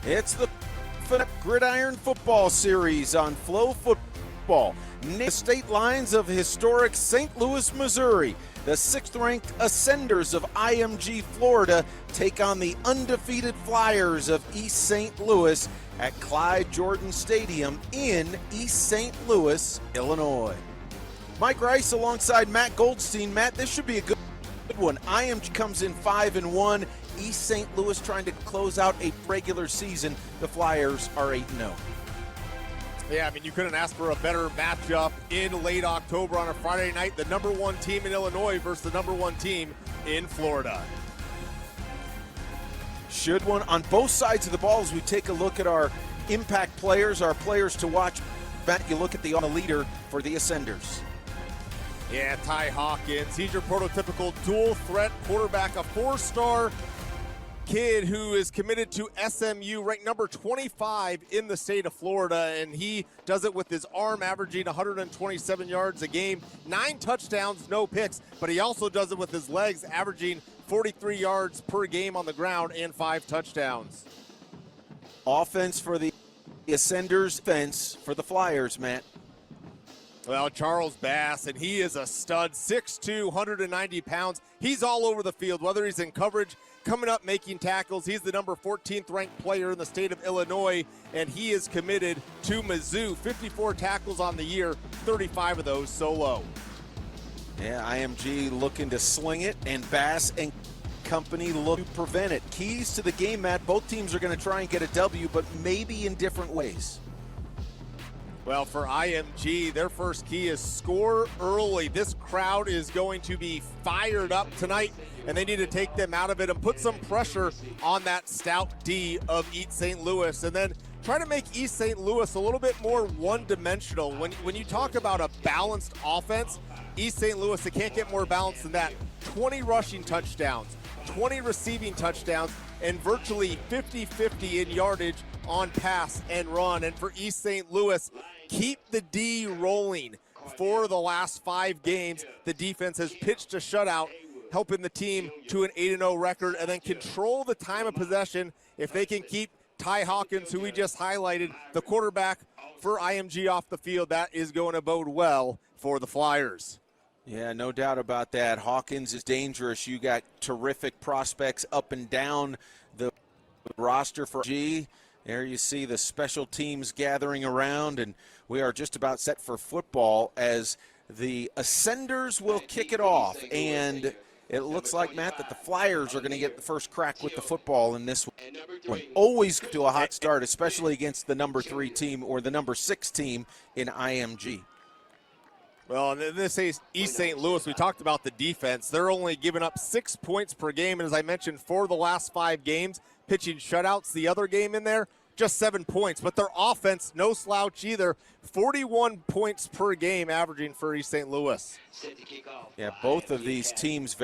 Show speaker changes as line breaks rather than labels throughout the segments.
It's the Gridiron Football Series on Flow Football. Near the state lines of historic St. Louis, Missouri, the 6th-ranked Ascenders of IMG, Florida, take on the undefeated Flyers of East St. Louis at Clyde Jordan Stadium in East St. Louis, Illinois. Mike Rice alongside Matt Goldstein. Matt, this should be a good one. IMG comes in 5-1. East St. Louis trying to close out a regular season. The Flyers are 8-0.
Yeah, I mean, you couldn't ask for a better matchup in late October on a Friday night. The number 1 team in Illinois versus the number 1 team in Florida.
Should one on both sides of the ball as we take a look at our impact players, our players to watch. Matt, you look at the leader for the Ascenders.
Yeah, Ty Hawkins. He's your prototypical dual threat quarterback, a 4-star kid who is committed to SMU, ranked number 25 in the state of Florida, and he does it with his arm, averaging 127 yards a game, 9 touchdowns, no picks, but he also does it with his legs, averaging 43 yards per game on the ground and 5 touchdowns.
Offense for the Ascenders, defense for the Flyers, Matt.
Well, Charles Bass, and he is a stud, 6'2", 190 pounds. He's all over the field, whether he's in coverage, coming up, making tackles. He's the number 14th ranked player in the state of Illinois, and he is committed to Mizzou. 54 tackles on the year, 35 of those solo.
Yeah, IMG looking to sling it, and Bass and company look to prevent it. Keys to the game, Matt. Both teams are going to try and get a W, but maybe in different ways.
Well, for IMG, their first key is score early. This crowd is going to be fired up tonight, and they need to take them out of it and put some pressure on that stout D of East St. Louis, and then try to make East St. Louis a little bit more one-dimensional. When you talk about a balanced offense, East St. Louis, they can't get more balanced than that. 20 rushing touchdowns, 20 receiving touchdowns, and virtually 50-50 in yardage on pass and run. And for East St. Louis, keep the D rolling. For the last 5 games, the defense has pitched a shutout, helping the team to an 8-0 record, and then control the time of possession. If they can keep Ty Hawkins, who we just highlighted, the quarterback for IMG, off the field, that is going to bode well for the Flyers.
Yeah, no doubt about that. Hawkins is dangerous. You got terrific prospects up and down the roster for G. There you see the special teams gathering around, and we are just about set for football as the Ascenders will kick it off. And it looks like, Matt, that the Flyers are going to get the first crack with the football in this one. Always to a hot start, especially against the number 3 team or the number 6 team in IMG.
Well, in this case, East St. Louis, we talked about the defense. They're only giving up 6 points per game, and as I mentioned, for the last 5 games, pitching shutouts. The other game in there, just 7 points. But their offense, no slouch either. 41 points per game averaging for East St. Louis.
Yeah, both of these teams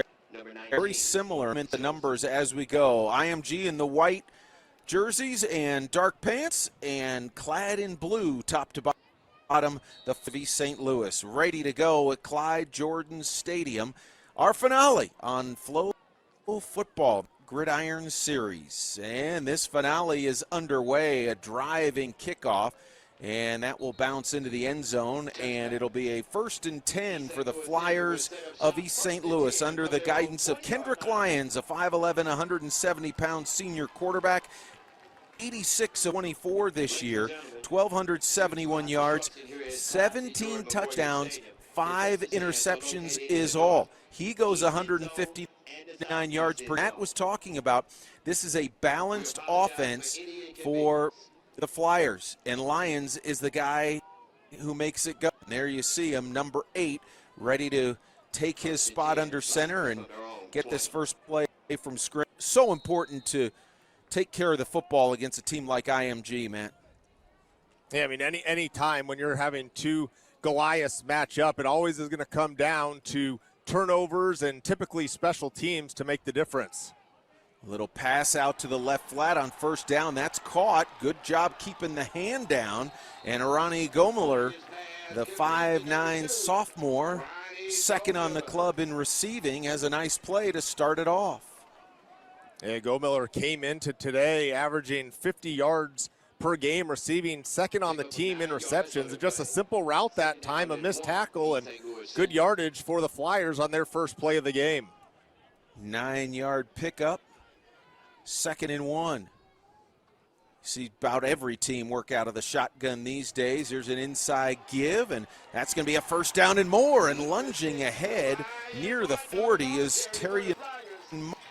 very similar in the numbers as we go. IMG in the white jerseys and dark pants, and clad in blue top to bottom, the East St. Louis. Ready to go at Clyde Jordan Stadium. Our finale on Flow Football Gridiron Series. And this finale is underway, a driving kickoff, and that will bounce into the end zone, and it'll be a 1st and 10 for the Flyers of East St. Louis under the guidance of Kendrick Lyons, a 5'11", 170-pound senior quarterback. 86-24 this year, 1,271 yards, 17 touchdowns, 5 interceptions is all. He goes 159 yards per. Matt was talking about this is a balanced offense for the Flyers, and Lyons is the guy who makes it go. And there you see him, number 8, ready to take his spot under center and get this first play from scrimmage. So important to take care of the football against a team like IMG, Matt.
Yeah, I mean, any time when you're having 2 Goliaths match up, it always is going to come down to turnovers and typically special teams to make the difference.
A little pass out to the left flat on 1st down. That's caught. Good job keeping the hand down. And Arani Gomeler, the 5'9" sophomore, 2nd on the club in receiving, has a nice play to start it off.
Yeah, Go-Miller came into today averaging 50 yards per game, receiving second on the team in receptions. And just a simple route that time, a missed tackle, and good yardage for the Flyers on their first play of the game.
9-yard pickup, 2nd and 1. See about every team work out of the shotgun these days. There's an inside give, and that's going to be a first down and more. And lunging ahead near the 40 is Terry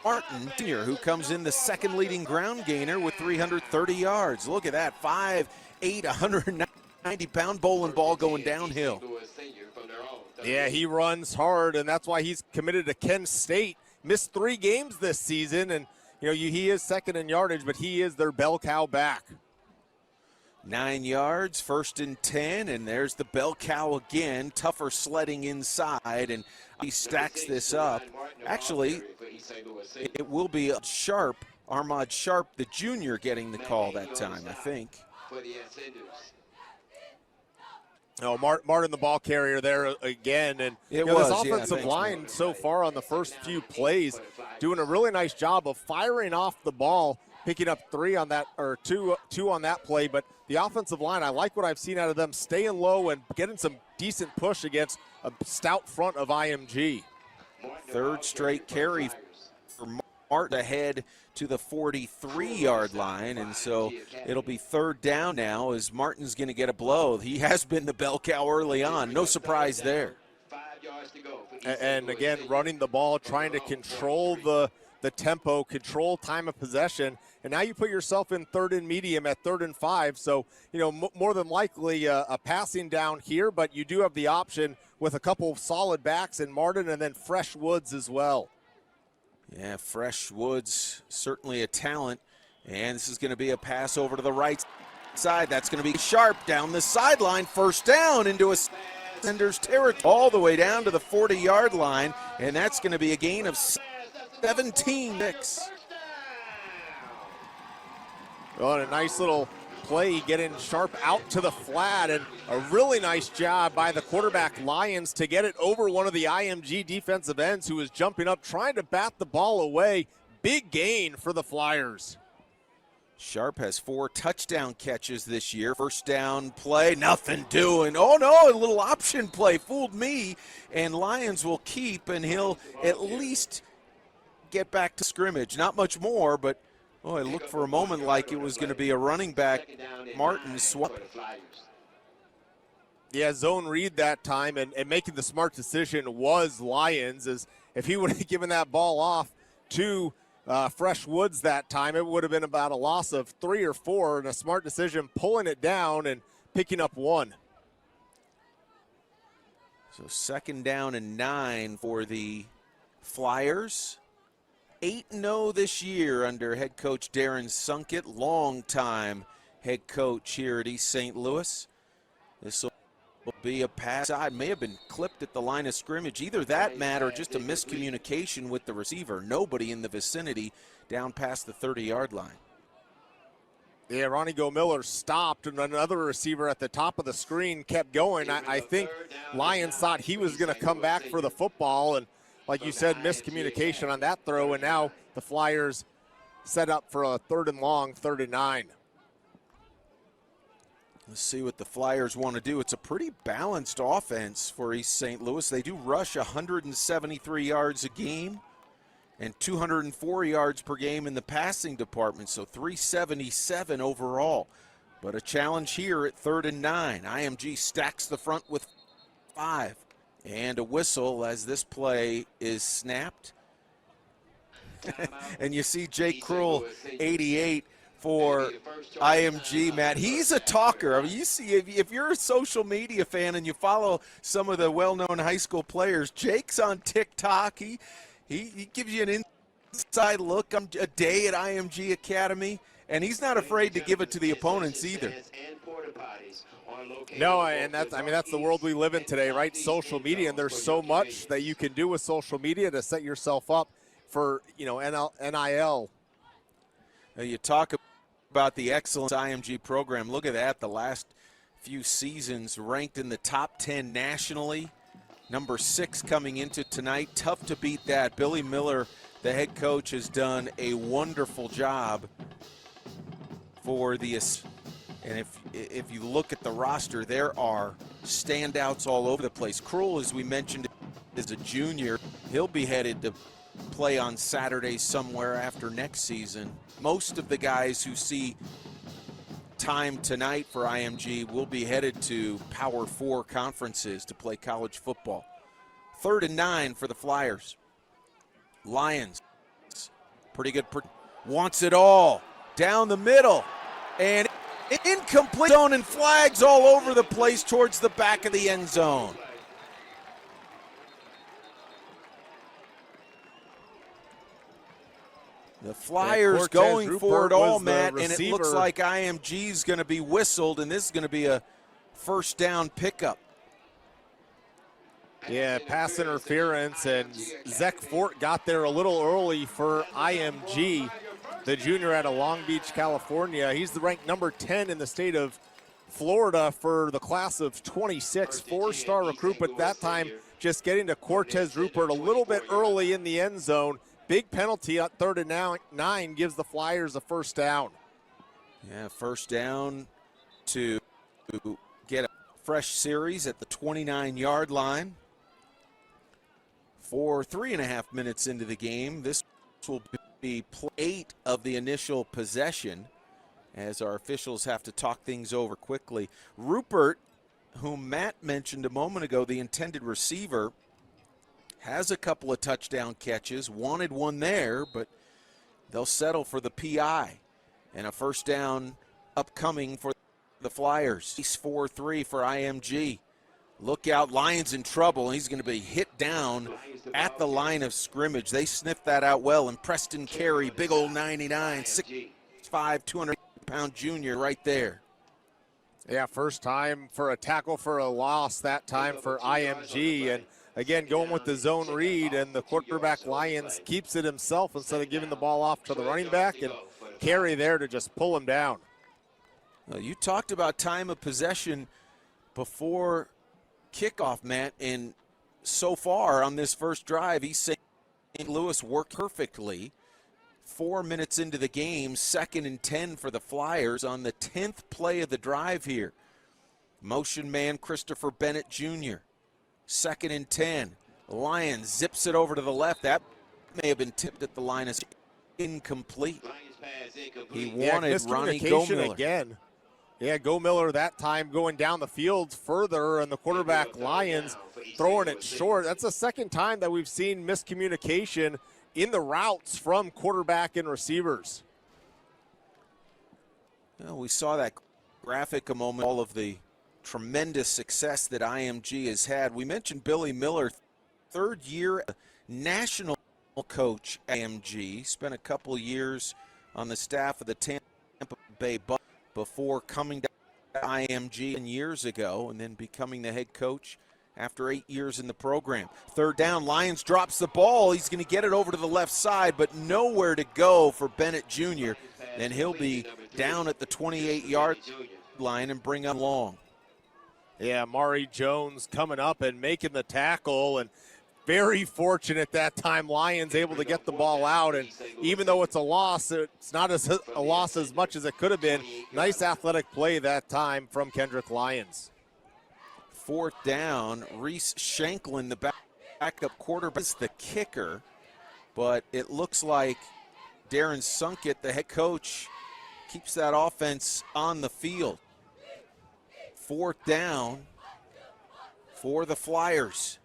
Martin, Jr., who comes in the second leading ground gainer with 330 yards. Look at that, 5'8", 190-pound bowling ball going downhill.
Yeah, he runs hard, and that's why he's committed to Kent State. Missed 3 games this season, and he is second in yardage, but he is their bell cow back.
9 yards, 1st and 10, and there's the bell cow again. Tougher sledding inside, and he stacks this up. Actually, it will be Sharp, Armad Sharp, the junior, getting the call that time, I think.
Oh, Martin, the ball carrier there again. And this offensive line so far on the first few plays doing a really nice job of firing off the ball, picking up 3 on that, or two on that play. But the offensive line, I like what I've seen out of them, staying low and getting some decent push against a stout front of IMG.
3rd straight carry for Martin ahead to the 43-yard line, and so it'll be 3rd down now as Martin's going to get a blow. He has been the bell cow early on. No surprise there.
And again, running the ball, trying to control the tempo, control time of possession, and now you put yourself in 3rd and medium at 3rd and 5, so more than likely a passing down here, but you do have the option with a couple of solid backs in Martin and then Fresh Woods as well.
Yeah, Fresh Woods, certainly a talent. And this is going to be a pass over to the right side. That's going to be Sharp down the sideline. First down into a Sender's territory all the way down to the 40-yard line. And that's going to be a gain of 17.
Well, and a nice little play getting Sharp out to the flat, and a really nice job by the quarterback Lyons to get it over one of the IMG defensive ends who was jumping up trying to bat the ball away. Big gain for the Flyers.
Sharp has 4 touchdown catches this year. First down play, nothing doing. Oh no, a little option play fooled me, and Lyons will keep, and he'll at least get back to scrimmage. Not much more, but oh, it looked for a moment like it was going to be a running back, Martin swap.
Yeah, zone read that time, and making the smart decision was Lyons. As if he would have given that ball off to Fresh Woods that time, it would have been about a loss of 3 or 4, and a smart decision pulling it down and picking up 1.
So 2nd down and 9 for the Flyers. 8-0 this year under head coach Darren Sunkett, longtime head coach here at East St. Louis. This will be a pass. It may have been clipped at the line of scrimmage. Either that, Matt, or just a miscommunication with the receiver. Nobody in the vicinity down past the 30-yard line.
Yeah, Ronnie Go-Miller stopped, and another receiver at the top of the screen kept going. I think Lyons thought he was going to come back for the football, and like you said, miscommunication on that throw, and now the Flyers set up for a 3rd and long, 3rd and 9.
Let's see what the Flyers want to do. It's a pretty balanced offense for East St. Louis. They do rush 173 yards a game and 204 yards per game in the passing department, so 377 overall. But a challenge here at 3rd and 9. IMG stacks the front with 5. And a whistle as this play is snapped. And you see Jake Krull, 88 for IMG, Matt. He's a talker. I mean, you see, if you're a social media fan and you follow some of the well-known high school players, Jake's on TikTok. He gives you an inside look on a day at IMG Academy, and he's not afraid to give it to the opponents either.
No, and that's the world we live in today, right? Social media, and there's so much that you can do with social media to set yourself up for, NIL.
You talk about the excellent IMG program. Look at that, the last few seasons ranked in the top 10 nationally. Number 6 coming into tonight. Tough to beat that. Billy Miller, the head coach has done a wonderful job for the, and if you look at the roster, there are standouts all over the place. Krull, as we mentioned, is a junior. He'll be headed to play on Saturday somewhere after next season. Most of the guys who see time tonight for IMG will be headed to Power 4 conferences to play college football. 3rd and 9 for the Flyers. Lions, pretty good, wants it all, down the middle, and incomplete zone, and flags all over the place towards the back of the end zone. The Flyers going for it all, Matt, and it looks like IMG's going to be whistled, and this is going to be a first down pickup.
Yeah, pass interference, and Zach Fort got there a little early for IMG, the junior out of Long Beach, California. He's the ranked number 10 in the state of Florida for the class of 26, 4-star recruit, but that time just getting to Cortez Rupert a little bit early in the end zone. Big penalty at 3rd and 9 gives the Flyers a first down.
Yeah, first down to get a fresh series at the 29-yard line. For 3.5 minutes into the game, this will be play 8 of the initial possession as our officials have to talk things over quickly. Rupert, whom Matt mentioned a moment ago, the intended receiver, has a couple of touchdown catches, wanted one there, but they'll settle for the PI. And a first down upcoming for the Flyers. He's 4-3 for IMG. Look out, Lions in trouble. He's going to be hit down at the line of scrimmage. They sniffed that out well. And Preston Carey, big old 99, 6'5", 200-pound junior right there.
Yeah, first time for a tackle for a loss, that time for IMG. And again, going with the zone read, and the quarterback Lions keeps it himself instead of giving the ball off to the running back, and Carey there to just pull him down.
Well, you talked about time of possession before kickoff, Matt, and so far on this first drive, East St. Louis worked perfectly. 4 minutes into the game, 2nd and 10 for the Flyers on the 10th play of the drive here. Motion man Christopher Bennett Jr. 2nd and 10. Lions zips it over to the left. That may have been tipped at the line as incomplete. He wanted Ronnie Gomiller
again. Yeah, Gomiller that time going down the field further, and the quarterback Lions throwing it short. That's the second time that we've seen miscommunication in the routes from quarterback and receivers.
Well, we saw that graphic a moment, all of the tremendous success that IMG has had. We mentioned Billy Miller, 3rd year national coach at IMG, spent a couple years on the staff of the Tampa Bay Bucks before coming to IMG years ago and then becoming the head coach after 8 years in the program. 3rd down, Lions drops the ball. He's going to get it over to the left side, but nowhere to go for Bennett Jr., and he'll be down at the 28-yard line and bring up long.
Yeah, Mari Jones coming up and making the tackle, and very fortunate that time. Lions able to get the ball out, and even though it's a loss, it's not a loss as much as it could have been. Nice athletic play that time from Kendrick Lyons.
4th down, Reese Shanklin, the backup quarterback, is the kicker, but it looks like Darren Sunkett, the head coach, keeps that offense on the field. 4th down for the Flyers.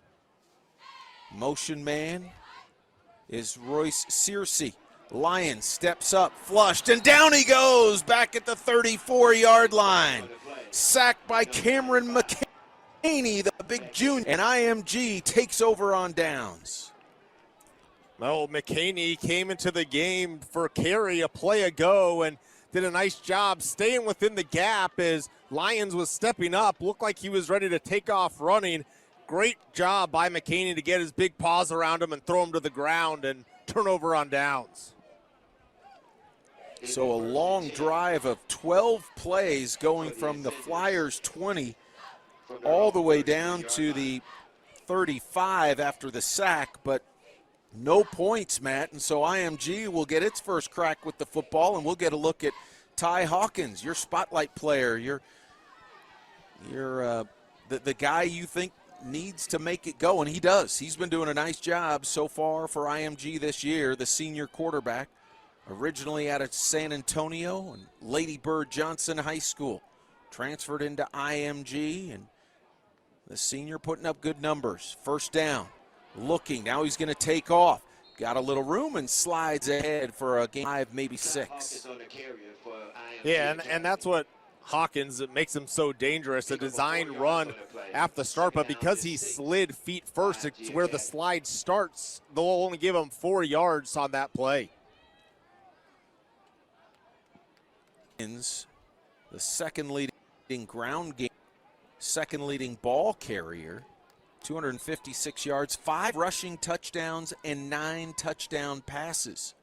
Motion man is Royce Searcy. Lions steps up, flushed, and down he goes back at the 34-yard line. Sacked by Cameron McCaney, the big junior, and IMG takes over on downs.
Well, McCaney came into the game for Carey a play ago and did a nice job staying within the gap as Lyons was stepping up. Looked like he was ready to take off running. Great job by McCaney to get his big paws around him and throw him to the ground, and turnover on downs.
So a long drive of 12 plays going from the Flyers 20 all the way down to the 35 after the sack, but No points, Matt, and so IMG will get its first crack with the football, and we'll get a look at Ty Hawkins, your spotlight player, the guy you think needs to make it go, and he does. He's been doing a nice job so far for IMG this year, the senior quarterback, originally out of San Antonio and Lady Bird Johnson High School, transferred into IMG, and the senior putting up good numbers. First down, looking, now he's going to take off. Got a little room and slides ahead for a gain 5, maybe 6.
Yeah, and that's what Hawkins, it makes him so dangerous. A designed run at the start, but because he slid feet first, it's where the slide starts. They'll only give him 4 yards on that play.
The second leading ground game, second leading ball carrier, 256 yards, 5 rushing touchdowns, and 9 touchdown passes.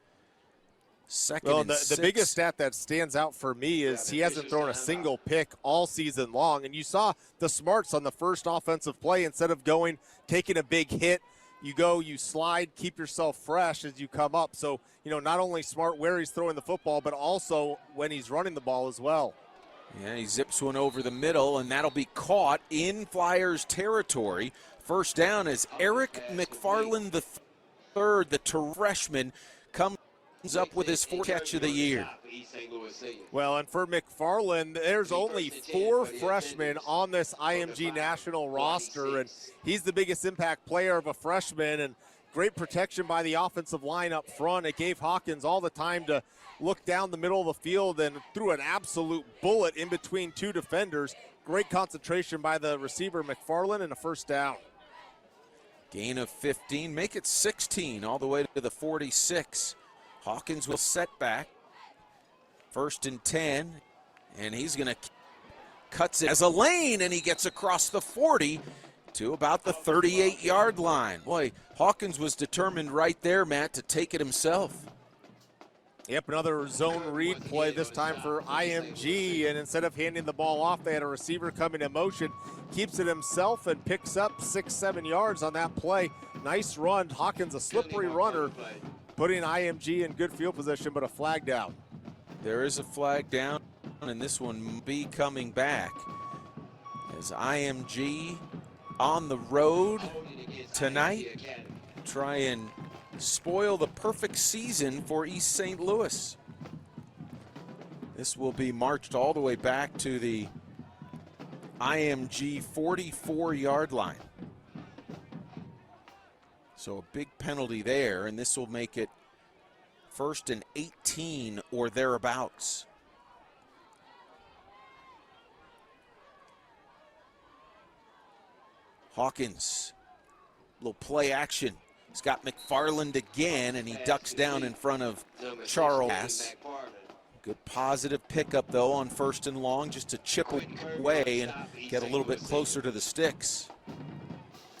Well, the biggest stat that stands out for me is he hasn't thrown a single pick all season long. And you saw the smarts on the first offensive play. Instead of taking a big hit, you go, you slide, keep yourself fresh as you come up. So, not only smart where he's throwing the football, but also when he's running the ball as well.
Yeah, he zips one over the middle, and that'll be caught in Flyers territory. First down as Eric McFarland III, the freshman, comes up with his 4th catch of the year.
Well, and for McFarland, there's only 4 freshmen on this IMG national roster, and he's the biggest impact player of a freshman, and great protection by the offensive line up front. It gave Hawkins all the time to look down the middle of the field and threw an absolute bullet in between 2 defenders. Great concentration by the receiver McFarland, and a first down.
Gain of 15, make it 16 all the way to the 46. Hawkins will set back. 1st and 10, and he's going to cuts it as a lane, and he gets across the 40 to about the 38-yard line. Boy, Hawkins was determined right there, Matt, to take it himself.
Yep, another zone read play, this time for IMG, and instead of handing the ball off, they had a receiver coming in motion, keeps it himself and picks up 6-7 yards on that play. Nice run. Hawkins, a slippery runner, putting IMG in good field position, but a flag down.
There is a flag down, and this one will be coming back as IMG on the road tonight try and spoil the perfect season for East St. Louis. This will be marched all the way back to the IMG 44-yard line. So a big penalty there, and this will make it 1st and 18 or thereabouts. Hawkins, little play action. He's got McFarland again, and he ducks down in front of Charles. Good positive pickup, though, on 1st and long, just to chip away and get a little bit closer to the sticks.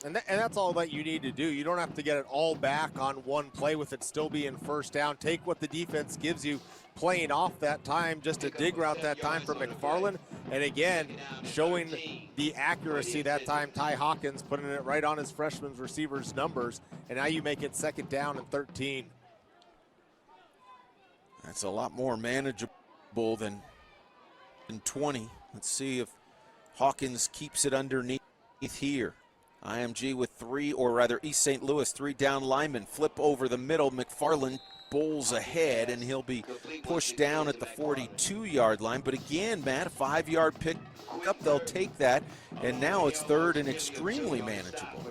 And that's all that you need to do. You don't have to get it all back on one play with it still being first down. Take what the defense gives you, playing off that time, just a dig route that time for McFarland. And again, showing the accuracy that time, Ty Hawkins putting it right on his freshman receiver's numbers. And now you make it 2nd down and 13.
That's a lot more manageable than 20. Let's see if Hawkins keeps it underneath here. IMG with 3, or rather East St. Louis, 3 down linemen. Flip over the middle. McFarland bowls ahead, and he'll be pushed down at the 42-yard line. But again, Matt, a 5-yard pick up. They'll take that, and now it's 3rd and extremely manageable.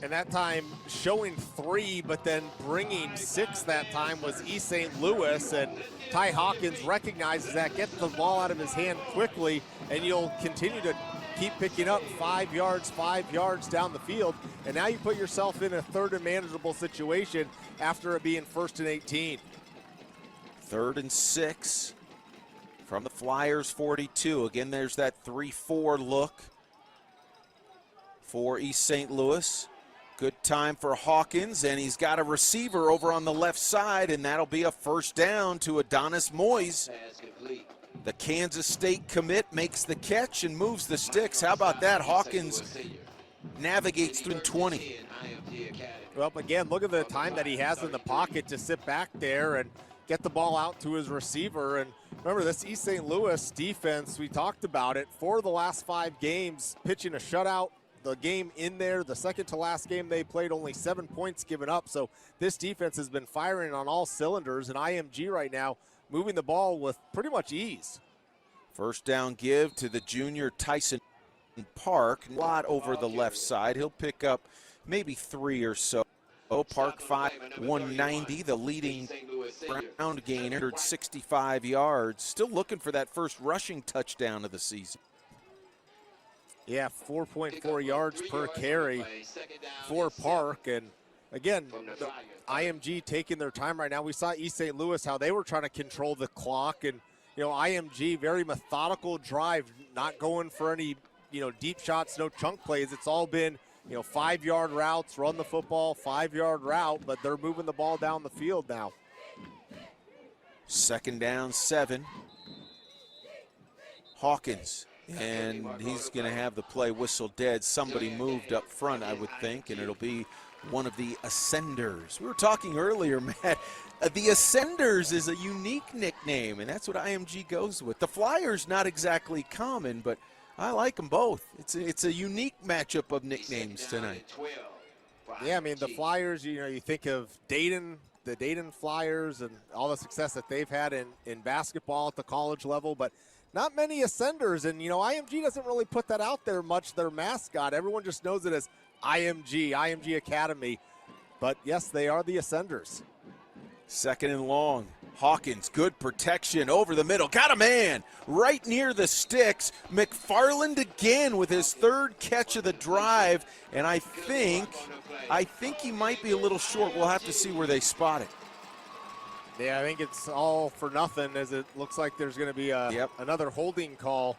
And that time showing 3, but then bringing 6 that time was East St. Louis, and Ty Hawkins recognizes that, gets the ball out of his hand quickly, and you'll continue to keep picking up 5 yards down the field, and now you put yourself in a 3rd and manageable situation after it being 1st and 18.
3rd and 6 from the Flyers 42. Again, there's that 3-4 look for East St. Louis. Good time for Hawkins, and he's got a receiver over on the left side, and that'll be a first down to Adonis Moyes. The Kansas State commit makes the catch and moves the sticks. How about that? Hawkins navigates through 20.
Well, again, look at the time that he has in the pocket to sit back there and get the ball out to his receiver. And remember, this East St. Louis defense, we talked about it, for the last 5 games, pitching a shutout. The game in there, the second to last game they played, only 7 points given up. So this defense has been firing on all cylinders, and IMG right now moving the ball with pretty much ease.
First down give to the junior Tyson Park. A lot over the left side. He'll pick up maybe 3 or so. Park 190, the leading ground gainer, 65 yards. Still looking for that first rushing touchdown of the season.
Yeah, 4.4 yards per carry for Park. And again, the IMG taking their time right now. We saw East St. Louis, how they were trying to control the clock. And, IMG, very methodical drive, not going for any, deep shots, no chunk plays. It's all been, 5-yard routes, run the football, 5-yard route, but they're moving the ball down the field now.
Second down, 7. Hawkins, and he's going to have the play whistle dead. Somebody moved up front, I would think, and it'll be one of the Ascenders. We were talking earlier, Matt. The Ascenders is a unique nickname, and that's what IMG goes with. The Flyers, not exactly common, but I like them both. It's a unique matchup of nicknames tonight.
Yeah, I mean, the Flyers, you think of Dayton, the Dayton Flyers, and all the success that they've had in basketball at the college level, but not many Ascenders. And, IMG doesn't really put that out there much, their mascot. Everyone just knows it as IMG Academy. But, yes, they are the Ascenders.
Second and long. Hawkins, good protection over the middle. Got a man right near the sticks. McFarland again with his 3rd catch of the drive. And I think he might be a little short. We'll have to see where they spot it.
Yeah, I think it's all for nothing, as it looks like there's going to be another holding call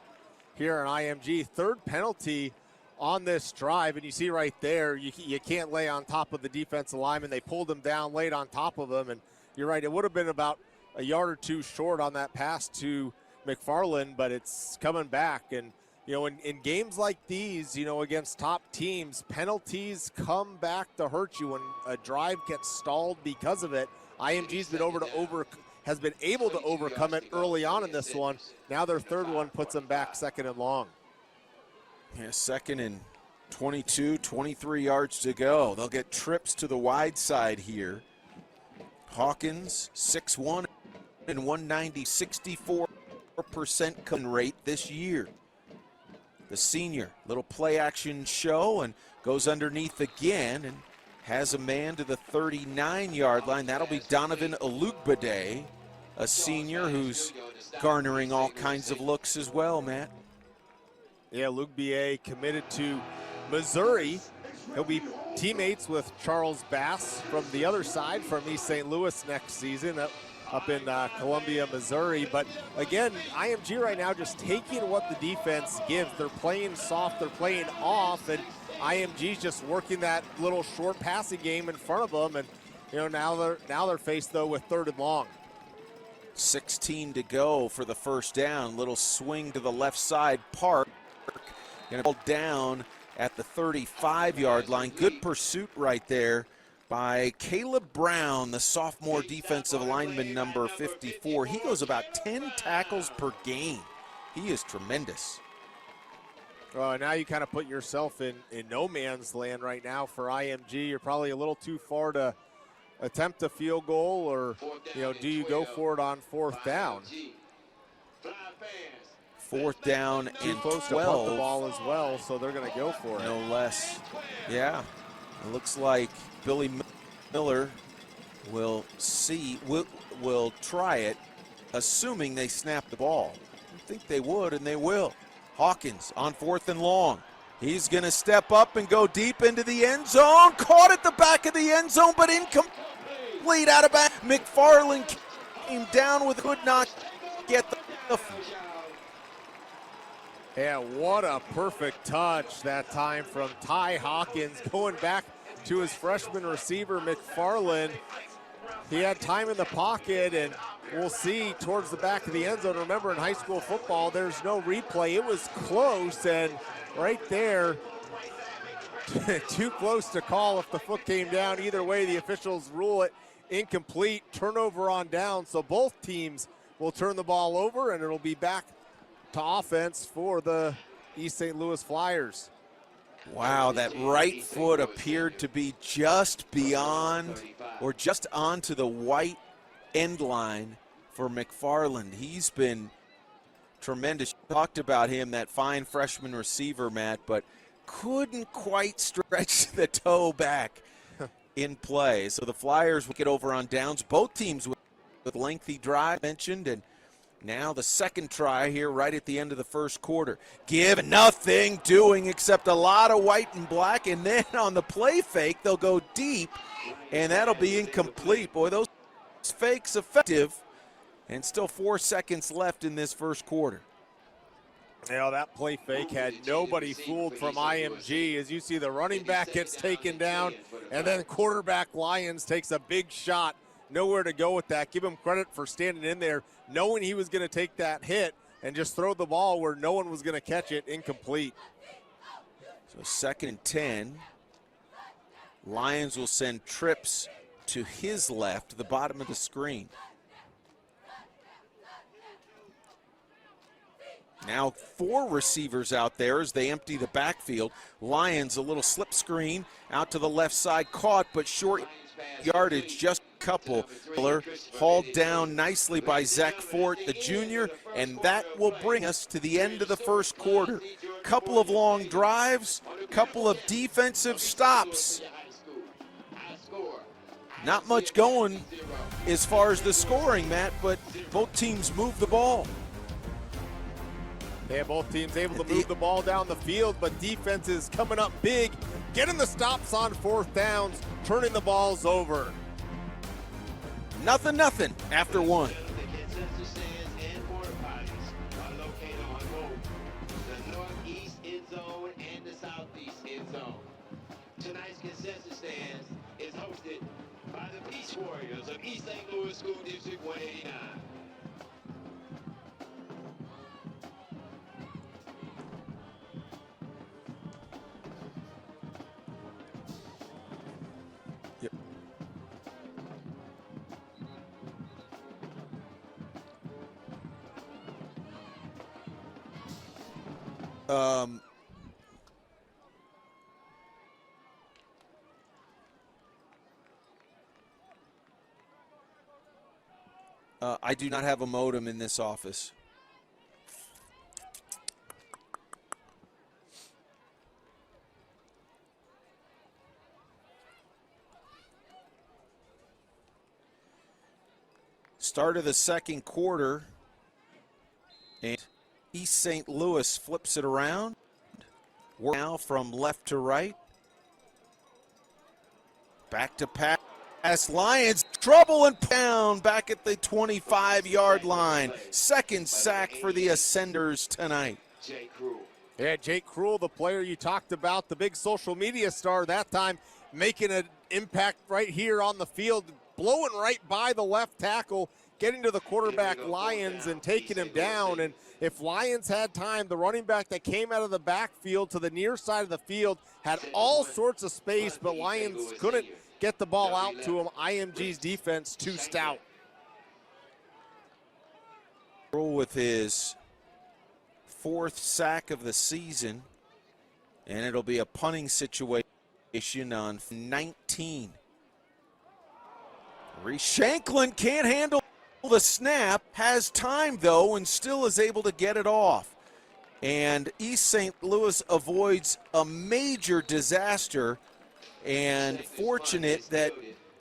here on IMG. 3rd penalty on this drive, and you see right there, you can't lay on top of the defensive lineman. They pulled him down, laid on top of him, and you're right, it would have been about a yard or 2 short on that pass to McFarland, but it's coming back. And, in games like these, against top teams, penalties come back to hurt you when a drive gets stalled because of it. IMG's has been able to overcome it early on in this one. Now their 3rd one puts them back 2nd and long.
Yeah, 2nd and 22, 23 yards to go. They'll get trips to the wide side here. Hawkins, 6'1" and 190, 64% come rate this year. The senior, little play action show, and goes underneath again and has a man to the 39-yard line. That'll be Donovan Alugbade, a senior who's garnering all kinds of looks as well, Matt.
Yeah, Alugbade committed to Missouri. He'll be teammates with Charles Bass from the other side, from East St. Louis next season up in Columbia, Missouri. But again, IMG right now just taking what the defense gives. They're playing soft, they're playing off, and IMG's just working that little short passing game in front of them. And now they're faced though with 3rd and long.
16 to go for the first down. Little swing to the left side. Park gonna pull down at the 35-yard line. Good pursuit right there by Caleb Brown, the sophomore defensive lineman, number 54. He goes about 10 tackles per game. He is tremendous.
Well, now you kind of put yourself in no man's land right now for IMG. You're probably a little too far to attempt a field goal, or, do you go for it on 4th down?
4th down and
close
12.
To punt the ball as well, so they're going to go for it.
No less. Yeah. It looks like Billy Miller will try it, assuming they snap the ball. I think they would, and they will. Hawkins on 4th and long. He's going to step up and go deep into the end zone. Caught at the back of the end zone, but incomplete out of back. McFarland came down with could not get the.
Yeah, what a perfect touch that time from Ty Hawkins, going back to his freshman receiver, McFarland. He had time in the pocket, and we'll see towards the back of the end zone. Remember, in high school football, there's no replay. It was close, and right there, Too close to call if the foot came down. Either way, the officials rule it incomplete. Turnover on down, so both teams will turn the ball over, and it'll be back to offense for the East St. Louis Flyers.
Wow, that right foot appeared to be just beyond or just onto the white end line for McFarland. He's been tremendous. You talked about him, that fine freshman receiver, Matt, but couldn't quite stretch the toe back in play. So the Flyers will get over on downs. Both teams with lengthy drive mentioned, and now the second try here right at the end of the first quarter. Give nothing doing except a lot of white and black, and then on the play fake, they'll go deep, and that'll be incomplete. Boy, those fakes effective, and still 4 seconds left in this first quarter.
Now that play fake had nobody fooled from IMG. As you see, the running back gets taken down, and then quarterback Lyons takes a big shot. Nowhere to go with that. Give him credit for standing in there, knowing he was going to take that hit and just throw the ball where no one was going to catch it. Incomplete.
So 2nd and 10. Lyons will send trips to his left, the bottom of the screen. Now 4 receivers out there as they empty the backfield. Lyons, a little slip screen out to the left side, caught but short yardage, just a couple. Hauled down nicely by Zach Fort, the junior, and that will bring us to the end of the first quarter. Couple of long drives, couple of defensive stops. Not much going as far as the scoring, Matt, but both teams move the ball.
Yeah, both teams able to move the ball down the field, but defense is coming up big, getting the stops on 4th downs, turning the balls over.
Nothing after 1.
Tonight's consensus stands is hosted by the Beach Warriors of East St. Louis School District 189.
Yep. I do not have a modem in this office. Start of the second quarter, and East St. Louis flips it around. We're now from left to right. Back to pass. Lyons, trouble and pound back at the 25-yard line. Second sack for the Ascenders tonight.
Yeah, Jake Krull, the player you talked about, the big social media star that time, making an impact right here on the field, blowing right by the left tackle, getting to the quarterback Lyons and taking him down. And if Lyons had time, the running back that came out of the backfield to the near side of the field had all sorts of space, but Lyons couldn't get the ball out to him. IMG's defense too stout.
With his 4th sack of the season, and it'll be a punting situation on 19. Reese Shanklin can't handle the snap, has time though, and still is able to get it off. And East St. Louis avoids a major disaster, and fortunate that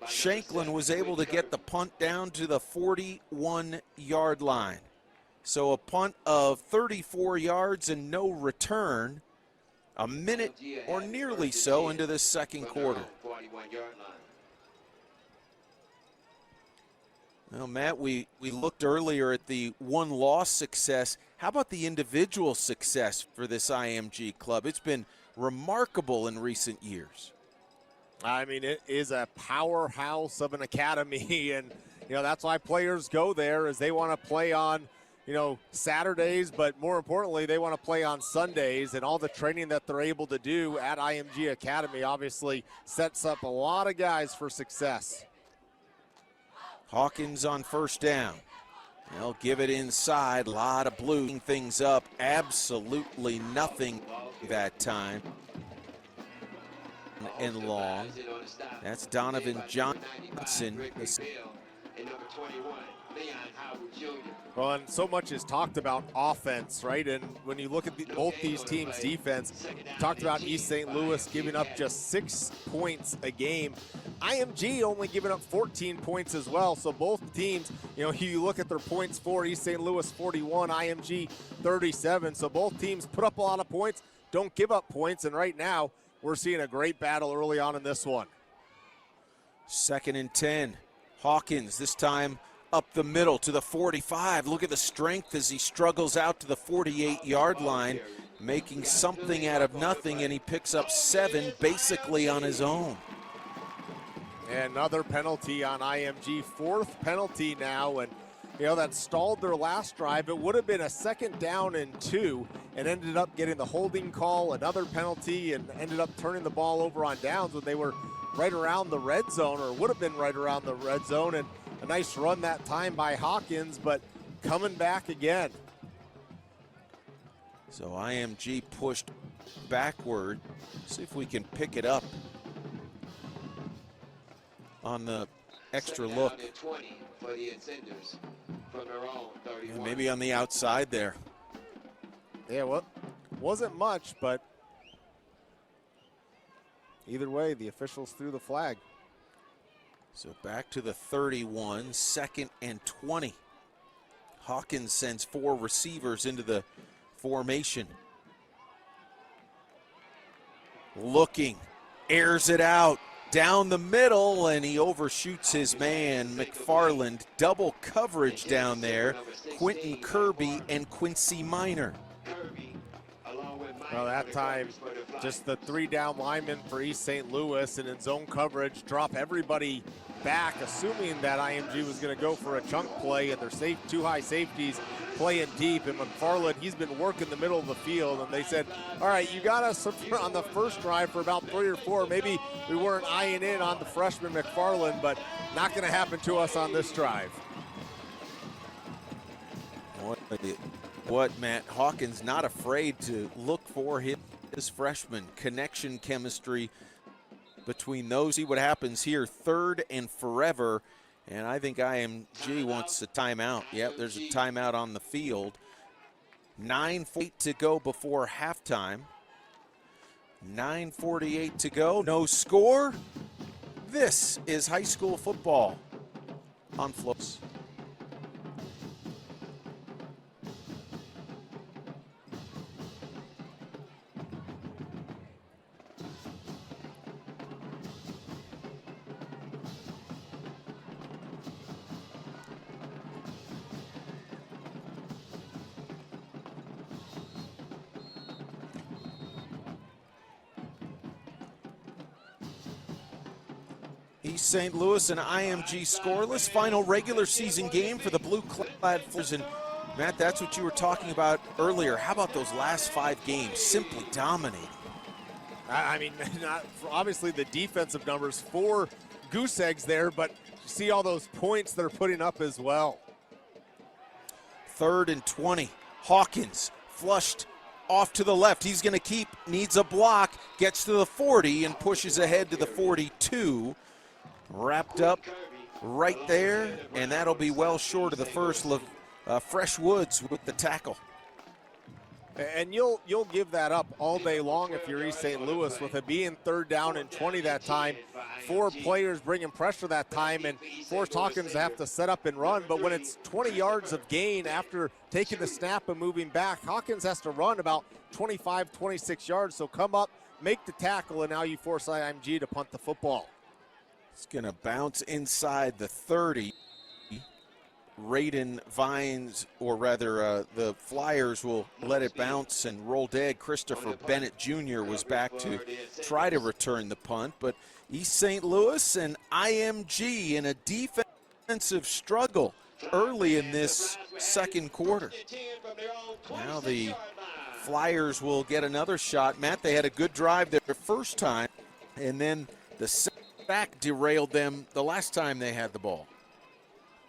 Shanklin was able to get the punt down to the 41-yard line. So a punt of 34 yards and no return, a minute or nearly so into the second quarter. Well, Matt, we looked earlier at the one-loss success. How about the individual success for this IMG club? It's been remarkable in recent years.
I mean, it is a powerhouse of an academy, and, you know, that's why players go there, as they want to play on Saturdays, but more importantly, they want to play on Sundays, and all the training that they're able to do at IMG Academy obviously sets up a lot of guys for success.
Hawkins on first down. They'll give it inside. A lot of blue things up. Absolutely nothing that time. And long. That's Donovan Johnson.
Well, and so much is talked about offense, right? And when you look at both these teams' defense, talked about East St. Louis giving up just 6 points a game. IMG only giving up 14 points as well. So both teams, you look at their points for East St. Louis 41, IMG 37. So both teams put up a lot of points, don't give up points. And right now, we're seeing a great battle early on in this one.
2nd and 10. Hawkins this time up the middle to the 45. Look at the strength as he struggles out to the 48-yard line, making something out of nothing, and he picks up 7 basically on his own.
And another penalty on IMG, 4th penalty now, and that stalled their last drive. It would have been a 2nd down and 2, and ended up getting the holding call, another penalty, and ended up turning the ball over on downs when they were right around the red zone, or would have been right around the red zone. And a nice run that time by Hawkins, but coming back again.
So IMG pushed backward. See if we can pick it up on the extra look. Yeah, maybe on the outside there.
Yeah, well, wasn't much, but either way, the officials threw the flag.
So back to the 31, 2nd and 20. Hawkins sends 4 receivers into the formation. Looking, airs it out down the middle, and he overshoots his man, McFarland. Double coverage down there, Quentin Kirby and Quincy Minor.
Well, that time, just the 3 down linemen for East St. Louis, and in zone coverage, drop everybody back, assuming that IMG was going to go for a chunk play, and their 2 high safeties playing deep. And McFarland, he's been working the middle of the field, and they said, all right, you got us on the first drive for about 3 or 4. Maybe we weren't eyeing in on the freshman McFarland, but not going to happen to us on this drive.
What, Matt? Hawkins not afraid to look for his freshman. Connection chemistry between those. See what happens here. 3rd and forever. And I think IMG wants a timeout. Yep, there's a timeout on the field. 9:48 to go before halftime. 9:48 to go. No score. This is high school football on Floats. East St. Louis and IMG scoreless. Final regular season game for the blue-clad Flyers. And Matt, that's what you were talking about earlier. How about those last 5 games? Simply dominating.
I mean, obviously the defensive numbers, 4 goose eggs there, but you see all those points they're putting up as well.
3rd and 20. Hawkins flushed off to the left. He's going to keep, needs a block, gets to the 40 and pushes ahead to the 42. Wrapped up right there, and that'll be well short of the first. Fresh Woods with the tackle.
And you'll give that up all day long if you're East St. Louis, with it being 3rd down and 20 that time. 4 players bringing pressure that time, and forced Hawkins to have to set up and run. But when it's 20 yards of gain after taking the snap and moving back, Hawkins has to run about 25, 26 yards. So come up, make the tackle, and now you force IMG to punt the football.
It's going to bounce inside the 30. Raiden Vines, or rather the Flyers will let it bounce and roll dead. Christopher Bennett Jr. was back to try to return the punt, but East St. Louis and IMG in a defensive struggle early in this second quarter. Now the Flyers will get another shot. Matt, they had a good drive their first time, and then the sack derailed them the last time they had the ball.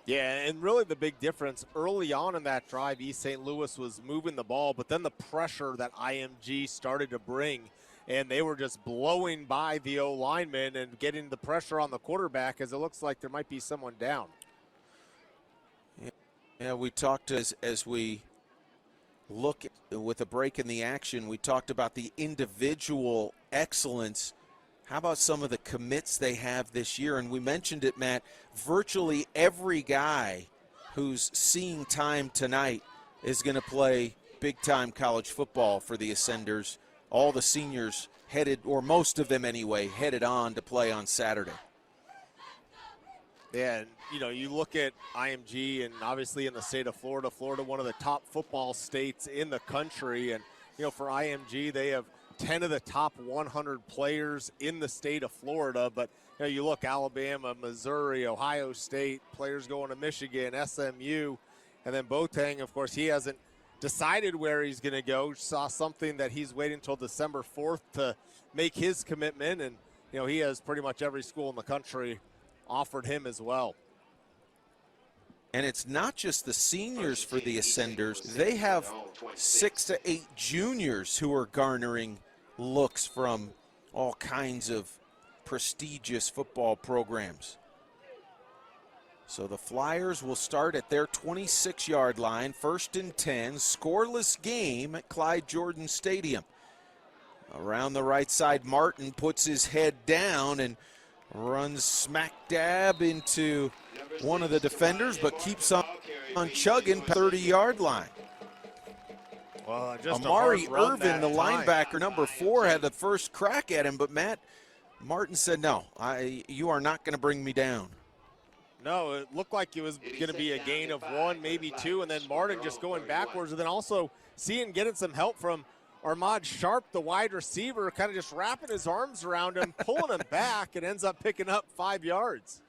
Yeah, and really the big difference early on in that drive, East St. Louis was moving the ball, but then the pressure that IMG started to bring, and they were just blowing by the O-lineman and getting the pressure on the quarterback as it looks like there might be someone down.
Yeah, we talked as we look with a break in the action, we talked about the individual excellence. How about some of the commits they have this year? And we mentioned it, Matt, virtually every guy who's seeing time tonight is going to play big-time college football for the Ascenders. All the seniors headed, or most of them anyway, headed on to play on Saturday.
Yeah, and, you know, you look at IMG and obviously in the state of Florida, one of the top football states in the country. And, you know, for IMG, they have 10 of the top 100 players in the state of Florida. But, you know, you look Alabama, Missouri, Ohio State, players going to Michigan, SMU, and then Boateng, of course, he hasn't decided where he's going to go. Saw something that he's waiting until December 4th to make his commitment. And, you know, he has pretty much every school in the country offered him as well.
And it's not just the seniors for the Ascenders. They have 6 to 8 juniors who are garnering looks from all kinds of prestigious football programs. So the Flyers will start at their 26-yard line, 1st and 10, scoreless game at Clyde Jordan Stadium. Around the right side, Martin puts his head down and runs smack dab into one of the defenders, but keeps on chugging 30-yard line.
Well, just
Amari Irvin, the linebacker, number 4, had the first crack at him, but Matt Martin said, no, you are not going to bring me down.
No, it looked like it was going to be a gain of 1, maybe 2, and then Martin just going backwards, and then also getting some help from Ahmad Sharp, the wide receiver, kind of just wrapping his arms around him, pulling him back, and ends up picking up 5 yards.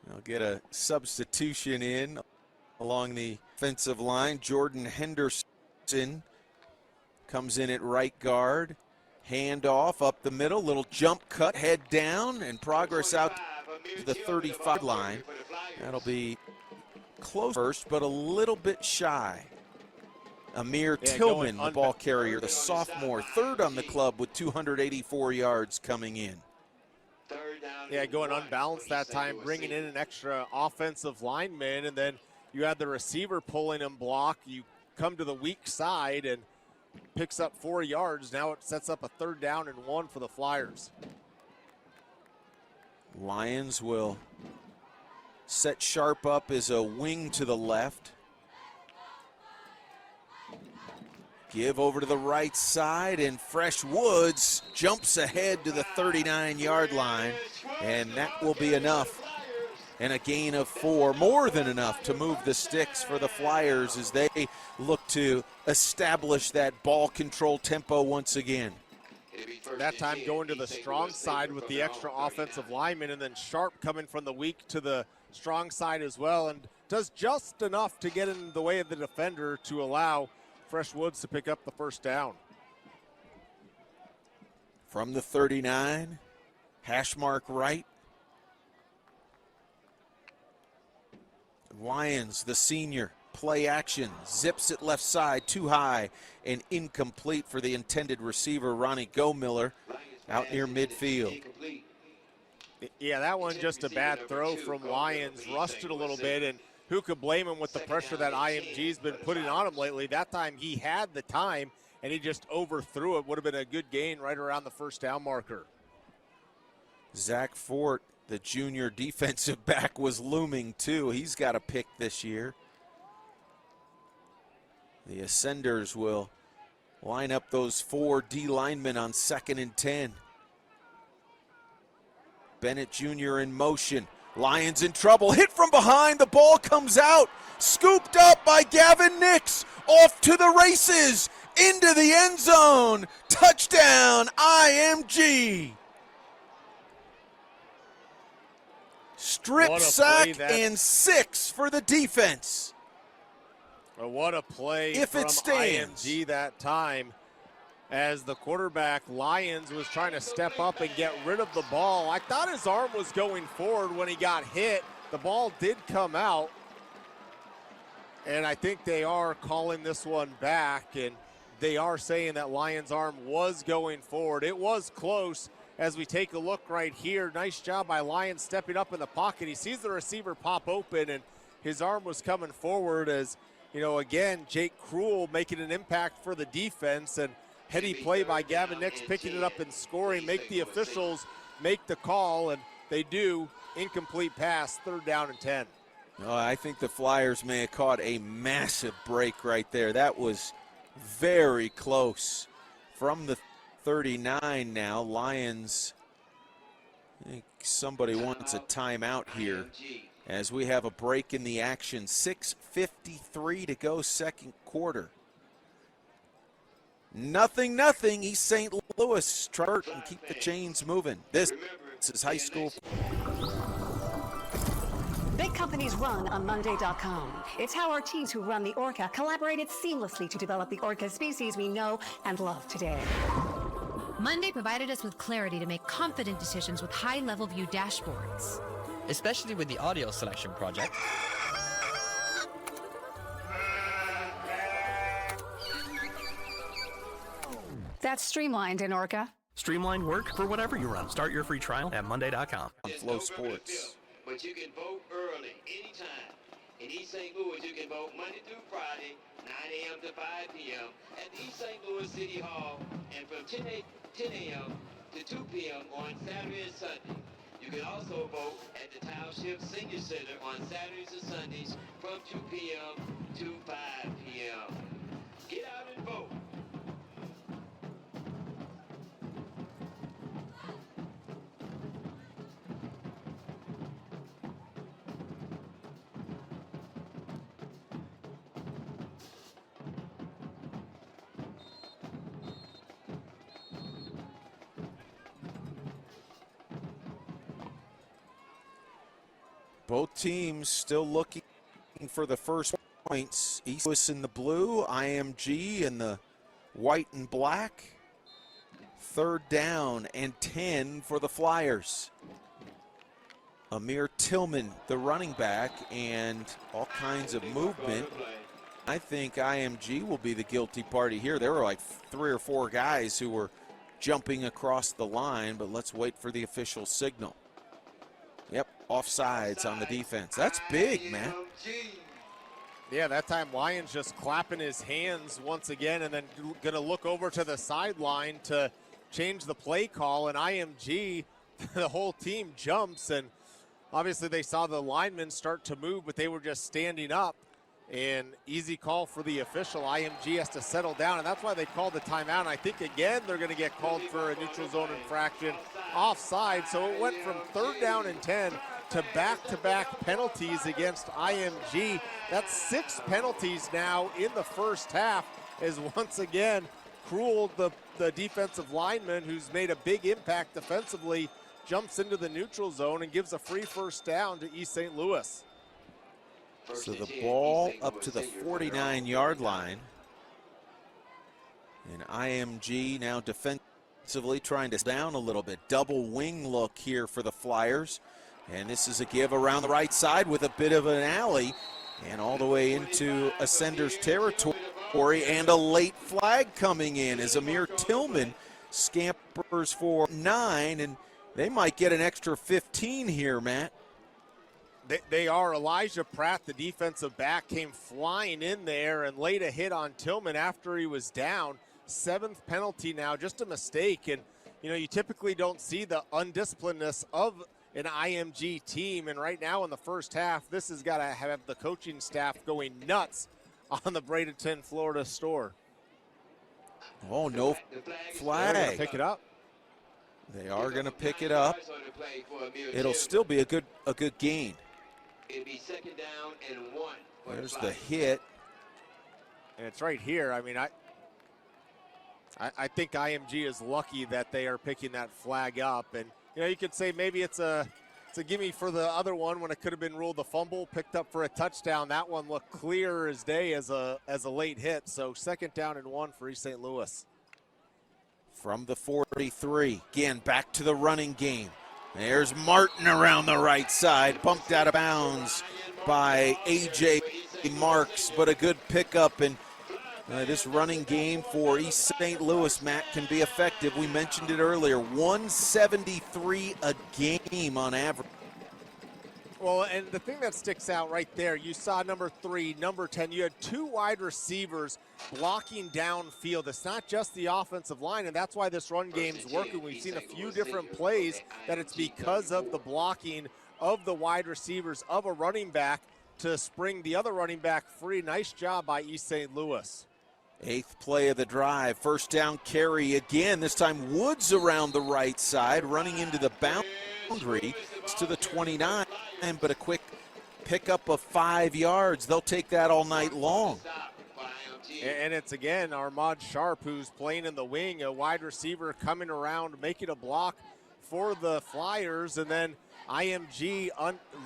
They'll get a substitution in along the offensive line. Jordan Henderson comes in at right guard. Handoff up the middle, little jump cut, head down, and progress out to the 35 line. That'll be close first, but a little bit shy. Amir Tillman, the ball carrier, the sophomore, 3rd on the club with 284 yards coming in.
Yeah, going unbalanced that time, bringing in an extra offensive lineman, and then you had the receiver pulling him block. You come to the weak side and picks up 4 yards. Now it sets up a 3rd down and 1 for the Flyers.
Lions will set Sharp up as a wing to the left. Give over to the right side, and Fresh Woods jumps ahead to the 39-yard line, and that will be enough. And a gain of 4, more than enough to move the sticks for the Flyers as they look to establish that ball control tempo once again.
That time going to the strong side with the extra offensive lineman, and then Sharp coming from the weak to the strong side as well, and does just enough to get in the way of the defender to allow Fresh Woods to pick up the 1st down.
From the 39, hash mark right. Lyons, the senior, play action, zips it left side, too high and incomplete for the intended receiver, Ronnie Gomiller, out near midfield.
Yeah, that one just a bad throw from Lyons, rusted a little bit, and who could blame him with the pressure that IMG's been putting on him lately? That time he had the time, and he just overthrew it. Would have been a good gain right around the 1st down marker.
Zach Fort, the junior defensive back, was looming too. He's got a pick this year. The Ascenders will line up those 4 D linemen on 2nd and 10. Bennett Jr. in motion. Lions in trouble, hit from behind, the ball comes out, scooped up by Gavin Nix, off to the races, into the end zone, touchdown IMG. Strip
What a
sack
play
and 6 for the defense.
Well, what a play
If
from
it stands.
IMG that time, as the quarterback, Lyons, was trying to step up and get rid of the ball. I thought his arm was going forward when he got hit. The ball did come out, and I think they are calling this one back, and they are saying that Lyons' arm was going forward. It was close as we take a look right here. Nice job by Lyons stepping up in the pocket. He sees the receiver pop open, and his arm was coming forward as, you know, again, Jake Krull making an impact for the defense, and heady play by Gavin Nix picking it up and scoring. Make the officials make the call, and they do. Incomplete pass, 3rd down and 10.
Oh, I think the Flyers may have caught a massive break right there. That was very close. From the 39 now, Lions, I think somebody wants a timeout here as we have a break in the action. 6:53 to go, second quarter. Nothing. East St. Louis. Try and keep the chains moving. This is high school.
Big companies run on Monday.com. It's how our teams who run the Orca collaborated seamlessly to develop the Orca species we know and love today.
Monday provided us with clarity to make confident decisions with high-level view dashboards.
Especially with the audio selection project.
That's streamlined in Orca.
Streamlined work for whatever you run. Start your free trial at Monday.com.
On Flow Sports.
But you can vote early, anytime. In East St. Louis, you can vote Monday through Friday, 9 a.m. to 5 p.m. at the East St. Louis City Hall, and from 10 a.m. to 2 p.m. on Saturday and Sunday. You can also vote at the Township Senior Center on Saturdays and Sundays from 2 p.m. to 5 p.m. Get out and vote.
Both teams still looking for the first points. East Louis in the blue, IMG in the white and black. 3rd down and 10 for the Flyers. Amir Tillman, the running back, and all kinds of movement. I think IMG will be the guilty party here. There were like 3 or 4 guys who were jumping across the line, but let's wait for the official signal. Yep, offsides on the defense. That's big, man.
Yeah, that time Lyons just clapping his hands once again and then going to look over to the sideline to change the play call. And IMG, the whole team jumps, and obviously they saw the linemen start to move, but they were just standing up. And easy call for the official. IMG has to settle down, and that's why they called the timeout. And I think, again, they're going to get called for a neutral zone infraction offside. So it went from 3rd down and 10 to back-to-back penalties against IMG. That's 6 penalties now in the first half, as once again, Krull, the defensive lineman who's made a big impact defensively, jumps into the neutral zone and gives a free first down to East St. Louis.
So the ball up to the 49-yard line. And IMG now defensively trying to down a little bit. Double wing look here for the Flyers. And this is a give around the right side with a bit of an alley. And all the way into Ascender's territory. And a late flag coming in as Amir Tillman scampers for 9. And they might get an extra 15 here, Matt.
They are. Elijah Pratt, the defensive back, came flying in there and laid a hit on Tillman after he was down. 7th penalty now, just a mistake. And, you know, you typically don't see the undisciplinedness of an IMG team. And right now in the first half, this has got to have the coaching staff going nuts on the Bradenton, Florida store.
Oh, no flag.
They're gonna pick it up.
They are going to pick it up. It'll still be a good gain.
It'll be 2nd down and 1.
There's the hit.
And it's right here. I mean, I think IMG is lucky that they are picking that flag up. And, you know, you could say maybe it's a a gimme for the other one when it could have been ruled a fumble, picked up for a touchdown. That one looked clear as day as a late hit. So 2nd down and 1 for East St. Louis.
From the 43, again, back to the running game. There's Martin around the right side, bumped out of bounds by A.J. Marks, but a good pickup. And this running game for East St. Louis, Matt, can be effective. We mentioned it earlier, 173 a game on average.
Well, and the thing that sticks out right there, you saw number 3, number 10. You had 2 wide receivers blocking downfield. It's not just the offensive line, and that's why this run game's working. We've seen a few different plays that it's because of the blocking of the wide receivers of a running back to spring the other running back free. Nice job by East St. Louis.
8th play of the drive, 1st down carry again. This time Woods around the right side, running into the boundary. It's to the 29, but a quick pickup of 5 yards. They'll take that all night long.
And it's, again, Armand Sharp, who's playing in the wing, a wide receiver coming around, making a block for the Flyers, and then IMG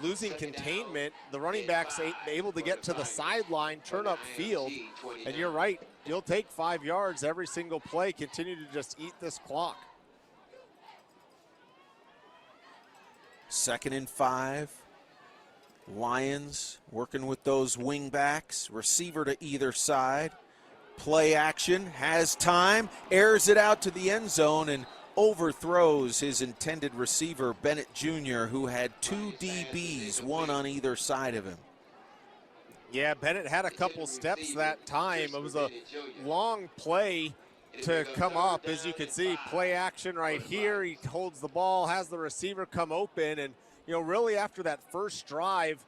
losing containment. The running back's able to get to the sideline, turn up field, and you're right, you'll take 5 yards every single play, continue to just eat this clock.
2nd and 5. Lions working with those wing backs, receiver to either side. Play action, has time, airs it out to the end zone and overthrows his intended receiver, Bennett Jr., who had 2 DBs, one on either side of him.
Yeah, Bennett had a couple steps that time. It was a long play to come up. As you can see, play action right here. He holds the ball, has the receiver come open, and really after that first drive,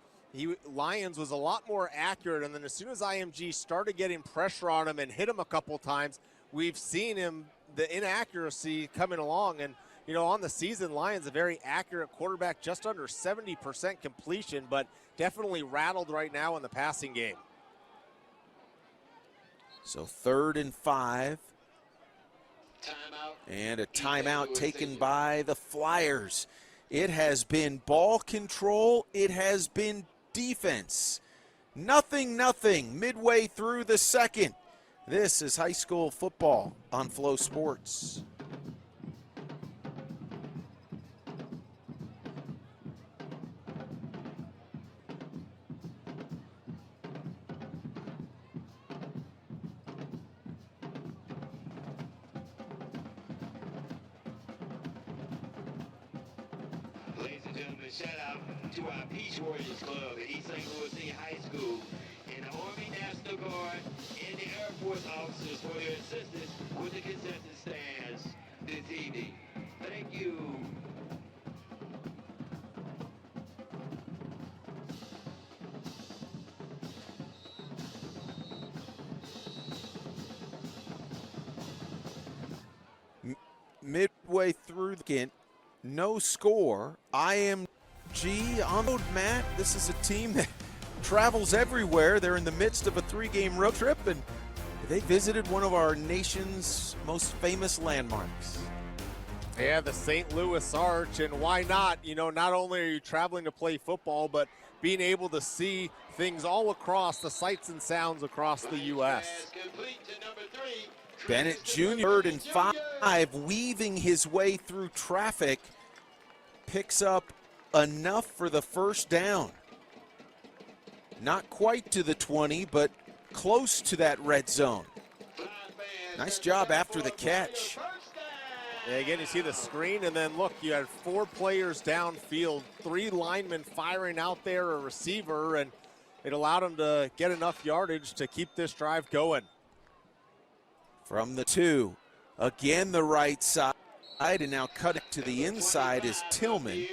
Lions was a lot more accurate, and then as soon as IMG started getting pressure on him and hit him a couple times, we've seen the inaccuracy coming along. And on the season, Lions a very accurate quarterback, just under 70% completion, but definitely rattled right now in the passing game.
So 3rd and 5. And a timeout taken by the Flyers. It has been ball control. It has been defense. Nothing, midway through the 2nd. This is high school football on Flow Sports.
Shout out to our Peace Warriors Club at East St. Louis Senior High School and the Army National Guard and the Air Force officers for their assistance with the concession stands this evening. Thank you.
Midway through the game, no score. IMG on the road, Matt. This is a team that travels everywhere. They're in the midst of a 3-game road trip, and they visited one of our nation's most famous landmarks.
Yeah, the St. Louis Arch, and why not? Not only are you traveling to play football, but being able to see things all across, the sights and sounds across the U.S.
Bennett Jr., 3rd and 5, weaving his way through traffic, picks up enough for the 1st down. Not quite to the 20, but close to that red zone. Nice job after the catch.
Yeah, again, you see the screen, and then look, you had 4 players downfield, 3 linemen firing out there, a receiver, and it allowed him to get enough yardage to keep this drive going.
From the 2, again the right side, and now cut it to the inside is Tillman,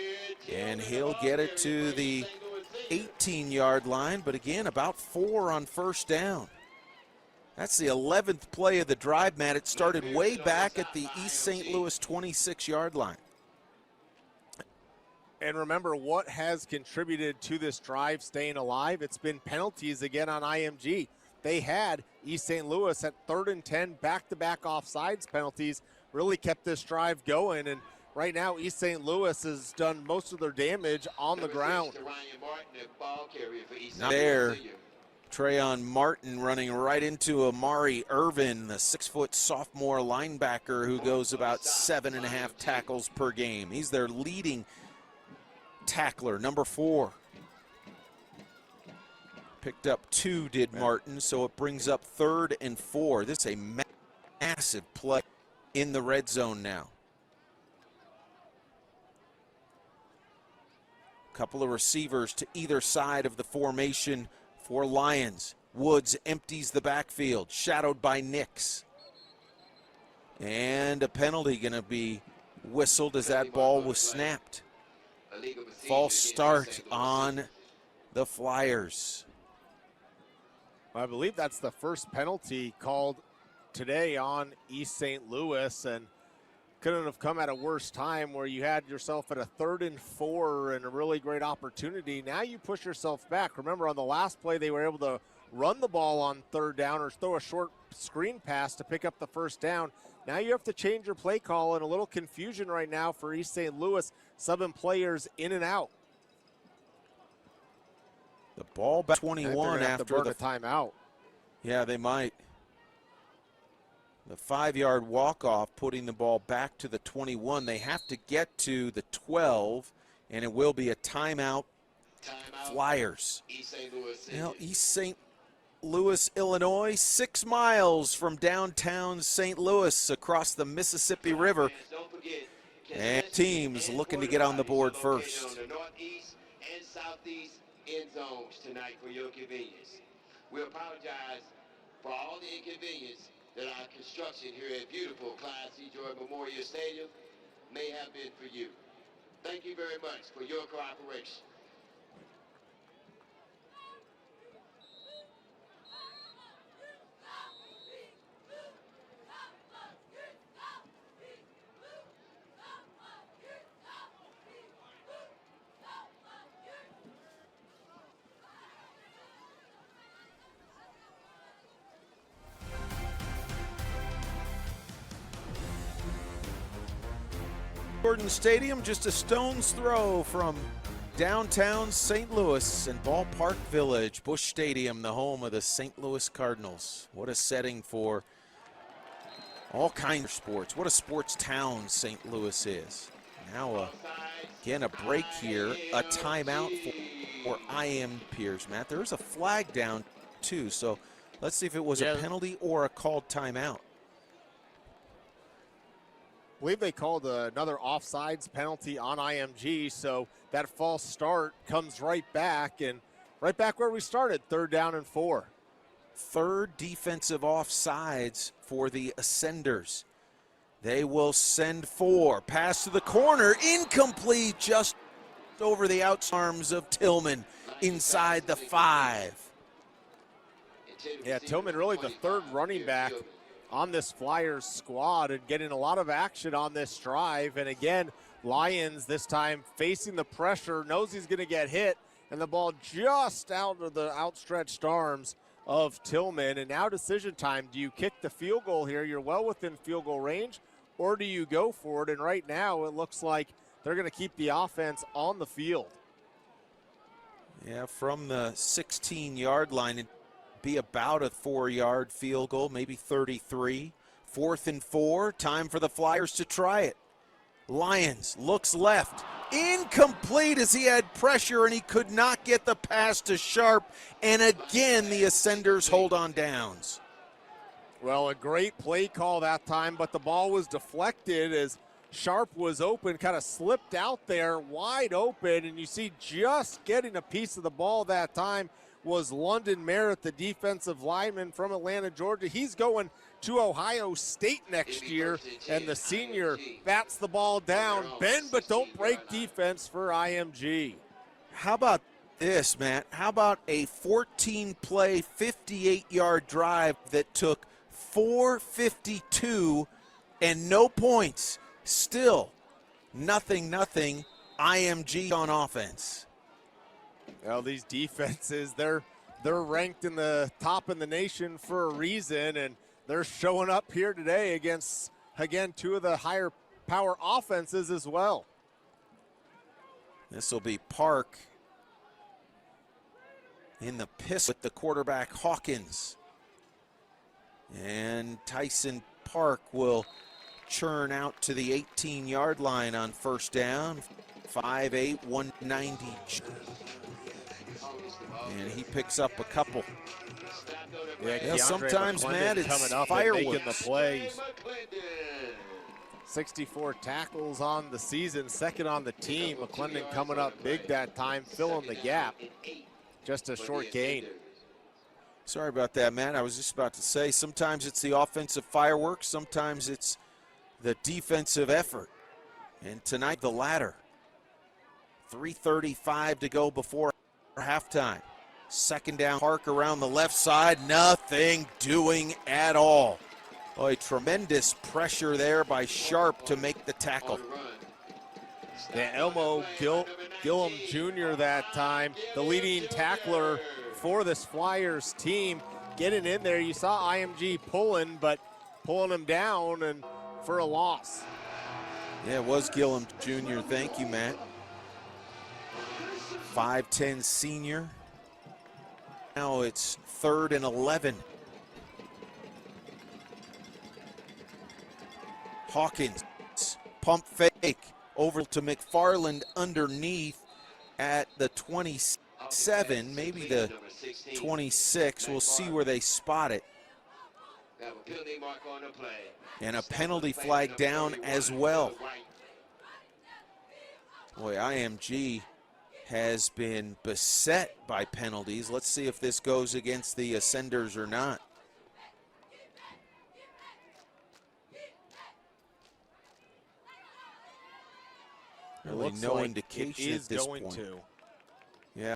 and he'll get it to the 18-yard line, but again, about 4 on 1st down. That's the 11th play of the drive, Matt. It started way back at the East St. Louis 26-yard line.
And remember what has contributed to this drive staying alive? It's been penalties again on IMG. They had East St. Louis at 3rd and 10, back-to-back offsides penalties, really kept this drive going. And right now East St. Louis has done most of their damage on the ground.
Not there. Trayon Martin running right into Amari Irvin, the 6-foot sophomore linebacker who goes about 7.5 tackles per game. He's their leading tackler, number 4. Picked up 2, did Martin, so it brings up 3rd and 4. This is a massive play in the red zone now. Couple of receivers to either side of the formation for Lions. Woods empties the backfield, shadowed by Nix. And a penalty going to be whistled as that ball was snapped. False start on the Flyers.
I believe that's the first penalty called today on East St. Louis, and couldn't have come at a worse time where you had yourself at a 3rd and 4 and a really great opportunity. Now you push yourself back. Remember, on the last play, they were able to run the ball on 3rd down or throw a short screen pass to pick up the 1st down. Now you have to change your play call, and a little confusion right now for East St. Louis, subbing players in and out.
The ball back 21 after
the timeout.
Yeah, they might. The 5-yard walk-off, putting the ball back to the 21. They have to get to the 12, and it will be a timeout. Flyers. East St. Louis, Illinois, 6 miles from downtown St. Louis across the Mississippi River. And teams looking to get on the board first.
Northeast and southeast end zones tonight for your convenience. We apologize for all the inconvenience that our construction here at beautiful Clyde C. Joy Memorial Stadium may have been for you. Thank you very much for your cooperation.
Gordon Stadium, just a stone's throw from downtown St. Louis and Ballpark Village. Busch Stadium, the home of the St. Louis Cardinals. What a setting for all kinds of sports. What a sports town St. Louis is. Now, again, a break here. A timeout for IM Piers. Matt, there's a flag down, too. So let's see if it was a penalty or a called timeout.
I believe they called another offsides penalty on IMG, so that false start comes right back, and right back where we started, 3rd down and 4.
3rd defensive offsides for the Ascenders. They will send 4. Pass to the corner, incomplete, just over the arms of Tillman inside the 5.
Yeah, Tillman really the 3rd running back on this Flyers squad and getting a lot of action on this drive. And again, Lions this time facing the pressure, knows he's going to get hit, and the ball just out of the outstretched arms of Tillman. And now decision time. Do you kick the field goal here? You're well within field goal range, or do you go for it? And right now it looks like they're going to keep the offense on the field.
Yeah, from the 16-yard line, it'd be about a 4-yard field goal, maybe 33. 4th and 4, time for the Flyers to try it. Lions looks left, incomplete as he had pressure and he could not get the pass to Sharp. And again, the Ascenders hold on downs.
Well, a great play call that time, but the ball was deflected as Sharp was open, kind of slipped out there wide open, and you see just getting a piece of the ball that time was London Merritt, the defensive lineman from Atlanta, Georgia. He's going to Ohio State next year, and the senior bats the ball down. Bend but don't break defense for IMG.
How about this, Matt? How about a 14-play, 58-yard drive that took 4:52 and no points? Still, nothing, IMG on offense.
Well, these defenses, they're ranked in the top in the nation for a reason, and they're showing up here today against, again, 2 of the higher power offenses as well.
This will be Park in the piss with the quarterback Hawkins. And Tyson Park will churn out to the 18-yard line on first down. 5'8", 190. And he picks up a couple.
Yeah,
sometimes, Matt, it's
coming up
fireworks.
And making the plays. 64 tackles on the season, second on the team. McClendon coming up big that time, filling the gap. Just a short gain.
Sorry about that, Matt. I was just about to say, sometimes it's the offensive fireworks, sometimes it's the defensive effort. And tonight, the latter. 3:35 to go before halftime. Second down, Park around the left side, nothing doing at all. Boy, tremendous pressure there by Sharp to make the tackle.
Yeah, Elmo Gillum Jr. that time, the leading tackler for this Flyers team, getting in there. You saw IMG pulling him down and for a loss.
Yeah, it was Gillum Jr. Thank you, Matt. 5'10" senior. Now it's 3rd and 11. Hawkins, pump fake over to McFarland underneath at the 27, maybe the 26. We'll see where they spot it. And a penalty flag down as well. Boy, IMG has been beset by penalties. Let's see if this goes against the Ascenders or not. Really no indication at this point. Yeah.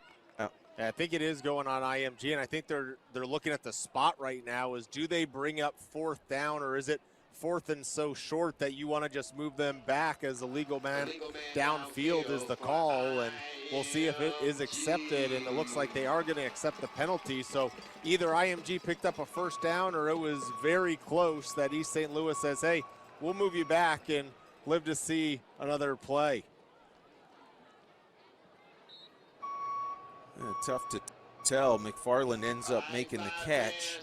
I think it is going on IMG, and I think they're looking at the spot right now is, do they bring up 4th down, or is it 4th and so short that you want to just move them back as a legal man downfield is the call, and we'll see if it is accepted, and it looks like they are going to accept the penalty. So either IMG picked up a 1st down, or it was very close that East St. Louis says, hey, we'll move you back and live to see another play.
Tough to tell. McFarland ends up making the catch,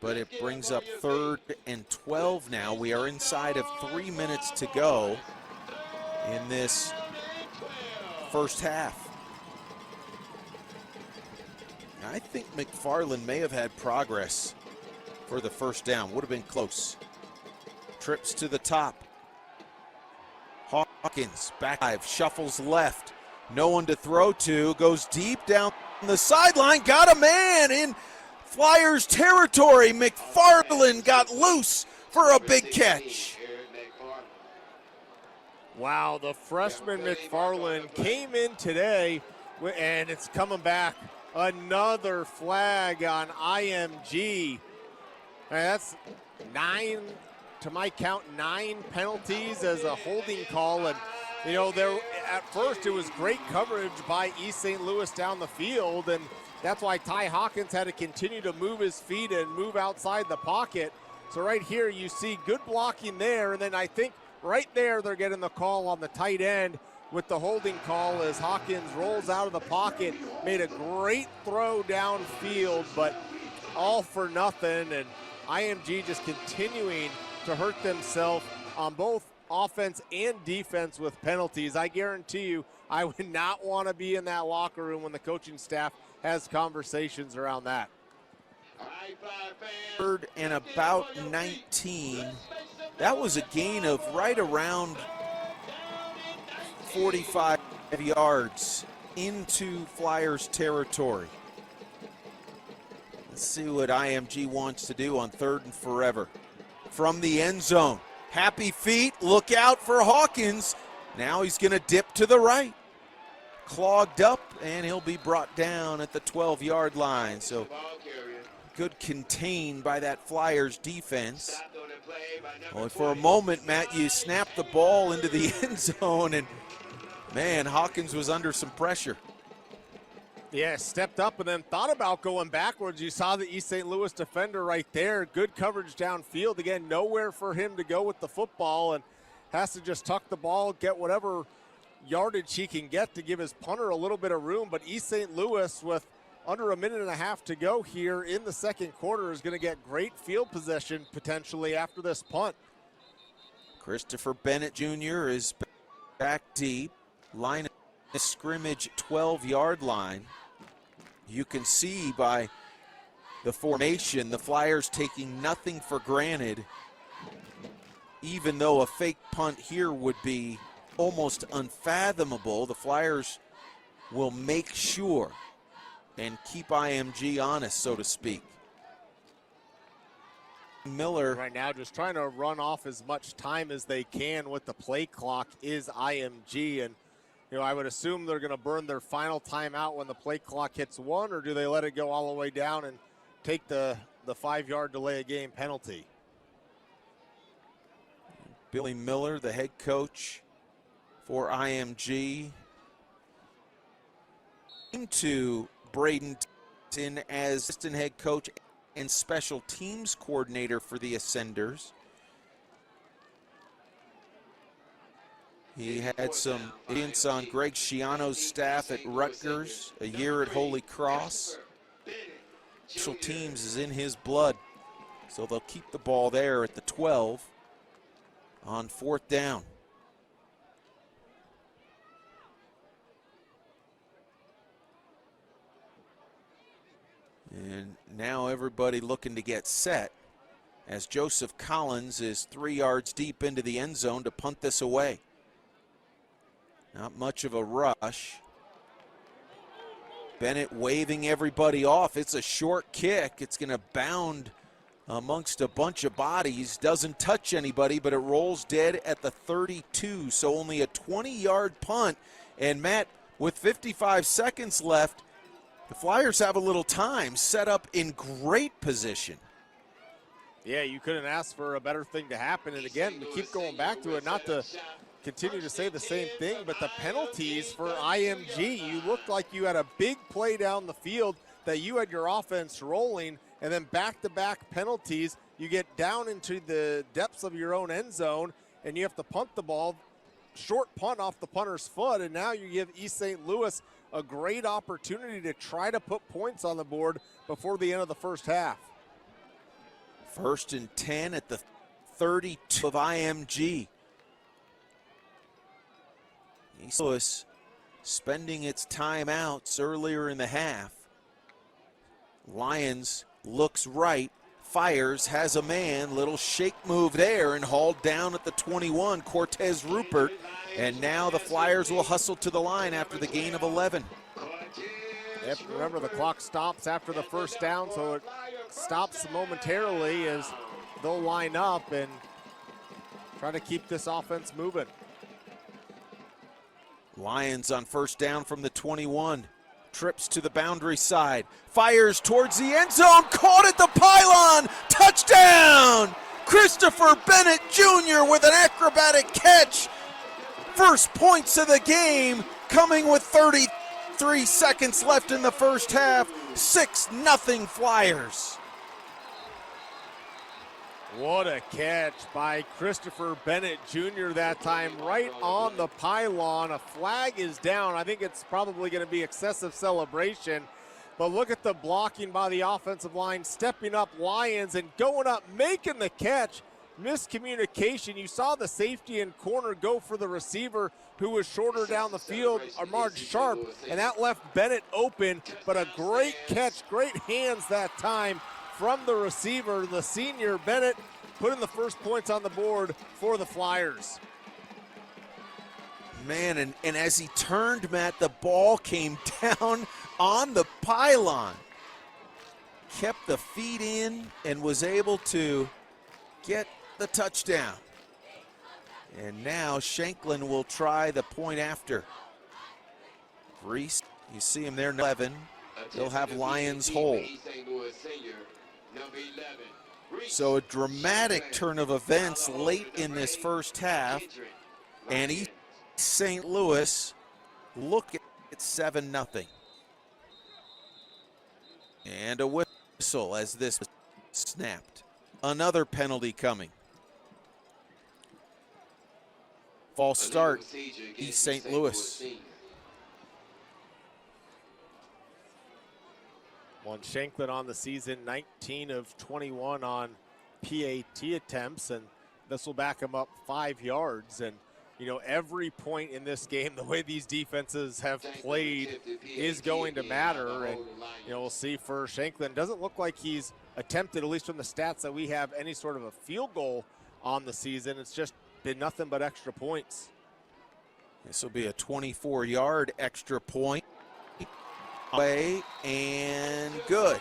but it brings up 3rd and 12 now. We are inside of 3 minutes to go in this first half. I think McFarland may have had progress for the 1st down. Would have been close. Trips to the top. Hawkins, back 5, shuffles left. No one to throw to, goes deep down the sideline, got a man in Flyers territory. McFarland got loose for a big catch.
Wow, the freshman McFarland came in today, and it's coming back. Another flag on IMG. And that's 9, to my count, 9 penalties as a holding call. And you know, at first it was great coverage by East St. Louis down the field, and that's why Ty Hawkins had to continue to move his feet and move outside the pocket. So right here you see good blocking there, and then I think right there they're getting the call on the tight end with the holding call as Hawkins rolls out of the pocket, made a great throw downfield, but all for nothing, and IMG just continuing to hurt themselves on both offense and defense with penalties. I guarantee you, I would not want to be in that locker room when the coaching staff has conversations around that.
3rd and about 19. That was a gain of right around 45 yards into Flyers territory. Let's see what IMG wants to do on 3rd and forever. From the end zone. Happy feet, look out for Hawkins. Now he's going to dip to the right. Clogged up, and he'll be brought down at the 12-yard line. So good contained by that Flyers defense. Well, for a moment, Matt, you snapped the ball into the end zone, and, man, Hawkins was under some pressure.
Yeah, stepped up and then thought about going backwards. You saw the East St. Louis defender right there. Good coverage downfield. Again, nowhere for him to go with the football, and has to just tuck the ball, get whatever yardage he can get to give his punter a little bit of room. But East St. Louis, with under a minute and a half to go here in the second quarter, is going to get great field possession potentially after this punt.
Christopher Bennett Jr. is back deep. Line of scrimmage 12-yard line. You can see by the formation, the Flyers taking nothing for granted, even though a fake punt here would be almost unfathomable. The Flyers will make sure and keep IMG honest, so to speak. Miller
right now just trying to run off as much time as they can with the play clock is IMG, and I would assume they're going to burn their final timeout when the play clock hits 1, or do they let it go all the way down and take the 5-yard delay of game penalty?
Billy Miller, the head coach for IMG, into Bradenton as assistant head coach and special teams coordinator for the Ascenders. He had some experience on Greg Schiano's staff at Rutgers, a year at Holy Cross. Special teams is in his blood, so they'll keep the ball there at the 12 on 4th down. And now everybody looking to get set as Joseph Collins is 3 yards deep into the end zone to punt this away. Not much of a rush. Bennett waving everybody off. It's a short kick. It's going to bound amongst a bunch of bodies. Doesn't touch anybody, but it rolls dead at the 32. So only a 20-yard punt. And Matt, with 55 seconds left, the Flyers have a little time, set up in great position.
Yeah, you couldn't ask for a better thing to happen. And again, we keep going back to it, not to continue to say the same thing, but the penalties for IMG, you looked like you had a big play down the field, that you had your offense rolling, and then back-to-back penalties. You get down into the depths of your own end zone, and you have to punt the ball, short punt off the punter's foot, and now you give East St. Louis a great opportunity to try to put points on the board before the end of the first half.
1st and 10 at the 32 of IMG. East Louis spending its timeouts earlier in the half. Lions looks right, fires, has a man, little shake move there, and hauled down at the 21, Cortez Rupert. And now the Flyers will hustle to the line after the gain of 11.
Yep, remember the clock stops after the first down, so it stops momentarily as they'll line up and try to keep this offense moving.
Lions on 1st down from the 21. Trips to the boundary side. Fires towards the end zone. Caught at the pylon. Touchdown! Christopher Bennett Jr. with an acrobatic catch. First points of the game coming with 33 seconds left in the first half. 6-0 Flyers.
What a catch by Christopher Bennett Jr. that time, right on the pylon. A flag is down. I think it's probably going to be excessive celebration. But look at the blocking by the offensive line, stepping up Lions and going up, making the catch. Miscommunication. You saw the safety and corner go for the receiver who was shorter down the field, Ahmad Sharp, and that left Bennett open. But a great catch, great hands that time from the receiver, the senior Bennett, putting the first points on the board for the Flyers.
Man, and as he turned, Matt, the ball came down on the pylon. Kept the feet in and was able to get the touchdown. And now Shanklin will try the point after. Reese, you see him there, 11. They'll have Lions hold. So a dramatic turn of events late in this first half, and East St. Louis look at 7-0. And a whistle as this snapped. Another penalty coming. false start, East St. Louis.
One Shanklin on the season, 19 of 21 on PAT attempts, and this will back him up 5 yards. And, you know, every point in this game, the way these defenses have played is going to matter. And, you know, we'll see for Shanklin. Doesn't look like he's attempted, at least from the stats that we have, any sort of a field goal on the season. It's just been nothing but extra points.
This will be a 24-yard extra point. Way and good.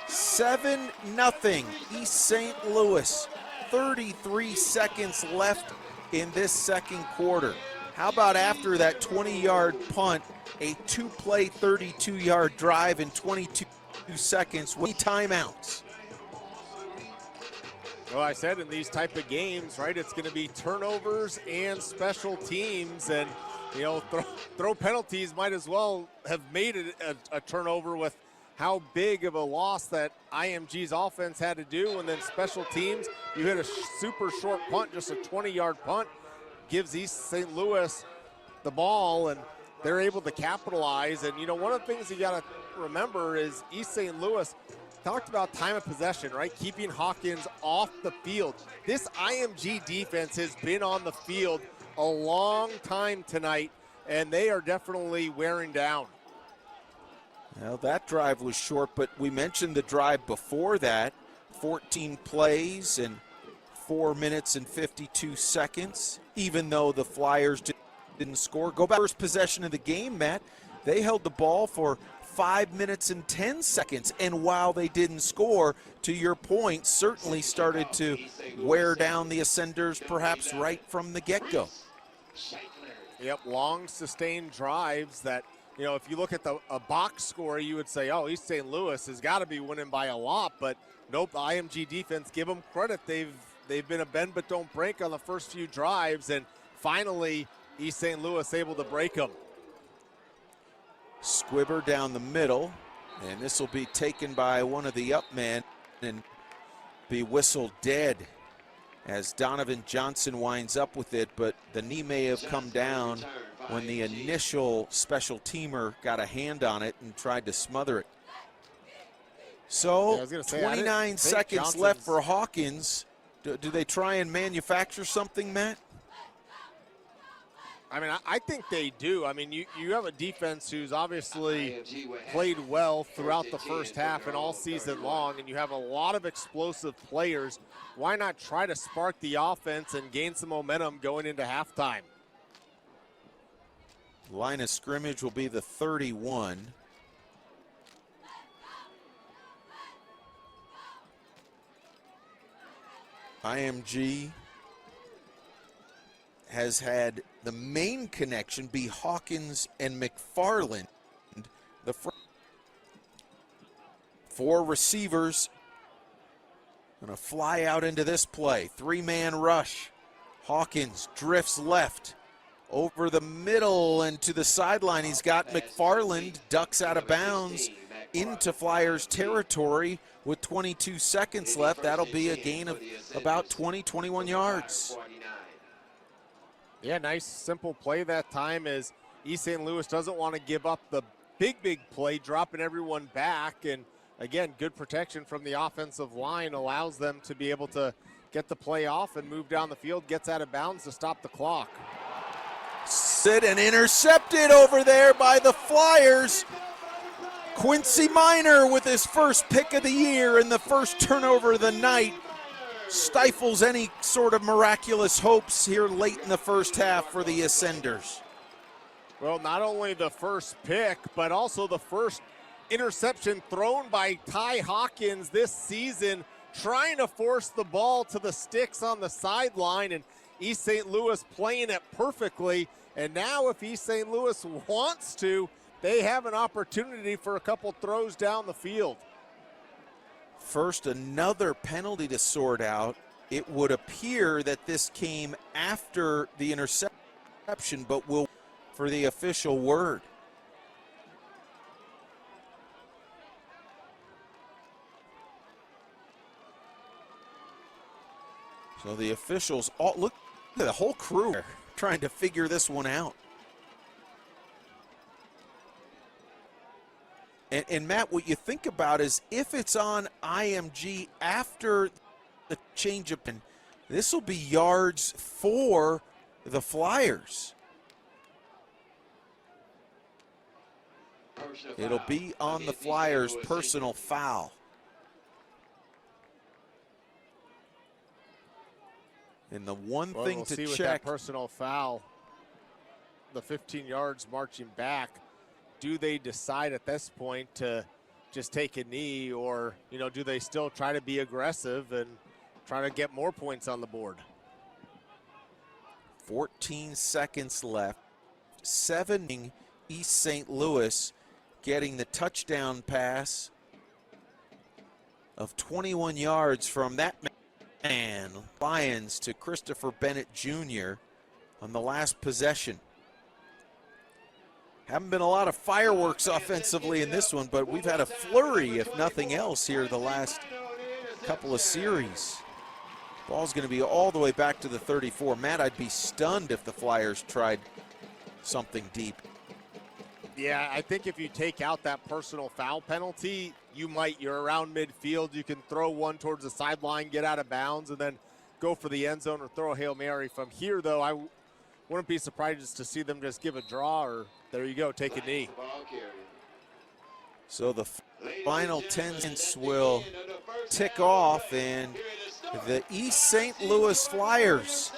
7-0 East St. Louis. 33 seconds left in this second quarter. How about after that 20-yard punt, a 2-play 32-yard drive in 22 seconds with timeouts?
Well, I said in these type of games, right, it's going to be turnovers and special teams, and you know, throw penalties might as well have made it a turnover with how big of a loss that IMG's offense had to do. And then special teams, you hit a super short punt, just a 20-yard punt, gives East St. Louis the ball, and they're able to capitalize. And, you know, one of the things you got to remember is East St. Louis talked about time of possession, right? Keeping Hawkins off the field. This IMG defense has been on the field a long time tonight, and they are definitely wearing down.
Well, that drive was short, but we mentioned the drive before that. 14 plays and 4 minutes and 52 seconds, even though the Flyers didn't score. Go back to first possession of the game, Matt. They held the ball for 5 minutes and 10 seconds, and while they didn't score, to your point, certainly started to wear down the Ascenders perhaps right from the get-go.
Yep, long sustained drives that, you know, if you look at a box score, you would say, oh, East St. Louis has got to be winning by a lot, but nope, the IMG defense, give them credit. They've been a bend but don't break on the first few drives, and finally East St. Louis able to break them.
Squibber down the middle, and this will be taken by one of the up men and be whistled dead as Donovan Johnson winds up with it, but the knee may have come down when the initial special teamer got a hand on it and tried to smother it. So 29 seconds left for Hawkins. Do they try and manufacture something, Matt?
I mean, I think they do. I mean, you have a defense who's obviously played well throughout the first half and all season long, and you have a lot of explosive players. Why not try to spark the offense and gain some momentum going into halftime?
Line of scrimmage will be the 31. IMG has had the main connection be Hawkins and McFarland. The four receivers gonna fly out into this play. 3-man rush. Hawkins drifts left over the middle and to the sideline. He's got McFarland, ducks out of bounds into Flyers territory with 22 seconds left. That'll be a gain of about 21 yards.
Yeah, nice simple play that time as East St. Louis doesn't want to give up the big play, dropping everyone back. And again, good protection from the offensive line allows them to be able to get the play off and move down the field, gets out of bounds to stop the clock.
Sit and intercepted over there by the Flyers. Quincy Minor with his first pick of the year and the first turnover of the night stifles any sort of miraculous hopes here late in the first half for the Ascenders.
Well, not only the first pick, but also the first interception thrown by Ty Hawkins this season, trying to force the ball to the sticks on the sideline, and East St. Louis playing it perfectly. And now if East St. Louis wants to, they have an opportunity for a couple throws down the field.
First, another penalty to sort out. It would appear that this came after the interception, but we'll for the official word. So the officials, all look at the whole crew. trying to figure this one out. And Matt, what you think about is if it's on IMG after the change of pin, this will be yards for the Flyers. It'll be on the Flyers' personal foul. And the one thing
we'll
to
see
check.
With that personal foul, the 15 yards marching back, do they decide at this point to just take a knee, or, you know, do they still try to be aggressive and try to get more points on the board?
14 seconds left. 7 East St. Louis getting the touchdown pass of 21 yards from that man, Lions, to Christopher Bennett Jr. on the last possession. Haven't been a lot of fireworks offensively in this one, but we've had a flurry, if nothing else, here the last couple of series. Ball's going to be all the way back to the 34. Matt, I'd be stunned if the Flyers tried something deep.
Yeah, I think if you take out that personal foul penalty, you're around midfield. You can throw one towards the sideline, get out of bounds, and then go for the end zone or throw a Hail Mary. From here, though, I wouldn't be surprised just to see them just give a draw, or there you go, take a knee.
So the final 10 seconds will tick off, and the East St. Louis Flyers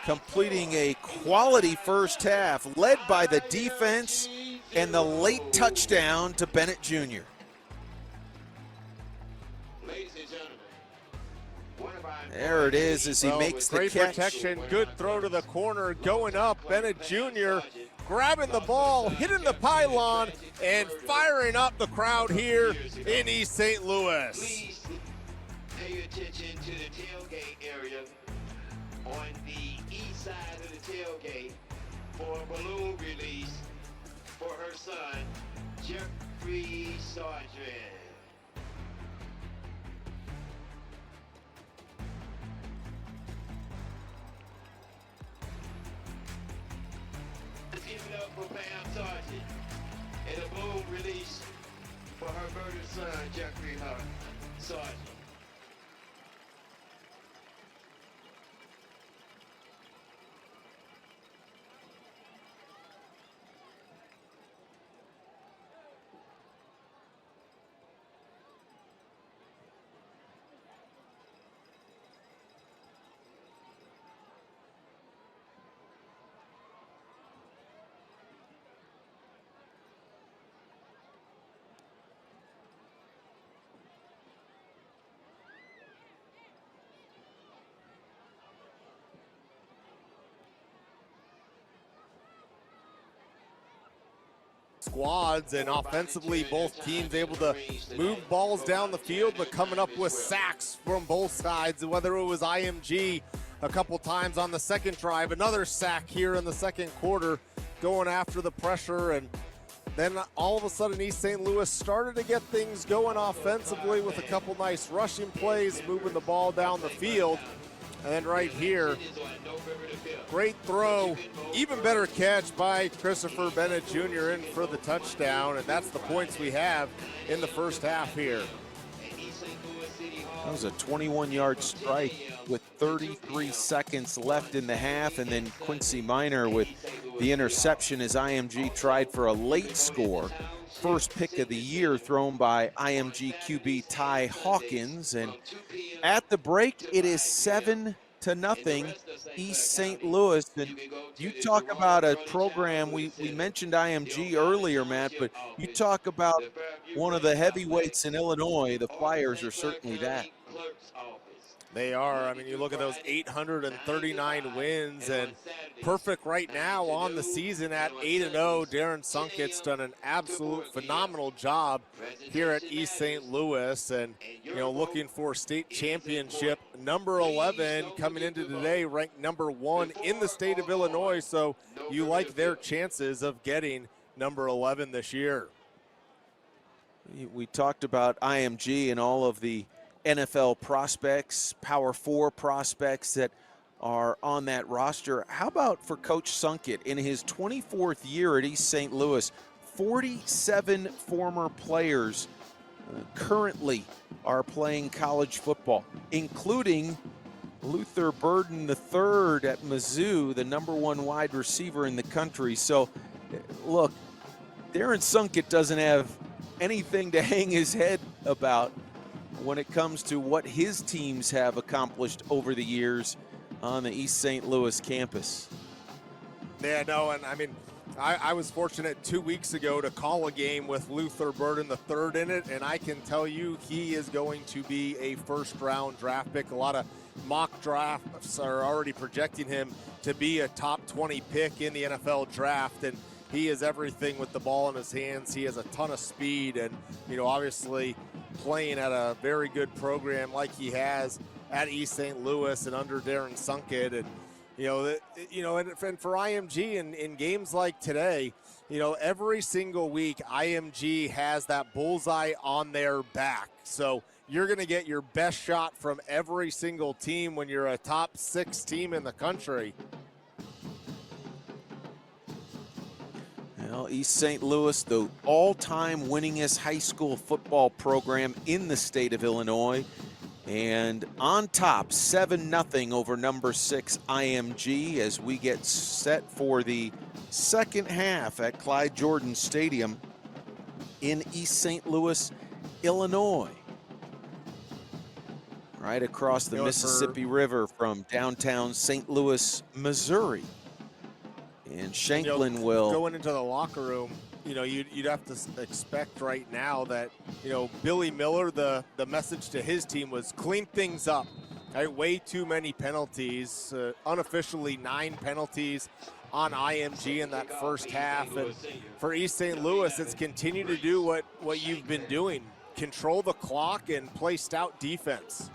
completing a quality first half, led by the defense and the late touchdown to Bennett Jr. There it is as he makes the
great
catch.
Protection, good throw to the corner, going up. Bennett Jr. grabbing the ball, hitting the pylon, and firing up the crowd here in East St. Louis.
Please pay attention to the tailgate area on the east side of the tailgate for a balloon release for her son, Jeffrey Sargent. Let's give it up for Pam Sargent and a balloon release for her murdered son, Jeffrey Sargent.
Squads, and offensively both teams able to move balls down the field, but coming up with sacks from both sides, whether it was IMG a couple times on the second drive, another sack here in the second quarter, going after the pressure, and then all of a sudden East St. Louis started to get things going offensively with a couple nice rushing plays, moving the ball down the field. And then right here, great throw, even better catch by Christopher Bennett Jr. in for the touchdown, and that's the points we have in the first half here.
That was a 21-yard strike with 33 seconds left in the half, and then Quincy Minor with the interception as IMG tried for a late score. First pick of the year thrown by IMG QB Ty Hawkins, and at the break it is 7-0 East St. Louis. And you talk about a program, we mentioned IMG earlier, Matt, but you talk about one of the heavyweights in Illinois. The Flyers are certainly that.
They are. I mean, you look at those 839 wins, and perfect right now on the season at 8-0. Darren Sunkett's done an absolute phenomenal job here at East St. Louis, and, you know, looking for state championship. Number 11 coming into today, ranked number 1 in the state of Illinois, so you like their chances of getting number 11 this year.
We talked about IMG and all of the NFL prospects, Power 4 prospects that are on that roster. How about for Coach Sunkett in his 24th year at East St. Louis? 47 former players currently are playing college football, including Luther Burden III at Mizzou, the #1 wide receiver in the country. So, look, Darren Sunkett doesn't have anything to hang his head about when it comes to what his teams have accomplished over the years on the East St. Louis campus.
Yeah, no, and I mean, I was fortunate 2 weeks ago to call a game with Luther Burden III in it, and I can tell you he is going to be a first-round draft pick. A lot of mock drafts are already projecting him to be a top 20 pick in the NFL draft, and he is everything with the ball in his hands. He has a ton of speed, and, you know, obviously playing at a very good program like he has at East St. Louis and under Darren Sunkett. And and for IMG in games like today, you know, every single week IMG has that bullseye on their back. So you're going to get your best shot from every single team when you're a top 6 team in the country.
Well, East St. Louis, the all-time winningest high school football program in the state of Illinois. And on top, 7-0 over number 6 IMG as we get set for the second half at Clyde Jordan Stadium in East St. Louis, Illinois. Right across the Mississippi River from downtown St. Louis, Missouri. And Shanklin will...
Going into the locker room, you know, you'd have to expect right now that, you know, Billy Miller, the message to his team was clean things up. Right? Way too many penalties, unofficially 9 penalties on IMG in that first half. And for East St. Louis, it's continue to do what you've been doing. Control the clock and play stout defense.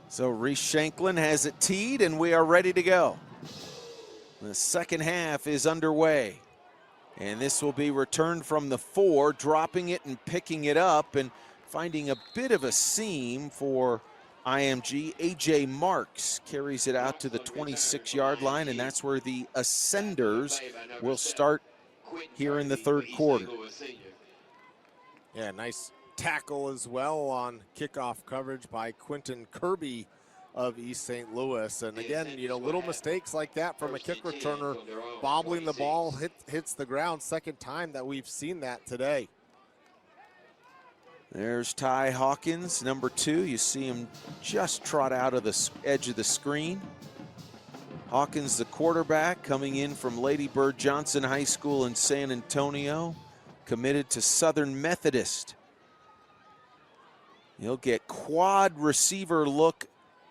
So Reese Shanklin has it teed, and we are ready to go. The second half is underway. And this will be returned from the 4, dropping it and picking it up and finding a bit of a seam for IMG. A.J. Marks carries it out to the 26-yard line, and that's where the Ascenders will start here in the third quarter.
Yeah, nice tackle as well on kickoff coverage by Quentin Kirby of East St. Louis. And again, you know, little mistakes like that from a kick returner, bobbling the ball, hits the ground. Second time that we've seen that today.
There's Ty Hawkins, number 2. You see him just trot out of the edge of the screen. Hawkins, the quarterback, coming in from Lady Bird Johnson High School in San Antonio, committed to Southern Methodist. He'll get quad receiver look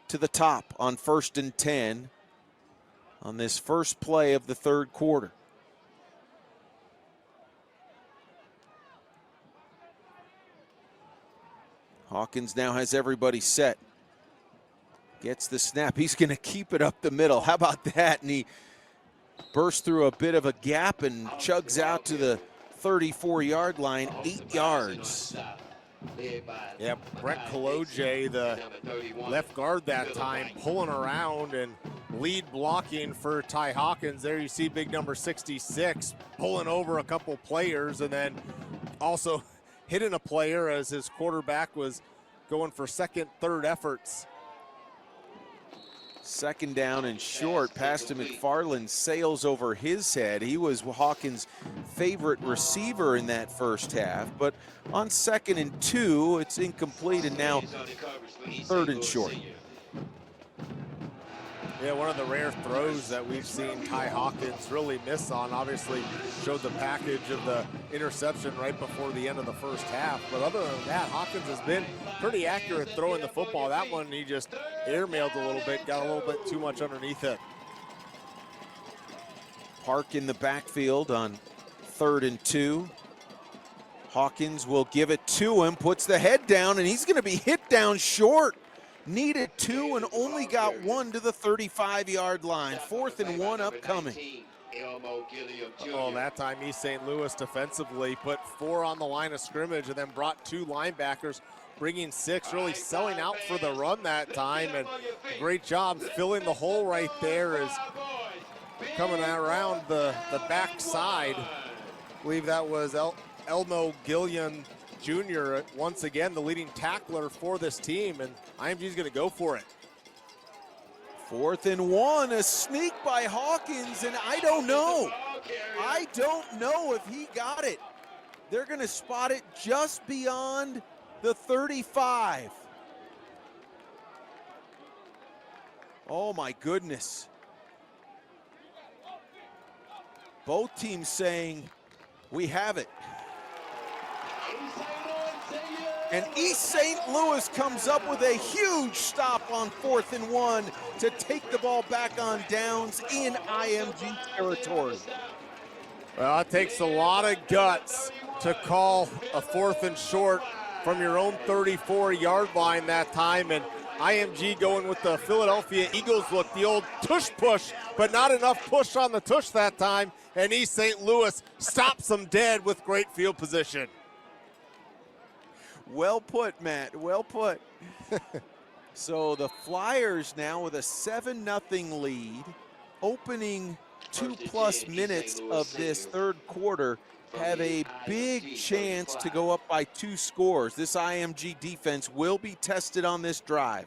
to the top on 1st and 10 on this first play of the third quarter. Hawkins now has everybody set. Gets the snap. He's going to keep it up the middle. How about that? And he bursts through a bit of a gap and chugs out to the 34-yard line, 8 yards.
Yeah, Brett Koloje, the left guard that time, pulling around and lead blocking for Ty Hawkins. There you see big number 66 pulling over a couple players and then also hitting a player as his quarterback was going for second, third efforts.
Second down and short. Pass to McFarland sails over his head. He was Hawkins' favorite receiver in that first half. But on 2nd and 2, it's incomplete, and now 3rd and short.
Yeah, one of the rare throws that we've seen Ty Hawkins really miss on. Obviously showed the package of the interception right before the end of the first half. But other than that, Hawkins has been pretty accurate throwing the football. That one he just airmailed a little bit, got a little bit too much underneath it.
Park in the backfield on 3rd and 2. Hawkins will give it to him, puts the head down, and he's going to be hit down short. Needed 2 and only got 1 to the 35-yard line. 4th and 1 upcoming.
Elmo Gilliam Jr.
Oh, that time East St. Louis defensively put 4 on the line of scrimmage and then brought 2 linebackers, bringing 6, really selling out for the run that time. And great job filling the hole right there as coming around the backside. I believe that was Elmo Gilliam Jr., once again the leading tackler for this team, and IMG's going to go for it.
4th and 1, a sneak by Hawkins, and I don't know if he got it. They're going to spot it just beyond the 35. Oh my goodness. Both teams saying, we have it. And East St. Louis comes up with a huge stop on 4th and 1 to take the ball back on downs in IMG territory.
Well, it takes a lot of guts to call a 4th and short from your own 34-yard line that time, and IMG going with the Philadelphia Eagles look, the old tush push, but not enough push on the tush that time, and East St. Louis stops them dead with great field position.
Well put, Matt, well put. So the Flyers now with a 7-0 lead, opening 2+ minutes of this third quarter, have a big chance to go up by 2 scores. This IMG defense will be tested on this drive.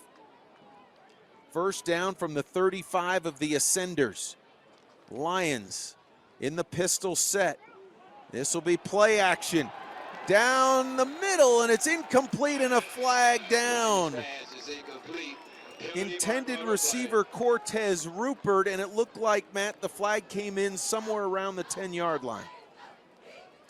First down from the 35 of the Ascenders. Lions in the pistol set. This will be play action. Down the middle, and it's incomplete and a flag down. Intended receiver Cortez Rupert, and it looked like, Matt, the flag came in somewhere around the 10-yard line.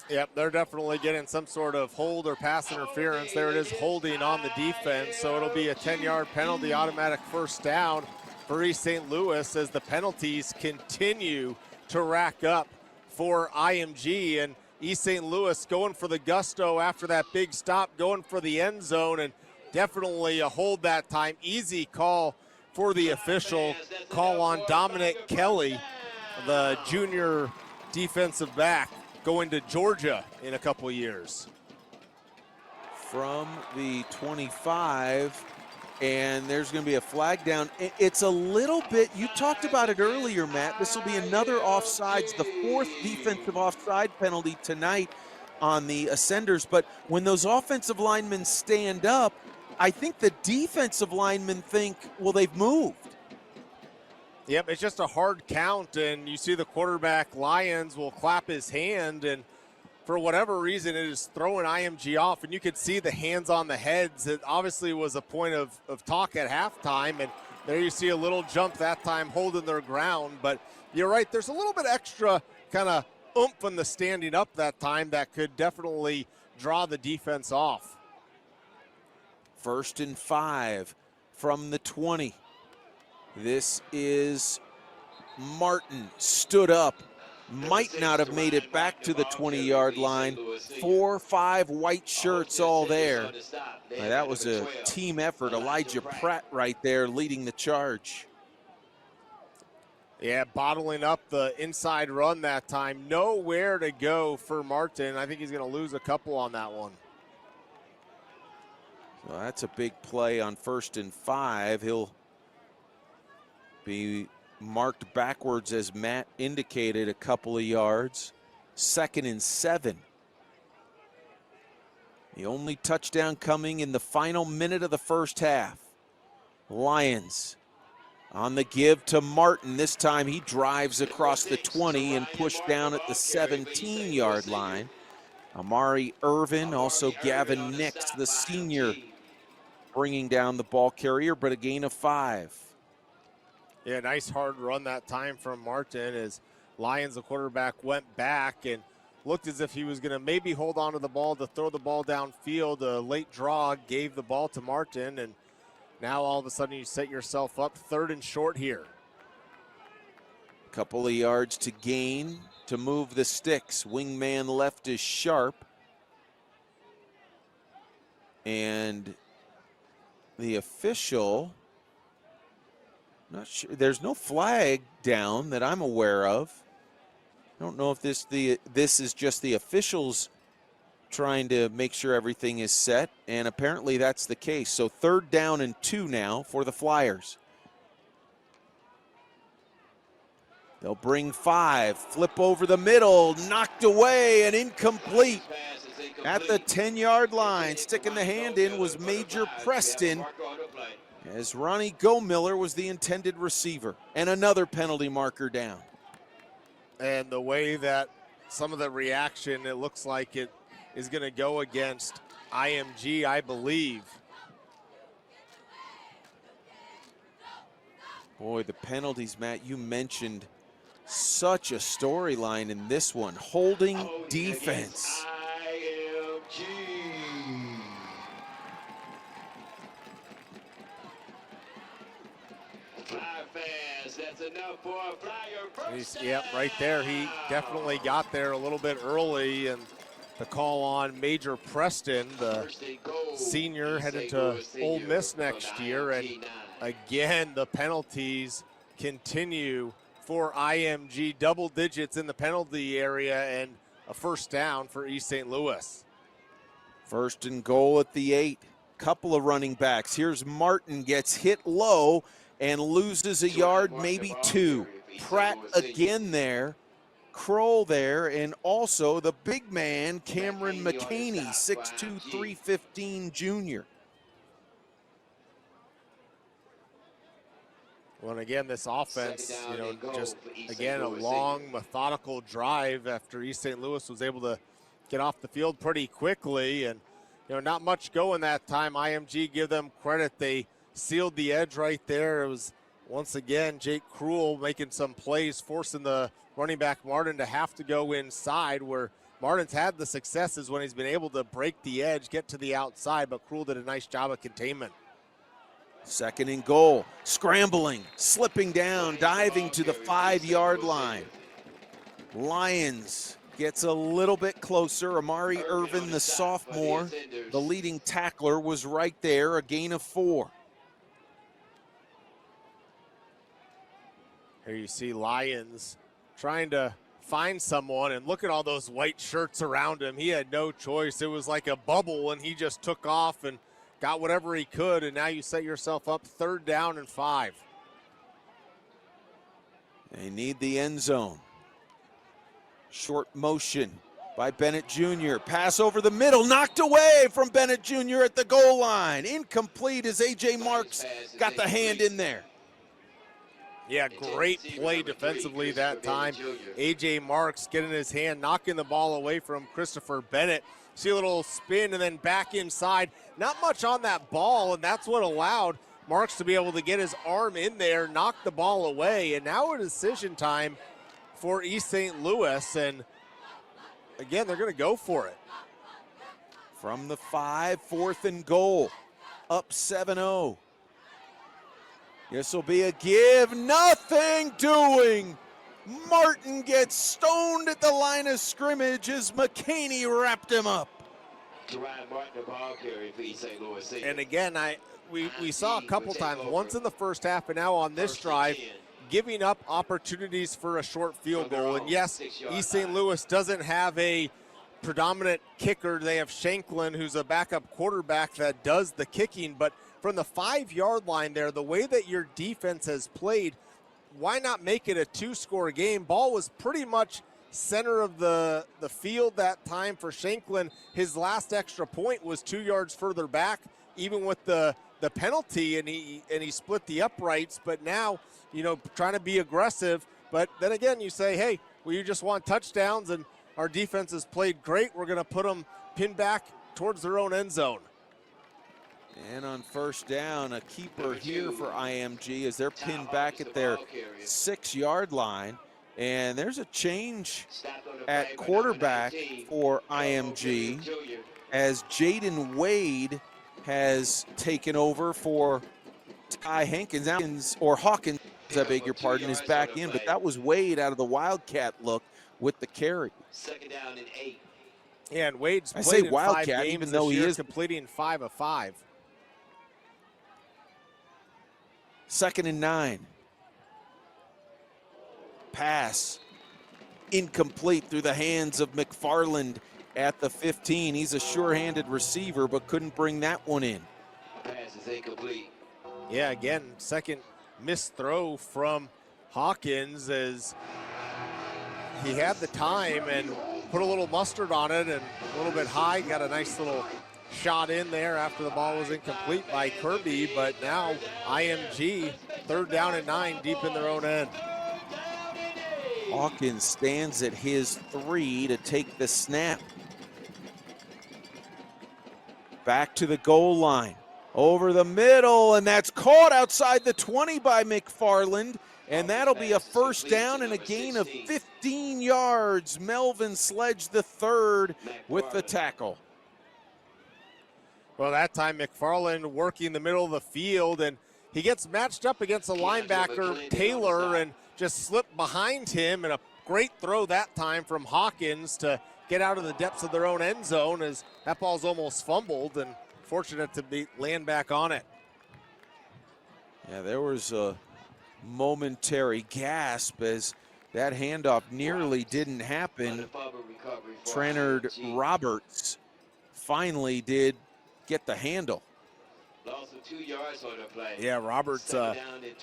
Yep, they're definitely getting some sort of hold or pass interference. There it is, holding on the defense, so it'll be a 10-yard penalty, automatic first down for East St. Louis as the penalties continue to rack up for IMG. And East St. Louis going for the gusto after that big stop, going for the end zone, and definitely a hold that time. Easy call for the official. Call on Dominic Kelly, the junior defensive back, going to Georgia in a couple years.
From the 25, and there's going to be a flag down. It's a little bit, you talked about it earlier, Matt. This will be another offsides, the 4th defensive offside penalty tonight on the Ascenders. But when those offensive linemen stand up, I think the defensive linemen think, well, they've moved.
Yep, it's just a hard count, and you see the quarterback, Lyons, will clap his hand, and for whatever reason, it is throwing IMG off, and you could see the hands on the heads. It obviously was a point of talk at halftime, and there you see a little jump that time holding their ground. But you're right, there's a little bit extra kind of oomph in the standing up that time that could definitely draw the defense off.
1st and 5 from the 20. This is Martin, stood up, might not have made it back to the 20-yard line. 4-5 white shirts all there. Now, that was a team effort. Elijah Pratt right there leading the charge.
Yeah, bottling up the inside run that time. Nowhere to go for Martin. I think he's going to lose a couple on that one.
So that's a big play on 1st and 5. He'll be marked backwards, as Matt indicated, a couple of yards. 2nd and 7. The only touchdown coming in the final minute of the first half. Lions on the give to Martin. This time he drives across the 20 and pushed down at the 17-yard line. Amari Irvin, also Gavin Nix, the senior, bringing down the ball carrier, but a gain of 5.
Yeah, nice hard run that time from Martin as Lions, the quarterback, went back and looked as if he was going to maybe hold on to the ball to throw the ball downfield. A late draw gave the ball to Martin, and now all of a sudden you set yourself up 3rd and short here.
Couple of yards to gain to move the sticks. Wingman left is Sharp. And the official, not sure, there's no flag down that I'm aware of. I don't know if this is just the officials trying to make sure everything is set, and apparently that's the case. So 3rd down and 2 now for the Flyers. They'll bring 5, flip over the middle, knocked away and incomplete. At the 10-yard line, sticking the hand in was Major Preston, as Ronnie Gomiller was the intended receiver. And another penalty marker down.
And the way that some of the reaction, it looks like it is going to go against IMG, I believe.
Boy, the penalties, Matt, you mentioned such a storyline in this one. Holding defense.
IMG. Fly fast, that's enough for a Flyer first.
Yep, right there. He definitely got there a little bit early, and the call on Major Preston, the senior, headed to Ole Miss next year. And again, the penalties continue for IMG, double digits in the penalty area, and a first down for East St. Louis.
1st and goal at the 8. Couple of running backs. Here's Martin, gets hit low and loses a yard, maybe 2. Pratt again there. Kroll there, and also the big man, Cameron McCaney, 6'2", 315 junior.
Well, and again, this offense, just again a long, methodical drive after East St. Louis was able to get off the field pretty quickly, and not much going that time. IMG, give them credit, they sealed the edge right there. It was once again Jake Krull making some plays, forcing the running back Martin to have to go inside, where Martin's had the successes when he's been able to break the edge, get to the outside, but Krull did a nice job of containment.
2nd and goal, scrambling, slipping down, diving to the 5-yard line. Lions gets a little bit closer. Amari Irvin, the sophomore, the leading tackler, was right there, a gain of 4.
Here you see Lions trying to find someone, and look at all those white shirts around him. He had no choice. It was like a bubble, and he just took off and got whatever he could, and now you set yourself up 3rd down and 5.
They need the end zone. Short motion by Bennett Jr. Pass over the middle, knocked away from Bennett Jr. at the goal line. Incomplete as A.J. Marks got the hand in there.
Yeah, great play defensively that time. A.J. Marks getting his hand, knocking the ball away from Christopher Bennett. See a little spin and then back inside. Not much on that ball, and that's what allowed Marks to be able to get his arm in there, knock the ball away. And now a decision time for East St. Louis, and again, they're going to go for it.
From the 5, 4th and goal, up 7-0. This will be a give, nothing doing. Martin gets stoned at the line of scrimmage as McCaney wrapped him up.
And again, we saw a couple times, once in the first half and now on this drive, giving up opportunities for a short field goal. And yes, East St. Louis doesn't have a predominant kicker. They have Shanklin, who's a backup quarterback that does the kicking, but from the 5-yard line there, the way that your defense has played, why not make it a 2-score game? Ball was pretty much center of the field that time for Shanklin. His last extra point was 2 yards further back, even with the penalty, and he split the uprights. But now, trying to be aggressive. But then again, you say, hey, well, you just want touchdowns, and our defense has played great. We're going to put them pinned back towards their own end zone.
And on 1st down, a keeper here for IMG as they're pinned back at their 6-yard line. And there's a change at quarterback for IMG as Jaden Wade has taken over for Ty Hawkins, I beg your pardon, is back in. But that was Wade out of the Wildcat look with the carry.
2nd down and 8.
Yeah, and Wade's played in 5 games
even though he is
completing 5 of 5.
2nd and 9. Pass incomplete through the hands of McFarland at the 15. He's a sure-handed receiver, but couldn't bring that one in.
Pass is incomplete.
Yeah, again, second missed throw from Hawkins as he had the time and put a little mustard on it and a little bit high, got a nice little shot in there after the ball was incomplete by Kirby, but now IMG 3rd down and 9 deep in their own end.
Hawkins stands at his 3 to take the snap. Back to the goal line. Over the middle, and that's caught outside the 20 by McFarland, and that'll be a first down and a gain of 15 yards. Melvin Sledge the third with the tackle.
Well, that time McFarland working the middle of the field, and he gets matched up against a linebacker, Taylor, and just slipped behind him, and a great throw that time from Hawkins to get out of the depths of their own end zone as that ball's almost fumbled, and fortunate to land back on it.
Yeah, there was a momentary gasp as that handoff nearly didn't happen. Trenard Roberts finally did get the handle.
Loss of 2 yards on the play.
Yeah, Roberts a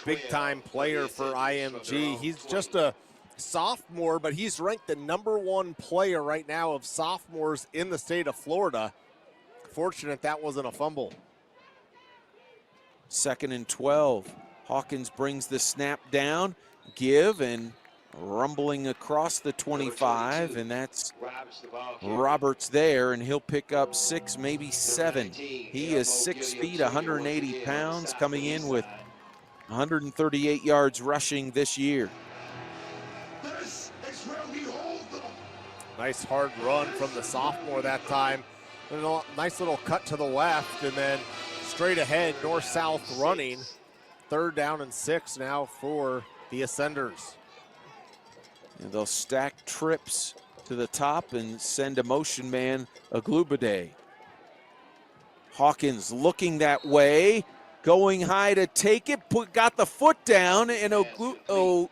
big-time player for IMG. He's just a sophomore, but he's ranked the #1 player right now of sophomores in the state of Florida. Fortunate that wasn't a fumble.
2nd and 12. Hawkins brings the snap down, give, and rumbling across the 25, and that's Roberts there, and he'll pick up 6, maybe 7. He is 6 feet, 180 pounds, coming in with 138 yards rushing this year.
Nice hard run from the sophomore that time. And a nice little cut to the left, and then straight ahead, north-south running. 3rd down and 6 now for the Ascenders.
And they'll stack trips to the top and send a motion man, Aglubade. Hawkins looking that way, going high to take it, got the foot down, and Aglubade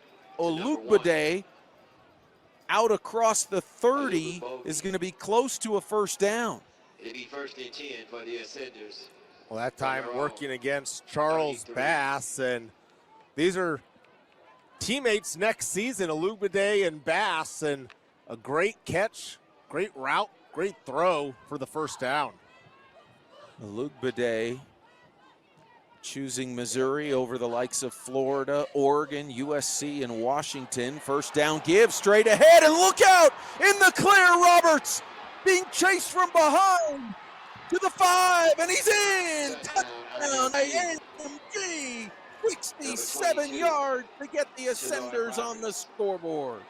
out across the 30 is going to be close to a first down.
It'll be 1st and 10 for the Ascenders.
Well, that time working against Charles Bass, and these are teammates next season, Aglubade and Bass, and a great catch, great route, great throw for the first down.
Aglubade choosing Missouri over the likes of Florida, Oregon, USC, and Washington. First down give straight ahead, and look out in the clear. Roberts being chased from behind to the 5, and he's in. Touchdown IMG. 67 yards to get the Ascenders on the scoreboard.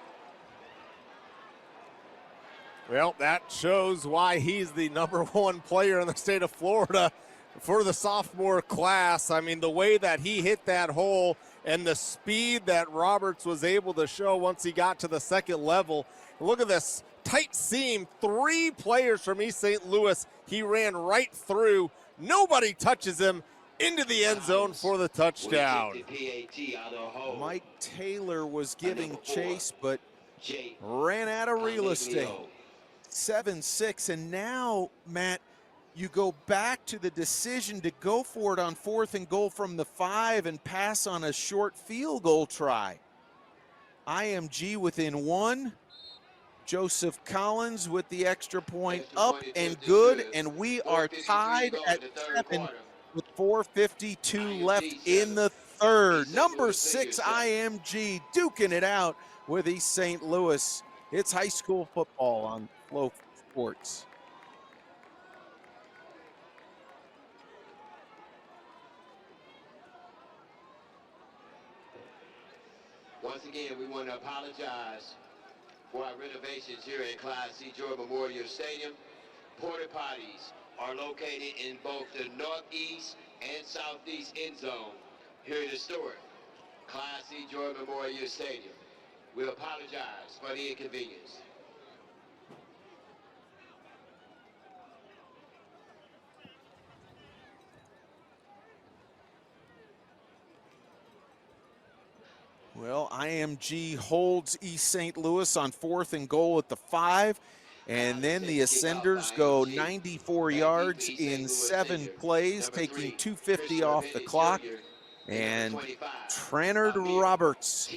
Well, that shows why he's the #1 player in the state of Florida for the sophomore class. I mean, the way that he hit that hole and the speed that Roberts was able to show once he got to the second level. Look at this tight seam, 3 players from East St. Louis. He ran right through. Nobody touches him into the end zone for the touchdown.
Mike Taylor was giving chase, but ran out of real estate. 7-6, and now, Matt, you go back to the decision to go for it on 4th and goal from the 5 and pass on a short field goal try. IMG within 1. Joseph Collins with the extra point up and good, and we are tied at 7 with 4:52 left in the third. Number 6 IMG duking it out with East St. Louis. It's high school football on Flow Sports.
Once again, we want to apologize for our renovations here at Clyde C. George Memorial Stadium. Porta potties are located in both the northeast and southeast end zone here in the historic Clyde C. George Memorial Stadium. We apologize for the inconvenience.
Well, IMG holds East St. Louis on 4th and goal at the 5. And then the Ascenders go 94 yards in 7 plays, taking 2:50 off the clock. And Trannard Roberts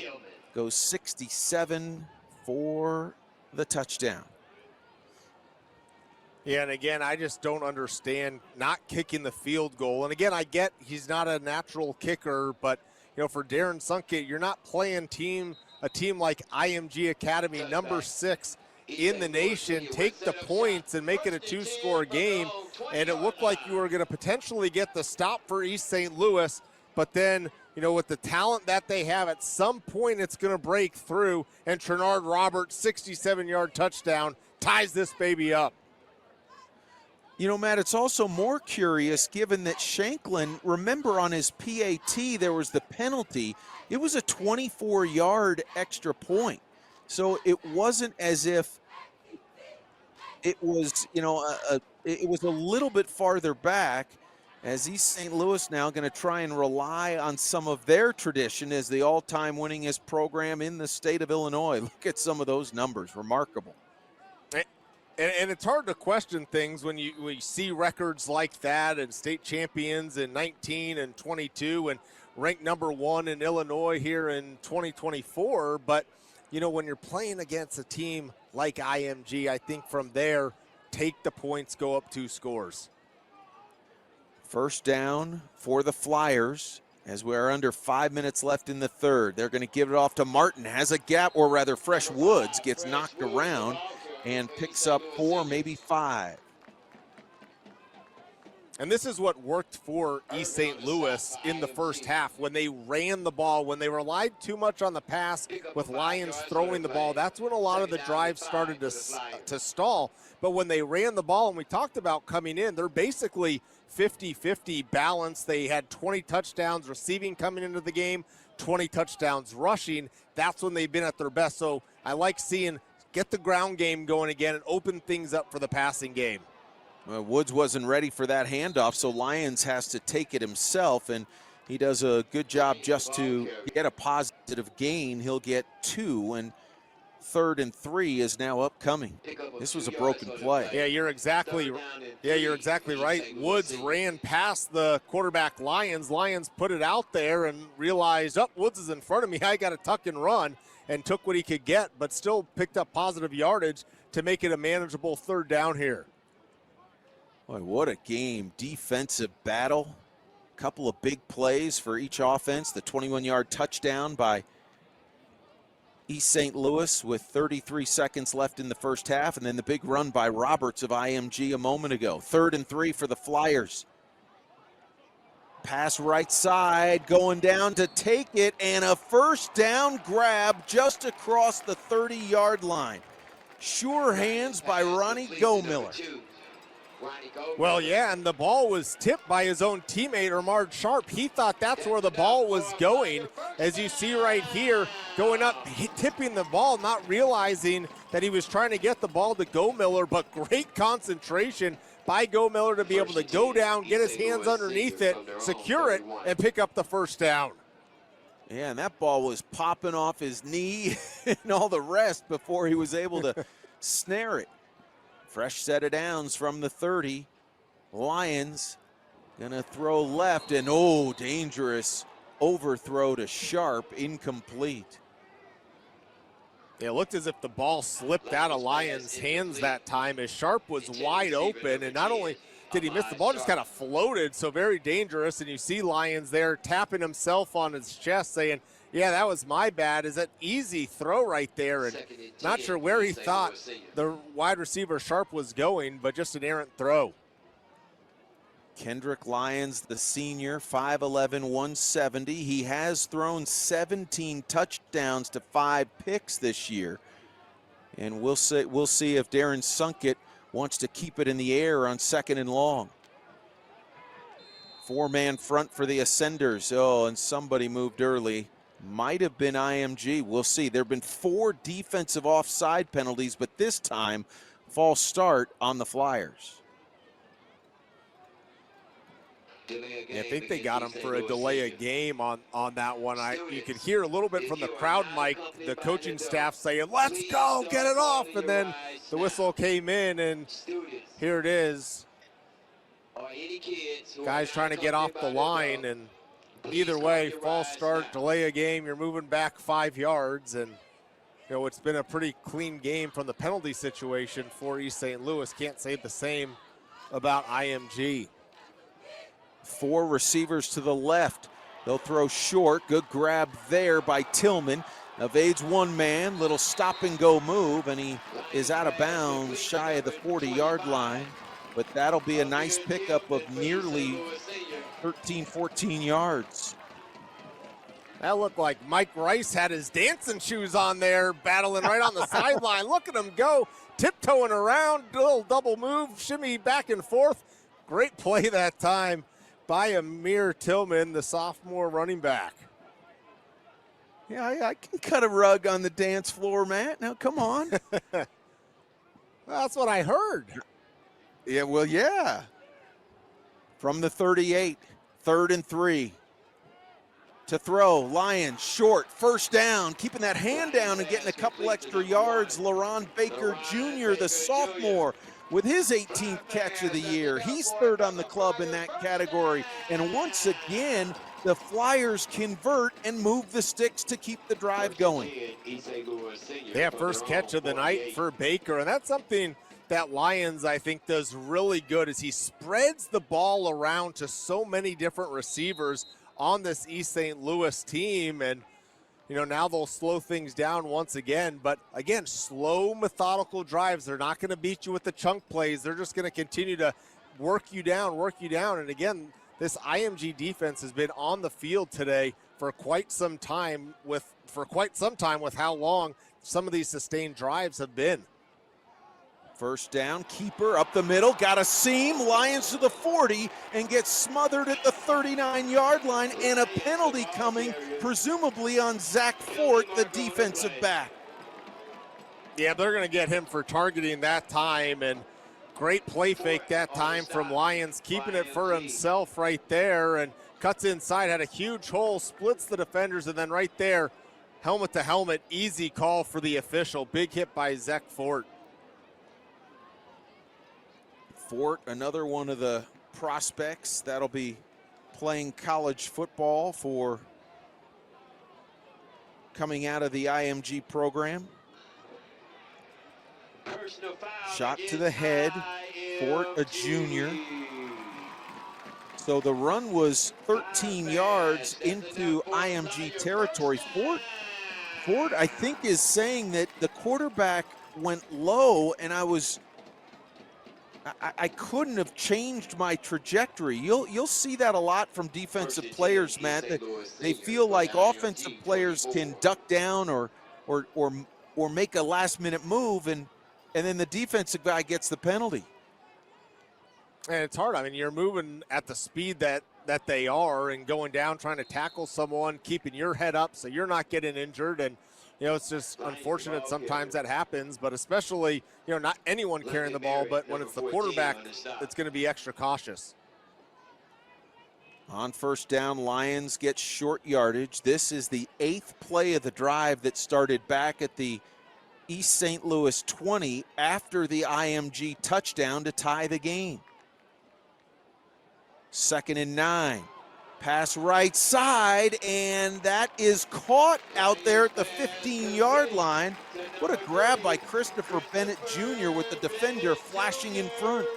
goes 67 for the touchdown.
Yeah, and again, I just don't understand not kicking the field goal. And again, I get he's not a natural kicker, but for Darren Sunkett, you're not playing a team like IMG Academy, number 6 in the nation. Take the points and make it a 2-score game. And it looked like you were going to potentially get the stop for East St. Louis, but then, with the talent that they have, at some point it's going to break through, and Trannard Roberts, 67-yard touchdown, ties this baby up.
Matt, it's also more curious given that Shanklin, remember on his PAT, there was the penalty. It was a 24-yard extra point. So it wasn't as if it was, it was a little bit farther back, as East St. Louis now going to try and rely on some of their tradition as the all-time winningest program in the state of Illinois. Look at some of those numbers. Remarkable.
And it's hard to question things when you see records like that and state champions in 19 and 22 and ranked number 1 in Illinois here in 2024. But, when you're playing against a team like IMG, I think from there, take the points, go up 2 scores.
First down for the Flyers as we're under 5 minutes left in the third. They're going to give it off to Martin. Has a gap, or rather Fresh Woods gets knocked around and picks up 4, maybe 5.
And this is what worked for East St. Louis in the first half when they ran the ball. When they relied too much on the pass with Lions throwing the ball, that's when a lot of the drives started to stall. But when they ran the ball, and we talked about coming in, they're basically 50-50 balance. They had 20 touchdowns receiving coming into the game, 20 touchdowns rushing. That's when they've been at their best. So I like seeing get the ground game going again and open things up for the passing game.
Well, Woods wasn't ready for that handoff, so Lyons has to take it himself, and he does a good job just to get a positive gain. He'll get 2, and 3rd and 3 is now upcoming. This was a broken play.
Yeah, you're exactly right. Woods ran past the quarterback Lyons. Lyons put it out there and realized, Woods is in front of me. I got to tuck and run, and took what he could get, but still picked up positive yardage to make it a manageable 3rd down here.
Boy, what a game. Defensive battle. A couple of big plays for each offense. The 21-yard touchdown by East St. Louis with 33 seconds left in the first half, and then the big run by Roberts of IMG a moment ago. 3rd and 3 for the Flyers. Pass right side, going down to take it, and a first down grab just across the 30-yard line. Sure hands by Ronnie Gomiller.
Well, yeah, and the ball was tipped by his own teammate, Ermard Sharp. He thought that's where the ball was going. As you see right here, going up, tipping the ball, not realizing that he was trying to get the ball to Gomiller, but great concentration by Gomiller to be able to go down, get his hands underneath it, secure it, and pick up the first down.
Yeah, and that ball was popping off his knee and all the rest before he was able to snare it. Fresh set of downs from the 30. Lions gonna throw left, and dangerous overthrow to Sharp, incomplete.
It looked as if the ball slipped out of Lions' hands that time as Sharp was wide open, and not only did he miss the ball, just kind of floated, so very dangerous. And you see Lions there tapping himself on his chest saying, yeah, that was my bad. Is that easy throw right there? And not sure where he thought the wide receiver Sharp was going, but just an errant throw.
Kendrick Lyons, the senior, 5'11", 170. He has thrown 17 touchdowns to 5 picks this year. And we'll see if Darren Sunkett wants to keep it in the air on 2nd and long. 4-man front for the Ascenders. And somebody moved early. Might have been IMG. We'll see. There have been 4 defensive offside penalties, but this time, false start on the Flyers.
I think they got him for a delay of game on that one. You could hear a little bit from the crowd mic, the coaching staff saying, "Let's go, get it off," and then the whistle came in, and here it is. Guys trying to get off the line, and either way, false start, delay of game, you're moving back 5 yards, and it's been a pretty clean game from the penalty situation for East St. Louis. Can't say the same about IMG.
4 receivers to the left. They'll throw short. Good grab there by Tillman. Evades one man. Little stop and go move, and he is out of bounds shy of the 40-yard line. But that'll be a nice pickup of nearly 13, 14 yards.
That looked like Mike Rice had his dancing shoes on there, battling right on the sideline. Look at him go, tiptoeing around, little double move, shimmy back and forth. Great play that time by Amir Tillman, the sophomore running back.
Yeah, I can cut a rug on the dance floor, Matt. Now, come on.
That's what I heard.
Yeah, well, yeah. From the 38, 3rd and 3. To throw, Lions short, first down, keeping that hand down and getting a couple extra yards. LaRon Baker Jr., the sophomore, with his 18th catch of the year. He's 3rd on the club in that category. And once again, the Flyers convert and move the sticks to keep the drive going.
Yeah, first catch of the night for Baker, and that's something that Lions, I think, does really good is he spreads the ball around to so many different receivers on this East St. Louis team, and now they'll slow things down once again. But again, slow, methodical drives. They're not going to beat you with the chunk plays. They're just going to continue to work you down. And again, this IMG defense has been on the field today for quite some time with how long some of these sustained drives have been.
First down, keeper up the middle, got a seam, Lions to the 40, and gets smothered at the 39-yard line, and a penalty coming, presumably on Zach Fort, the defensive back.
Yeah, they're going to get him for targeting that time, and great play fake that time from Lions, keeping it for himself right there, and cuts inside, had a huge hole, splits the defenders, and then right there, helmet to helmet, easy call for the official. Big hit by Zach Fort.
Fort, another one of the prospects that'll be playing college football for coming out of the IMG program. Shot to the head, Fort, a junior. So the run was 13 yards into IMG territory. Fort, I think, is saying that the quarterback went low, and I couldn't have changed my trajectory. You'll see that a lot from defensive players, Matt. That they feel like offensive players can duck down or make a last-minute move, and then the defensive guy gets the penalty.
And it's hard. I mean, you're moving at the speed that they are and going down, trying to tackle someone, keeping your head up so you're not getting injured. And it's just unfortunate sometimes that happens, but especially, not anyone carrying the ball, but when it's the quarterback, it's going to be extra cautious.
On first down, Lions get short yardage. This is the 8th play of the drive that started back at the East St. Louis 20 after the IMG touchdown to tie the game. 2nd and 9. Pass right side, and that is caught out there at the 15-yard line. What a grab by Christopher Bennett Jr. with the defender flashing in front.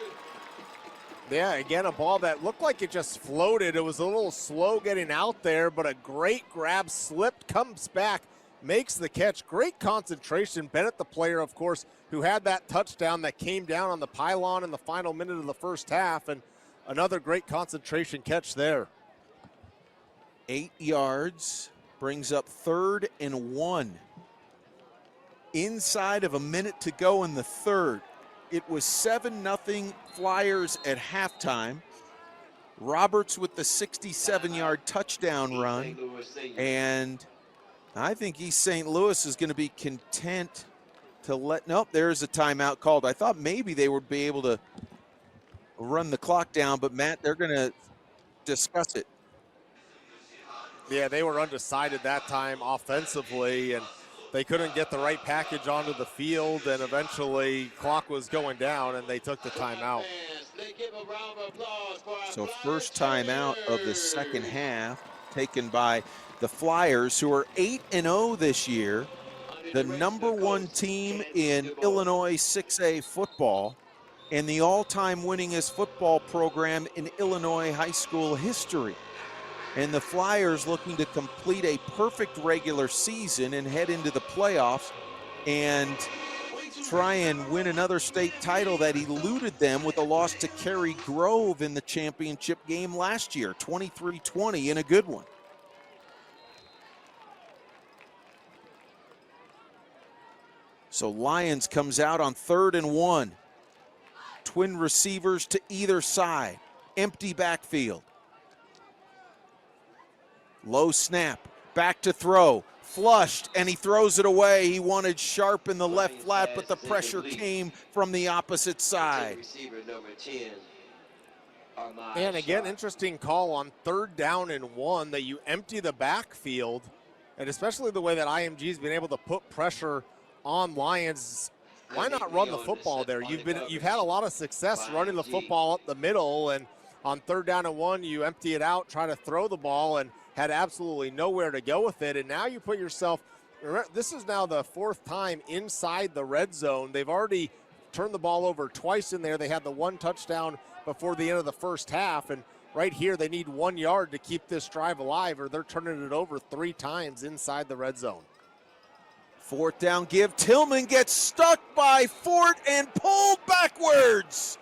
Yeah, again, a ball that looked like it just floated. It was a little slow getting out there, but a great grab, slipped, comes back, makes the catch. Great concentration. Bennett, the player, of course, who had that touchdown that came down on the pylon in the final minute of the first half, and another great concentration catch there.
8 yards, brings up 3rd and 1. Inside of a minute to go in the 3rd. It was 7-0 Flyers at halftime. Roberts with the 67-yard touchdown run. And I think East St. Louis is going to be content to nope, there's a timeout called. I thought maybe they would be able to run the clock down, but Matt, they're going to discuss it.
Yeah, they were undecided that time offensively, and they couldn't get the right package onto the field, and eventually clock was going down, and they took the timeout.
So first timeout of the second half taken by the Flyers, who are 8-0 this year, the #1 team in Illinois 6A football and the all-time winningest football program in Illinois high school history. And the Flyers looking to complete a perfect regular season and head into the playoffs and try and win another state title that eluded them with a loss to Cary Grove in the championship game last year, 23-20 in a good one. So Lions comes out on 3rd and 1. Twin receivers to either side. Empty backfield. Low snap, back to throw, flushed, and he throws it away. He wanted Sharp in the left flat, but the pressure came from the opposite side.
And again, interesting call on 3rd down and 1 that you empty the backfield, and especially the way that IMG's been able to put pressure on Lions. Why not run the football there? You've had a lot of success running the football up the middle, and on 3rd down and 1, you empty it out, try to throw the ball, and had absolutely nowhere to go with it. And now you put yourself, this is now the 4th time inside the red zone. They've already turned the ball over twice in there. They had the 1 touchdown before the end of the first half, and right here they need 1 yard to keep this drive alive, or they're turning it over 3 times inside the red zone.
4th down give. Tillman gets stuck by Fort and pulled backwards.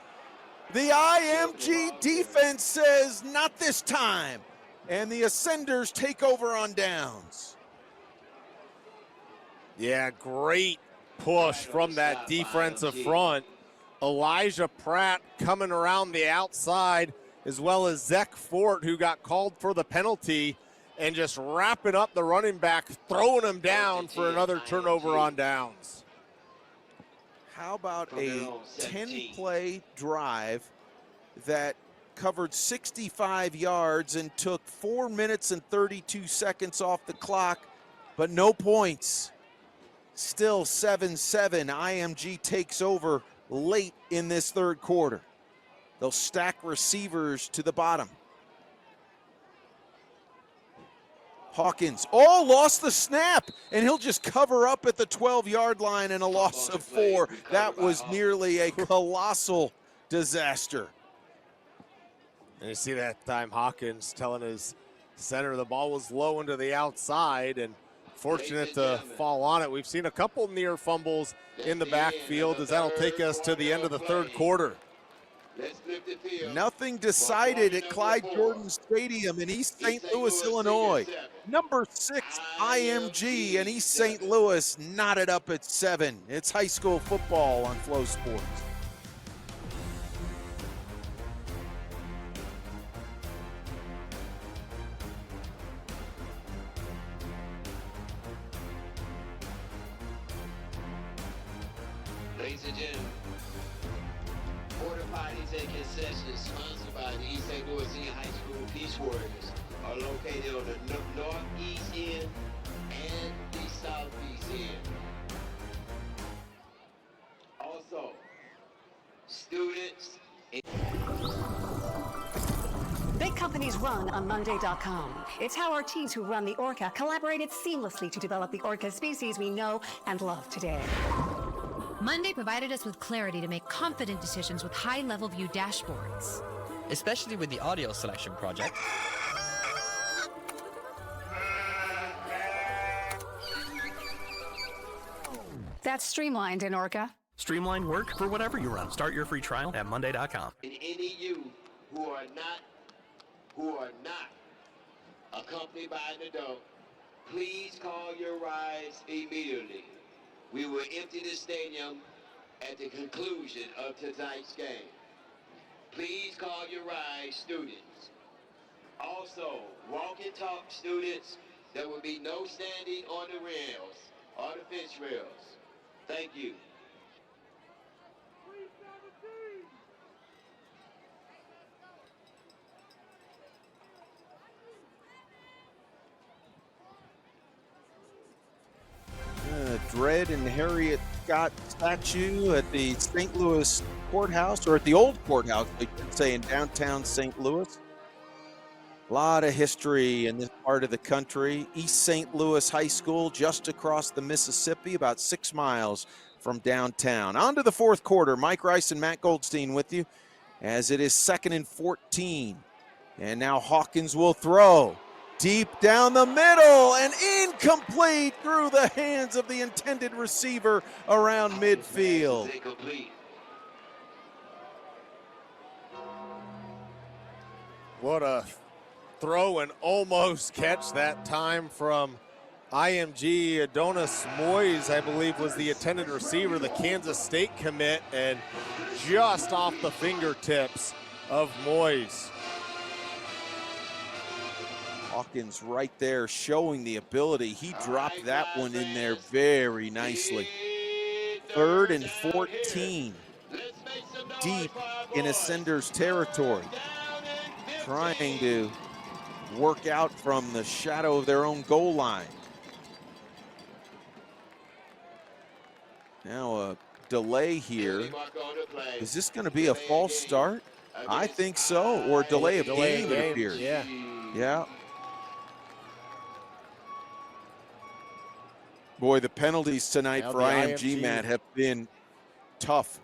The IMG defense says, not this time. And the Ascenders take over on downs.
Yeah, great push from that defensive front. Elijah Pratt coming around the outside, as well as Zach Fort, who got called for the penalty, and just wrapping up the running back, throwing him down for another turnover on downs.
How about a 10-play drive that covered 65 yards and took 4 minutes and 32 seconds off the clock, but no points. Still 7-7. IMG takes over late in this 3rd quarter. They'll stack receivers to the bottom. Hawkins, lost the snap, and he'll just cover up at the 12-yard line and a loss of 4. That was nearly a colossal disaster.
And you see that time Hawkins telling his center the ball was low into the outside, and fortunate to fall on it. We've seen a couple near fumbles in the backfield, as that'll take us to the end of the 3rd quarter.
Nothing decided at Clyde Jordan Stadium in East St. Louis, Illinois. #6 IMG and East St. Louis knotted up at 7. It's high school football on Flow Sports.
Ladies and gentlemen, porta potties and concessions sponsored by the East St. Louis Senior High School Peace Warriors are located on the northeast end and the southeast end. Also, students.
Big companies run on Monday.com. It's how our teams who run the Orca collaborated seamlessly to develop the Orca species we know and love today.
Monday provided us with clarity to make confident decisions with high-level view dashboards.
Especially with the audio selection project.
That's streamlined in Orca.
Streamlined work for whatever you run. Start your free trial at Monday.com.
And any you who are not accompanied by an adult, please call your rides immediately. We will empty the stadium at the conclusion of tonight's game. Please call your ride, students. Also, walk and talk students, there will be no standing on the rails or the fence rails. Thank you.
Red and Harriet Scott statue at the St. Louis courthouse, or at the old courthouse, they should say, in downtown St. Louis. A lot of history in this part of the country. East St. Louis High School, just across the Mississippi, about 6 miles from downtown. On to the fourth quarter. Mike Rice and Matt Goldstein with you as it is 2nd and 14. And now Hawkins will throw deep down the middle and incomplete through the hands of the intended receiver around midfield.
What a throw and almost catch that time from IMG. Adonis Moyes, I believe, was the intended receiver, the Kansas State commit, and just off the fingertips of Moyes.
Hawkins right there showing the ability. He dropped that one in there very nicely. 3rd and 14. Deep in Ascender's territory. Trying to work out from the shadow of their own goal line. Now a delay here. Is this going to be a false start? I think so, or a delay of game, it appears. Yeah. Boy, the penalties tonight for IMG, Matt, have been tough.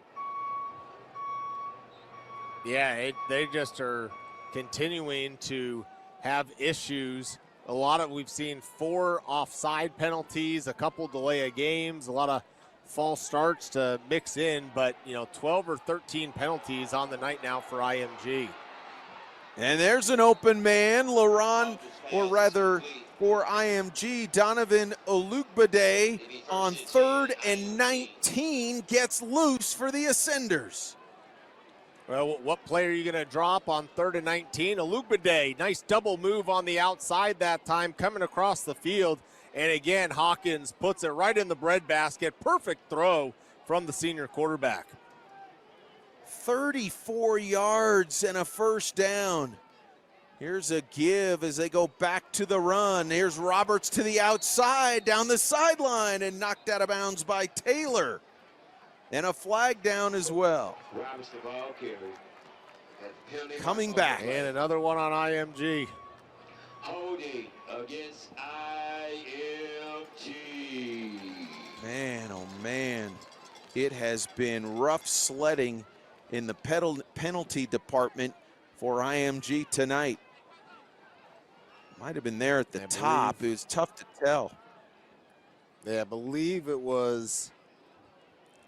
Yeah, they just are continuing to have issues. We've seen 4 offside penalties, a couple delay of games, a lot of false starts to mix in, but 12 or 13 penalties on the night now for IMG.
And there's an open man, Laron, or rather for IMG, Donovan Olugbade on 3rd and 19 gets loose for the Ascenders.
Well, what play are you going to drop on 3rd and 19? Olugbade, nice double move on the outside that time, coming across the field. And again, Hawkins puts it right in the breadbasket. Perfect throw from the senior quarterback.
34 yards and a first down. Here's a give as they go back to the run. Here's Roberts to the outside, down the sideline, and knocked out of bounds by Taylor. And a flag down as well. Coming back.
And another one on IMG.
Holding against IMG.
Man, oh man. It has been rough sledding in the penalty department for IMG tonight. Might have been there at the top. It was tough to tell.
Yeah, I believe it was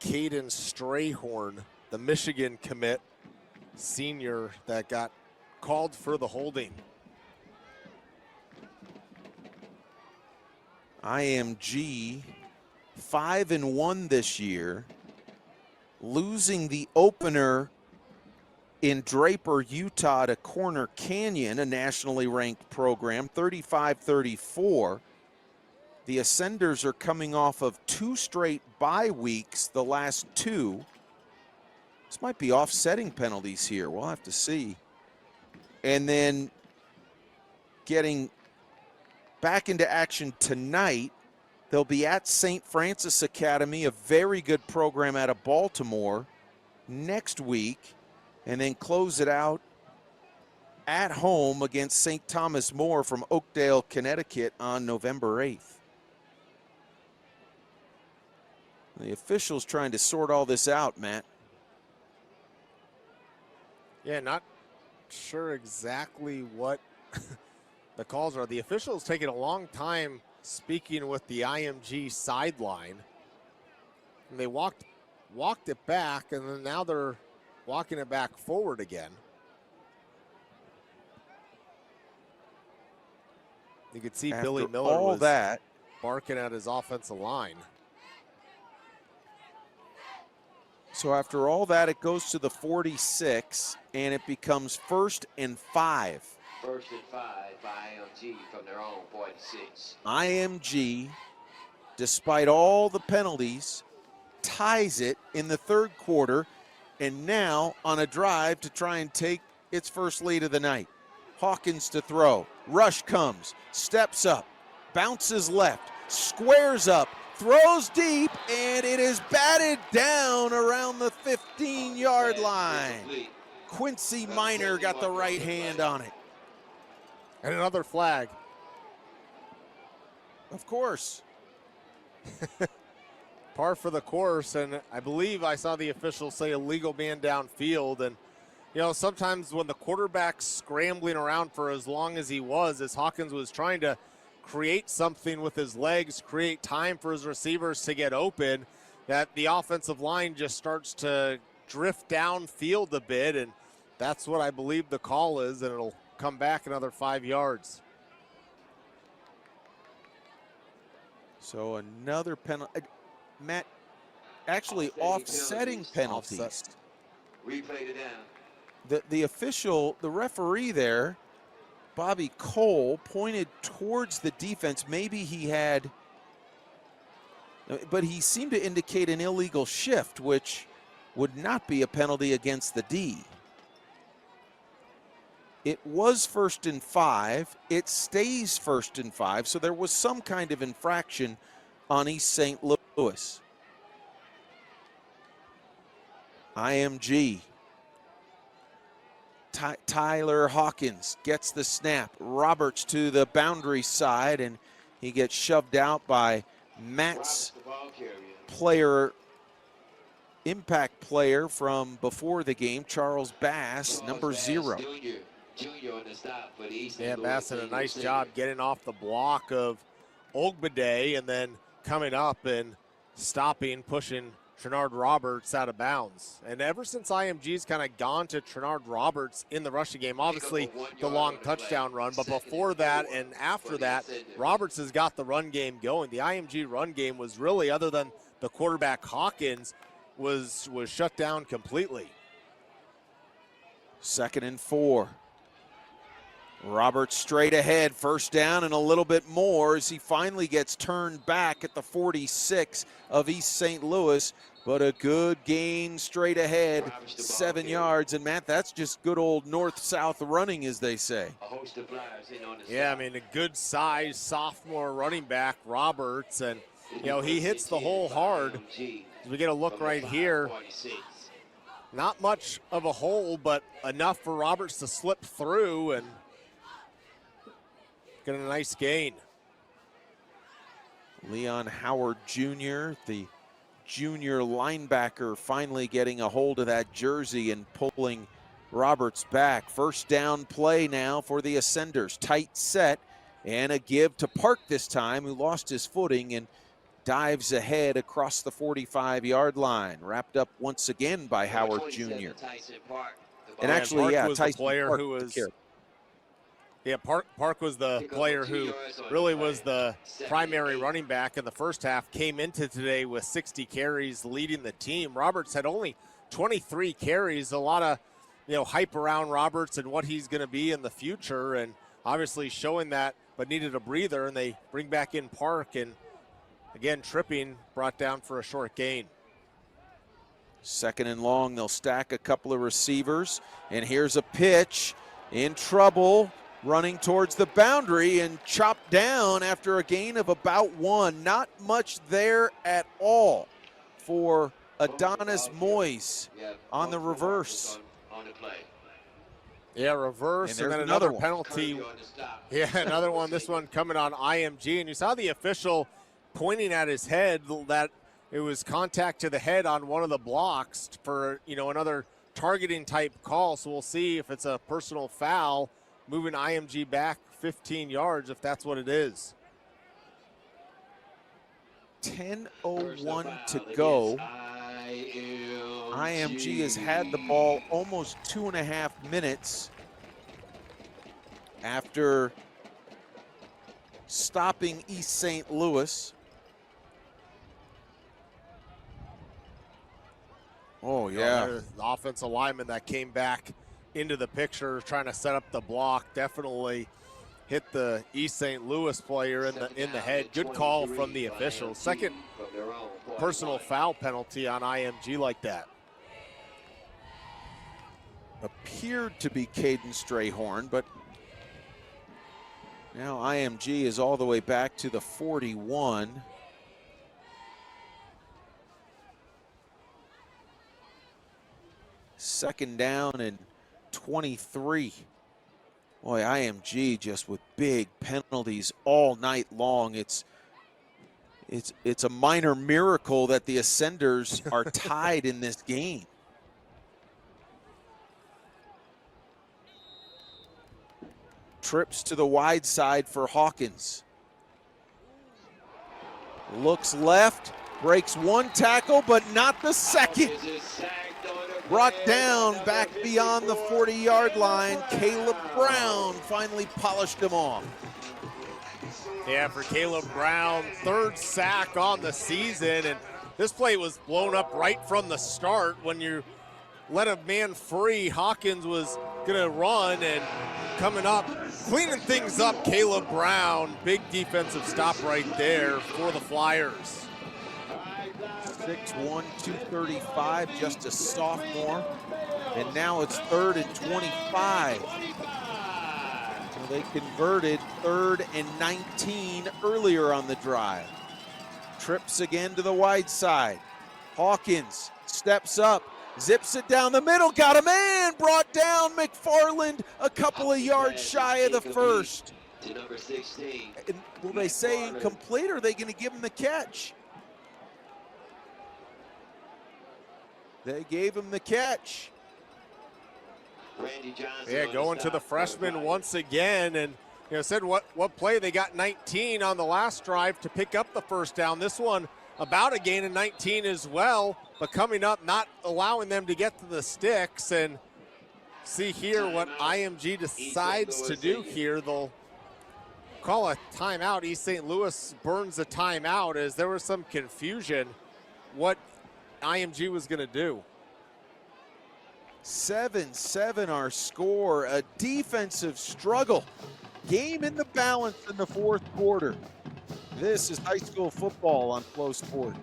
Caden Strayhorn, the Michigan commit, senior, that got called for the holding.
IMG 5-1 this year, losing the opener in Draper, Utah to Corner Canyon, a nationally ranked program, 35-34. The Ascenders are coming off of 2 straight bye weeks, the last 2. This might be offsetting penalties here. We'll have to see. And then getting back into action tonight, they'll be at St. Francis Academy, a very good program out of Baltimore, next week, and then close it out at home against St. Thomas More from Oakdale, Connecticut on November 8th. The officials trying to sort all this out, Matt.
Yeah, not sure exactly what the calls are. The officials taking a long time speaking with the IMG sideline. And they walked it back, and then now they're walking it back forward again. You could see
After
Billy Miller
all
was
that,
barking at his offensive line.
so after all that, it goes to the 46, and it becomes 1st and 5.
1st and 5 by IMG from their own 46.
IMG, despite all the penalties, ties it in the 3rd quarter, and now on a drive to try and take its first lead of the night. Hawkins to throw. Rush comes, steps up, bounces left, squares up, throws deep, and it is batted down around the 15-yard line. Quincy Minor got the right hand on it.
And another flag.
Of course.
Par for the course, and I believe I saw the officials say illegal man downfield. And, you know, sometimes when the quarterback's scrambling around for as long as he was, as Hawkins was trying to create something with his legs, create time for his receivers to get open, that the offensive line just starts to drift downfield a bit, and that's what I believe the call is, and it'll come back another 5 yards.
So another penalty. Matt, actually offsetting penalties.
Offset.
Replay it down.
The official, the referee there, Bobby Cole, pointed towards the defense. Maybe he had, but he seemed to indicate an illegal shift, which would not be a penalty against the D. It was 1st and 5. It stays 1st and 5, so there was some kind of infraction on East St. Louis. IMG. Tyler Hawkins gets the snap. Roberts to the boundary side, and he gets shoved out by Matt's impact player from before the game, Charles Bass, number 0.
Yeah, Bass did a nice job getting off the block of Ogbede and then coming up and stopping, pushing Trenard Roberts out of bounds. And ever since IMG's kind of gone to Trenard Roberts in the rushing game, obviously the long touchdown run, but before that and after that, Roberts has got the run game going. The IMG run game was really, other than the quarterback Hawkins, was shut down completely.
2nd and 4. Roberts straight ahead, 1st down and a little bit more as he finally gets turned back at the 46 of East St. Louis, but a good gain straight ahead, 7 yards. And Matt, that's just good old north-south running, as they say.
Yeah, I mean, a good size sophomore running back, Roberts, and, you know, he hits the hole hard. As we get a look right here, not much of a hole, but enough for Roberts to slip through and get a nice gain.
Leon Howard Jr., the junior linebacker, finally getting a hold of that jersey and pulling Roberts back. 1st down play now for the Ascenders. Tight set and a give to Park this time, who lost his footing and dives ahead across the 45-yard line. Wrapped up once again by Howard Jr. And actually, yeah,
was
Tyson
the player
Park
who was.
care.
Yeah, Park was the player who really was the primary running back in the first half, came into today with 60 carries leading the team. Roberts had only 23 carries, a lot of, you know, hype around Roberts and what he's going to be in the future, and obviously showing that, but needed a breather, and they bring back in Park, and again, tripping, brought down for a short gain.
2nd and long, they'll stack a couple of receivers, and here's a pitch, in trouble, running towards the boundary and chopped down after a gain of about 1. Not much there at all for Adonis Moyes on the reverse.
Yeah, reverse, and then another penalty. Yeah, another one, this one coming on IMG, and you saw the official pointing at his head that it was contact to the head on one of the blocks for, you know, another targeting type call. So we'll see if it's a personal foul, moving IMG back 15 yards if that's what it is.
10:01 to go. IMG has had the ball almost 2.5 minutes after stopping East St. Louis. Oh, yeah.
The offensive lineman that came back into the picture trying to set up the block definitely hit the East St. Louis player in the head. Good call from the officials. Second personal foul penalty on IMG like that.
Appeared to be Caden Strayhorn, but now IMG is all the way back to the 41. 2nd down and 23. Boy, IMG just with big penalties all night long. It's a minor miracle that the Ascenders are tied in this game. Trips to the wide side for Hawkins. Looks left, breaks one tackle, but not the second. Brought down back beyond the 40-yard line. Caleb Brown finally polished him off.
Yeah, for Caleb Brown, 3rd sack on the season, and this play was blown up right from the start. When you let a man free, Hawkins was gonna run, and coming up, cleaning things up, Caleb Brown. Big defensive stop right there for the Flyers.
6'1", 235, just a sophomore. And now it's 3rd and 25. Well, they converted 3rd and 19 earlier on the drive. Trips again to the wide side. Hawkins steps up, zips it down the middle, got a man, brought down McFarland a couple of yards shy of the first.
To number 16.
And will they say incomplete, or are they going to give him the catch? They gave him the catch.
Randy Johnson.
Yeah, going to the freshman once again, and said what play, they got 19 on the last drive to pick up the 1st down. This one about a gain of 19 as well, but coming up, not allowing them to get to the sticks. And see here what IMG decides to do here. They'll call a timeout. East St. Louis burns a timeout as there was some confusion what IMG was going to do.
7-7 our score, a defensive struggle. Game in the balance in the 4th quarter. This is high school football on Flow Sport.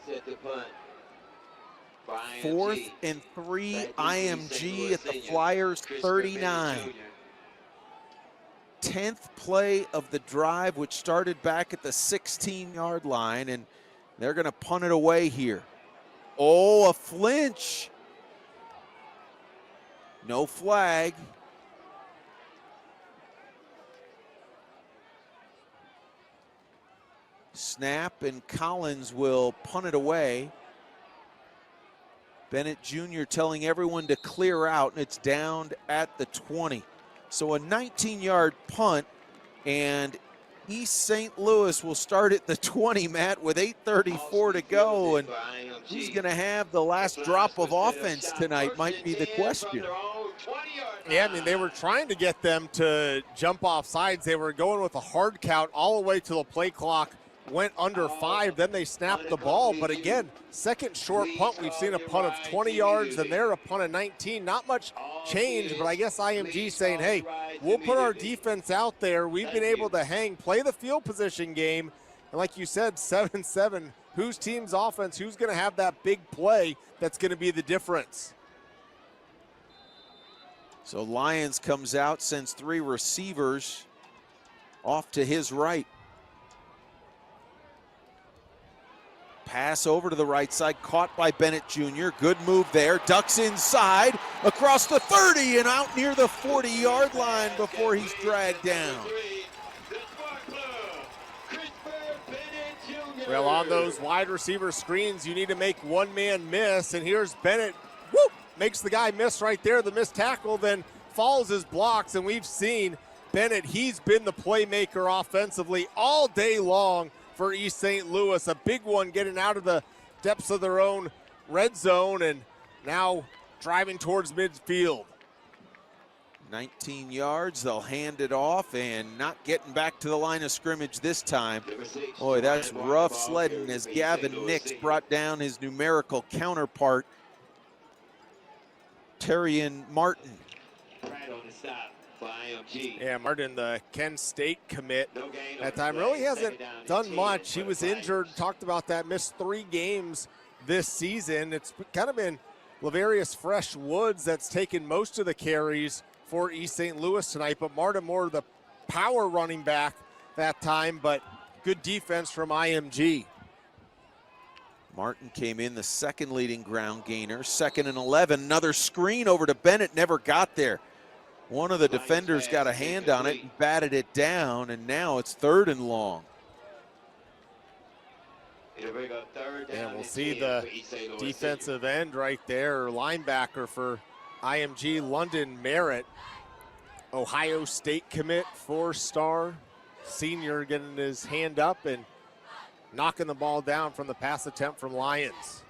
Set the punt.
4th and 3, IMG at the Flyers 39. 10th play of the drive, which started back at the 16-yard line, and they're going to punt it away here. Oh, a flinch. No flag. Snap, and Collins will punt it away. Bennett Jr. telling everyone to clear out, and it's down at the 20. So a 19-yard punt, and East St. Louis will start at the 20, Matt, with 8:34 to go. And who's going to have the last drop of offense tonight might be the question.
Yeah, I mean, they were trying to get them to jump off sides. They were going with a hard count all the way to the play clock. Went under 5, then they snapped the ball. But again, 2nd short punt. We've seen a punt of 20 yards, and there a punt of 19. Not much change, but I guess IMG saying, hey, we'll put our defense out there. We've been able to play the field position game. And like you said, 7-7, whose team's offense, who's going to have that big play that's going to be the difference?
So Lyons comes out, sends 3 receivers off to his right. Pass over to the right side, caught by Bennett Jr. Good move there. Ducks inside, across the 30 and out near the 40-yard line before he's dragged down.
Well, on those wide receiver screens, you need to make one man miss, and here's Bennett. Whoop! Makes the guy miss right there, the missed tackle, then follows his blocks, and we've seen Bennett, he's been the playmaker offensively all day long for East St. Louis. A big one getting out of the depths of their own red zone and now driving towards midfield.
19 yards, they'll hand it off and not getting back to the line of scrimmage this time. Boy, that's rough sledding as Gavin Nix brought down his numerical counterpart, Terrian Martin.
Right on the stop for IMG.
Yeah, Martin, the Kent State commit that time, really hasn't done much. He was injured, talked about that, missed 3 games this season. It's kind of been Laverius Fresh Woods that's taken most of the carries for East St. Louis tonight, but Martin more the power running back that time, but good defense from IMG.
Martin came in the second leading ground gainer, 2nd and 11. Another screen over to Bennett, never got there. One of the defenders got a hand on it and batted it down, and now it's 3rd and long.
And we'll see the defensive end right there, or linebacker for IMG, London Merritt, Ohio State commit, 4-star senior, getting his hand up and knocking the ball down from the pass attempt from Lions.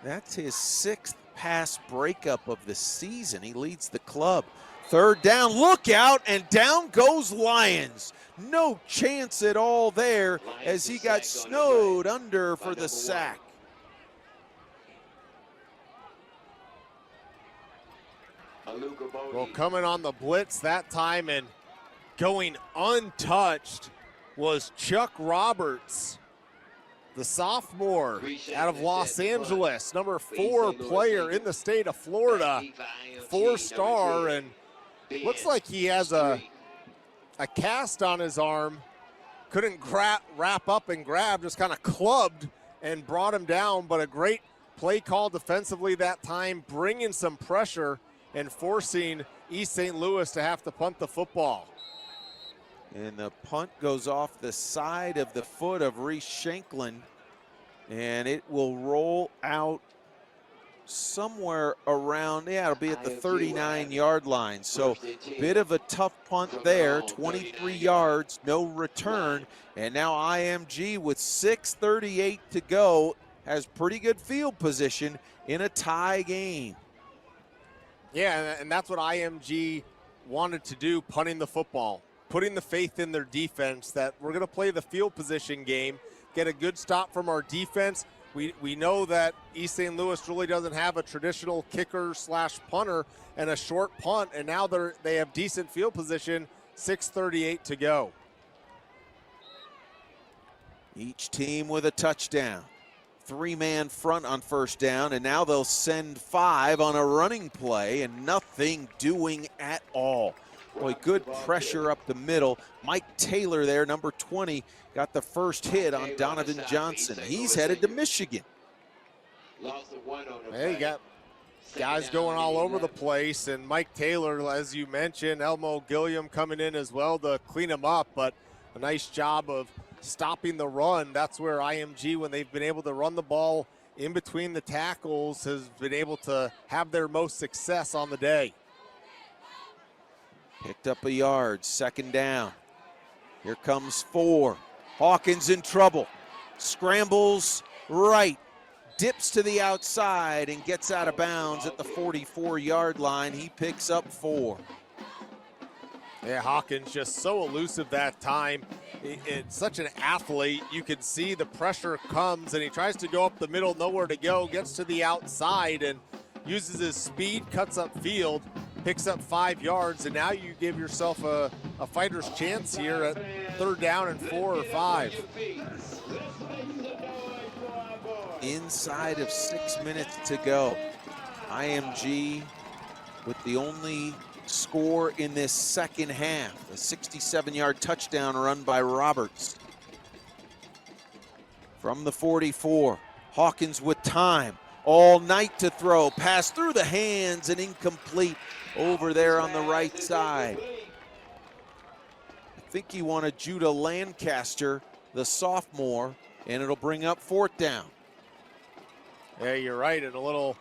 That's his 6th pass breakup of the season. He leads the club. 3rd down, look out, and down goes Lions. No chance at all there as he got snowed under for the sack.
Well, coming on the blitz that time and going untouched was Chuck Roberts, the sophomore out of Los Angeles, number 4 player in the state of Florida, 4-star, and looks like he has a cast on his arm. Couldn't wrap up and grab, just kind of clubbed and brought him down, but a great play call defensively that time, bringing some pressure and forcing East St. Louis to have to punt the football.
And the punt goes off the side of the foot of Reese Shanklin, and it will roll out somewhere around, it'll be at the 39-yard line. So bit of a tough punt there, 23 yards, no return. And now IMG with 6:38 to go has pretty good field position in a tie game.
Yeah, and that's what IMG wanted to do, punting the football, putting the faith in their defense that we're going to play the field position game, get a good stop from our defense. We know that East St. Louis really doesn't have a traditional kicker / punter and a short punt, and now they have decent field position, 6:38 to go.
Each team with a touchdown. 3-man front on 1st down, and now they'll send 5 on a running play and nothing doing at all. Boy, good pressure up the middle. Mike Taylor there, number 20, got the first hit on Donovan Johnson. He's headed to Michigan.
Hey, you got guys going all over the place, and Mike Taylor, as you mentioned, Elmo Gilliam coming in as well to clean him up, but a nice job of stopping the run. That's where IMG, when they've been able to run the ball in between the tackles, has been able to have their most success on the day.
Picked up a yard, 2nd down. Here comes 4. Hawkins in trouble. Scrambles right, dips to the outside and gets out of bounds at the 44-yard line. He picks up 4.
Yeah, Hawkins just so elusive that time. It's such an athlete. You can see the pressure comes, and he tries to go up the middle, nowhere to go, gets to the outside and uses his speed, cuts up field, picks up 5 yards, and now you give yourself a fighter's chance here at 3rd down and 4 or 5.
Inside of 6 minutes to go. IMG with the only score in this second half, a 67-yard touchdown run by Roberts. From the 44, Hawkins with time, all night to throw, pass through the hands and incomplete over there on the right side. I think he wanted Judah Lancaster, the sophomore, and it'll bring up 4th down.
Yeah, you're right, and a little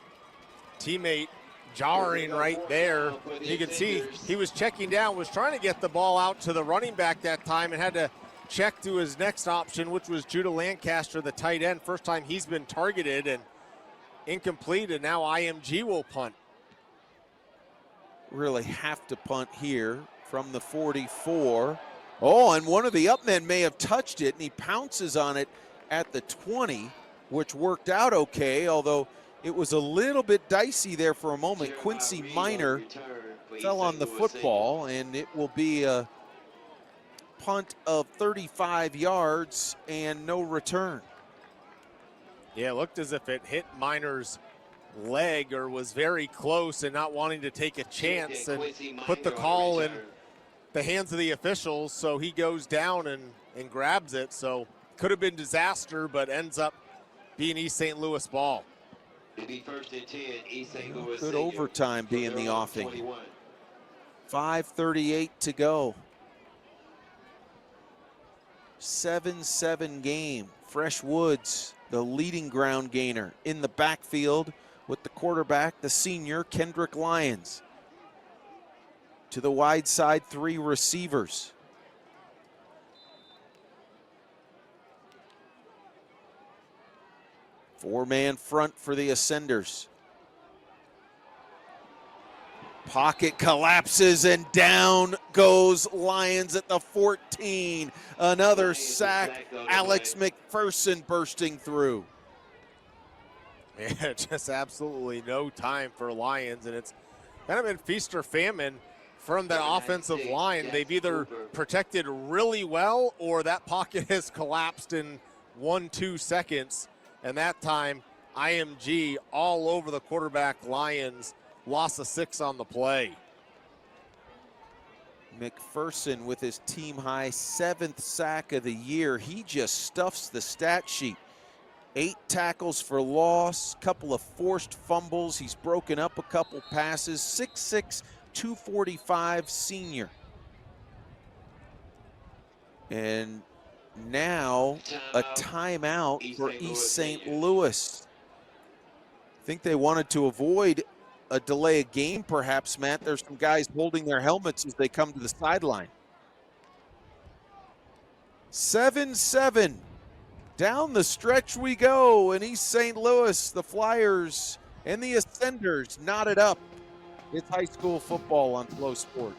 teammate jarring right there. You can see he was checking down, was trying to get the ball out to the running back that time and had to check to his next option, which was Judah Lancaster, the tight end. First time he's been targeted and incomplete, and now IMG will punt.
really have to punt here from the 44. Oh, and one of the up men may have touched it, and he pounces on it at the 20, which worked out okay, although it was a little bit dicey there for a moment. Quincy Minor fell on the football, and it will be a punt of 35 yards and no return.
Yeah, it looked as if it hit Minor's leg or was very close, and not wanting to take a chance and put the call in the hands of the officials, so he goes down and grabs it. So could have been disaster, but ends up being East St. Louis ball.
Good overtime being the offing. 5:38 to go. 7-7 game. Fresh Woods, the leading ground gainer in the backfield with the quarterback, the senior Kendrick Lyons. To the wide side, 3 receivers. Four-man front for the Ascenders. Pocket collapses and down goes Lyons at the 14. Another sack. Alex McPherson bursting through.
Yeah, just absolutely no time for Lions, and it's kind of been feast or famine from that offensive line. They've either protected really well or that pocket has collapsed in 1-2 seconds, and that time IMG all over the quarterback Lions. Loss of 6 on the play.
McPherson with his team-high 7th sack of the year. He just stuffs the stat sheet. 8 tackles for loss, couple of forced fumbles. He's broken up a couple passes. 6'6", 245 senior. And now a timeout for East St. Louis. I think they wanted to avoid a delay of game, perhaps, Matt. There's some guys holding their helmets as they come to the sideline. 7-7. Down the stretch we go in East St. Louis. The Flyers and the Ascenders knotted up. It's high school football on Flow Sports.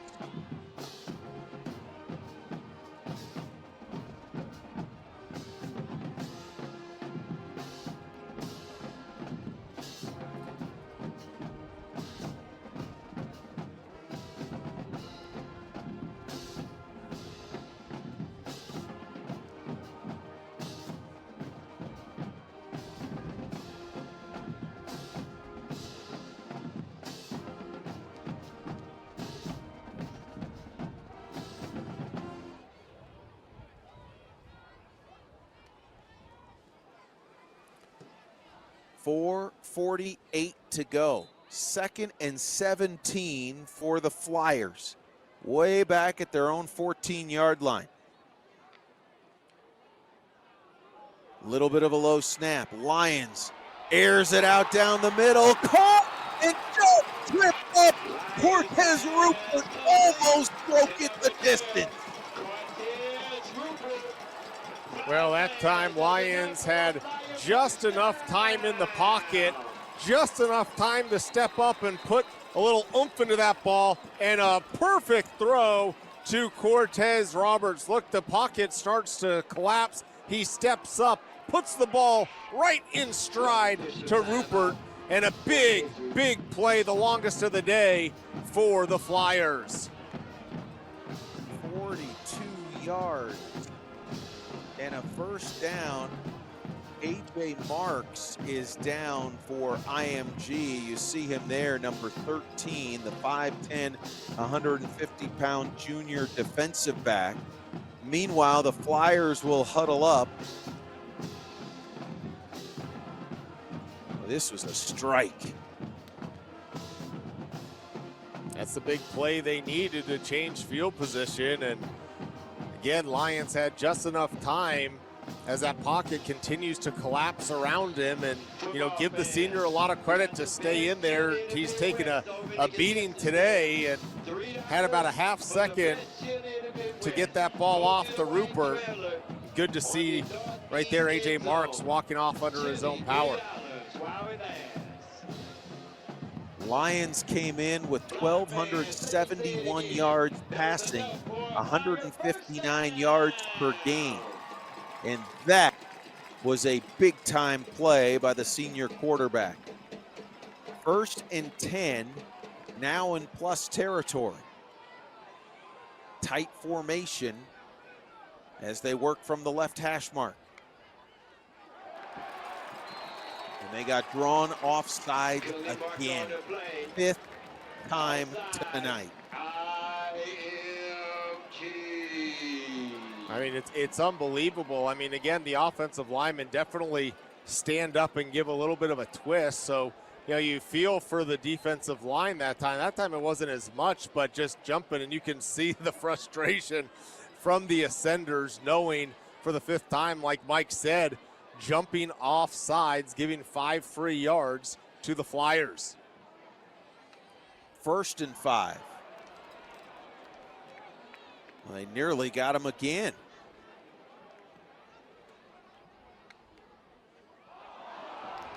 .448 to go. 2nd and 17 for the Flyers. Way back at their own 14-yard line. Little bit of a low snap. Lyons airs it out down the middle. Caught and just tripped up. Cortez Rupert almost broke it the distance.
Well, that time Lions had just enough time in the pocket, just enough time to step up and put a little oomph into that ball, and a perfect throw to Cortez Roberts. Look, the pocket starts to collapse. He steps up, puts the ball right in stride to Rupert, and a big, big play, the longest of the day for the Flyers.
42 yards and a first down. A.J. Marks is down for IMG. You see him there, number 13, the 5'10", 150-pound junior defensive back. Meanwhile, the Flyers will huddle up. This was a strike.
That's the big play they needed to change field position. And again, Lions had just enough time as that pocket continues to collapse around him, and give the senior a lot of credit to stay in there. He's taken a beating today and had about a half second to get that ball off to Rupert. Good to see right there A.J. Marks walking off under his own power.
Lions came in with 1,271 yards passing, 159 yards per game. And that was a big-time play by the senior quarterback. 1st and 10, now in plus territory. Tight formation as they work from the left hash mark. And they got drawn offside again. 5th time tonight.
I mean, it's unbelievable. I mean, again, the offensive linemen definitely stand up and give a little bit of a twist. So, you know, you feel for the defensive line that time. That time it wasn't as much, but just jumping, and you can see the frustration from the Ascenders, knowing for the 5th time, like Mike said, jumping off sides, giving 5 free yards to the Flyers.
1st and 5. Well, they nearly got him again.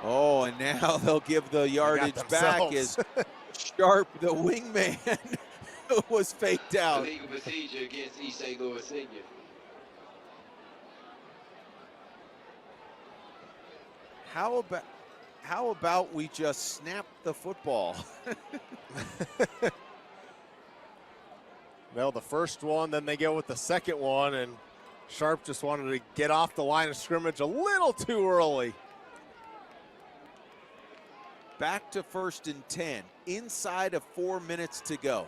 Oh, and now they'll give the yardage back as Sharp, the wingman, was faked out.
Legal procedure against E.S.L Louis Senior.
How about we just snap the football?
Well, the first one, then they go with the second one, and Sharp just wanted to get off the line of scrimmage a little too early.
Back to 1st and 10, inside of 4 minutes to go.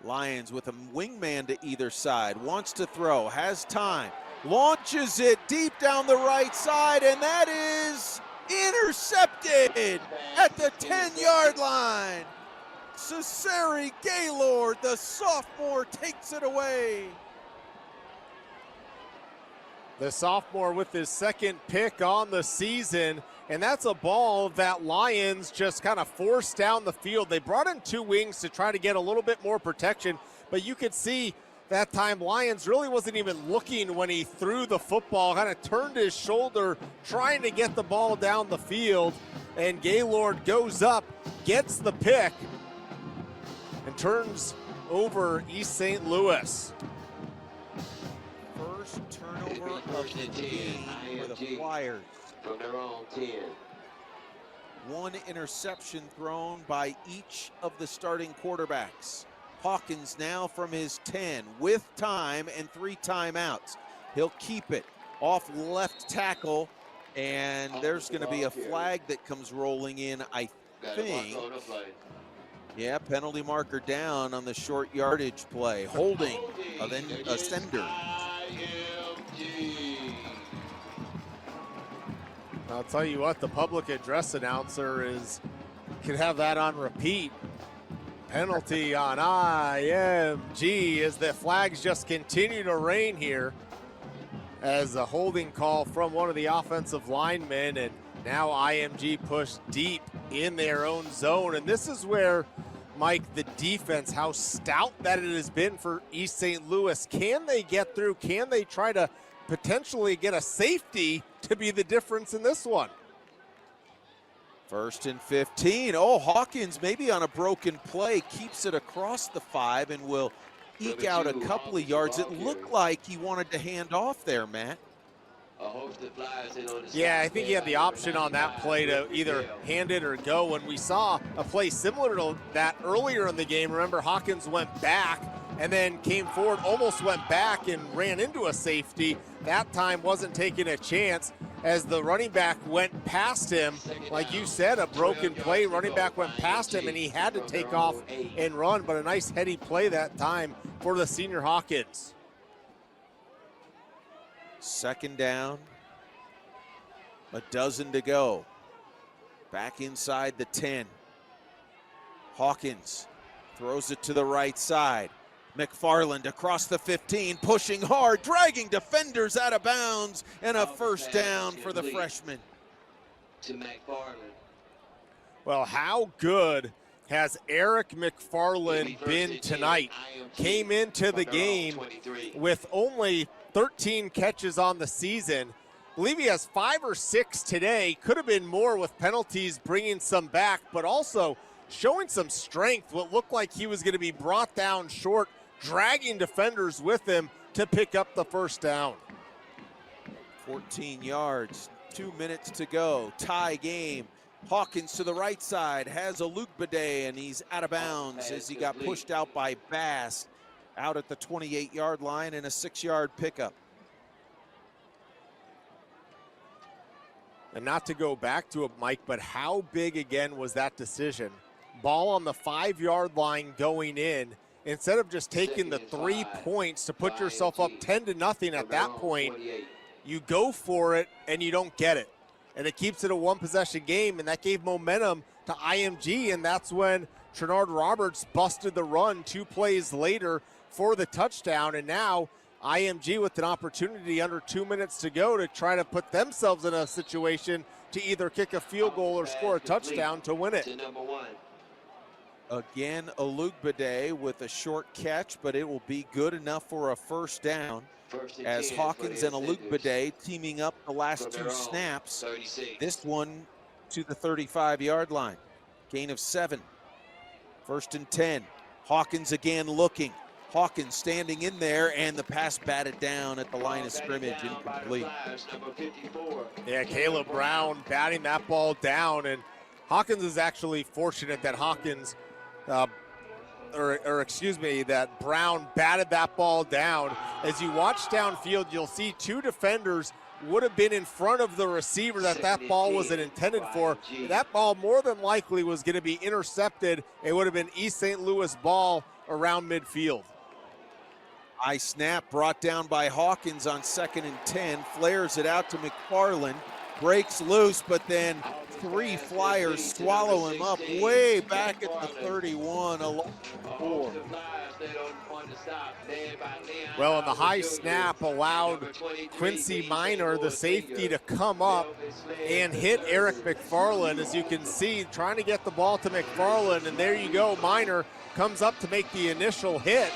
Lions with a wingman to either side, wants to throw, has time, launches it deep down the right side, and that is intercepted at the 10-yard line. Cesare Gaylord, the sophomore, takes it away.
The sophomore with his 2nd pick on the season, and that's a ball that Lions just kind of forced down the field. They brought in 2 wings to try to get a little bit more protection, but you could see that time Lions really wasn't even looking when he threw the football, kind of turned his shoulder trying to get the ball down the field, and Gaylord goes up, gets the pick, and turns over East St. Louis.
First turnover of the game for the Flyers.
From their own 10.
1 interception thrown by each of the starting quarterbacks. Hawkins now from his 10 with time and 3 timeouts. He'll keep it off left tackle, and there's going to be a flag that comes rolling in, I think. Yeah, penalty marker down on the short yardage play. Holding of Ascender.
I'll tell you what, the public address announcer could have that on repeat. Penalty on IMG as the flags just continue to rain here as a holding call from one of the offensive linemen, and now IMG pushed deep in their own zone. And this is where, Mike, the defense, how stout that it has been for East St. Louis. Can they get through? Can they try to potentially get a safety to be the difference in this one?
1st and 15. Oh, Hawkins maybe on a broken play keeps it across the 5 and will eke out a couple of yards. It looked like he wanted to hand off there, Matt.
Yeah, I think he had the option on that play to either hand it or go. And we saw a play similar to that earlier in the game. Remember, Hawkins went back and then came forward, almost went back and ran into a safety. That time wasn't taking a chance as the running back went past him. Like you said, a broken play, running back went past him and he had to take off and run, but a nice heady play that time for the senior Hawkins.
2nd down, a dozen to go. Back inside the 10. Hawkins throws it to the right side. McFarland across the 15, pushing hard, dragging defenders out of bounds, and a 1st down for the freshman.
To McFarland.
Well, how good has Eric McFarland been tonight? Came into the game with only 13 catches on the season. believe he has 5 or 6 today. Could have been more with penalties, bringing some back, but also showing some strength. What looked like he was going to be brought down short, dragging defenders with him to pick up the first down.
14 yards, 2 minutes to go, tie game. Hawkins to the right side has a Luke Bidet, and he's out of bounds as he got pushed out by Bass out at the 28-yard line and a 6-yard pickup.
And not to go back to it, Mike, but how big again was that decision? Ball on the 5-yard line going in. Instead of just taking the 3 points to put yourself up 10-0 at that point, you go for it and you don't get it. And it keeps it a one-possession game, and that gave momentum to IMG, and that's when Trenard Roberts busted the run 2 plays later for the touchdown, and now IMG with an opportunity under 2 minutes to go to try to put themselves in a situation to either kick a field goal or score a touchdown to win it.
Again, a Luke Bidet with a short catch, but it will be good enough for a first down. As Hawkins and a Luke Bidet teaming up the last 2 snaps. This one to the 35-yard line. Gain of 7. 1st and 10. Hawkins again looking. Hawkins standing in there, and the pass batted down at the line of scrimmage, incomplete.
Yeah, Caleb Brown batting that ball down, and Hawkins is actually fortunate that that Brown batted that ball down. As you watch downfield, you'll see 2 defenders would have been in front of the receiver that ball wasn't intended for. That ball more than likely was going to be intercepted. It would have been East St. Louis ball around midfield.
High snap brought down by Hawkins on 2nd and 10. Flares it out to McFarland. Breaks loose, but then 3 Flyers swallow him up way back at the 31.
Well, and the high snap allowed Quincy Minor, the safety, to come up and hit Eric McFarland. As you can see, trying to get the ball to McFarland, and there you go. Minor comes up to make the initial hit,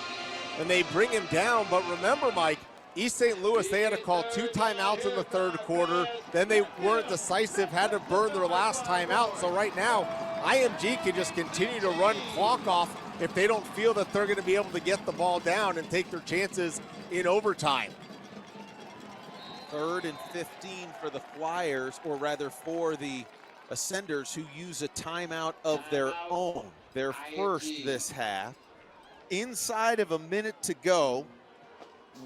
and they bring him down. But remember, Mike, East St. Louis, they had to call 2 timeouts in the 3rd quarter. Then they weren't decisive, had to burn their last timeout. So right now, IMG can just continue to run clock off if they don't feel that they're going to be able to get the ball down and take their chances in overtime.
3rd and 15 for the Flyers, or rather for the Ascenders, who use a timeout of their own, their first this half. Inside of a minute to go,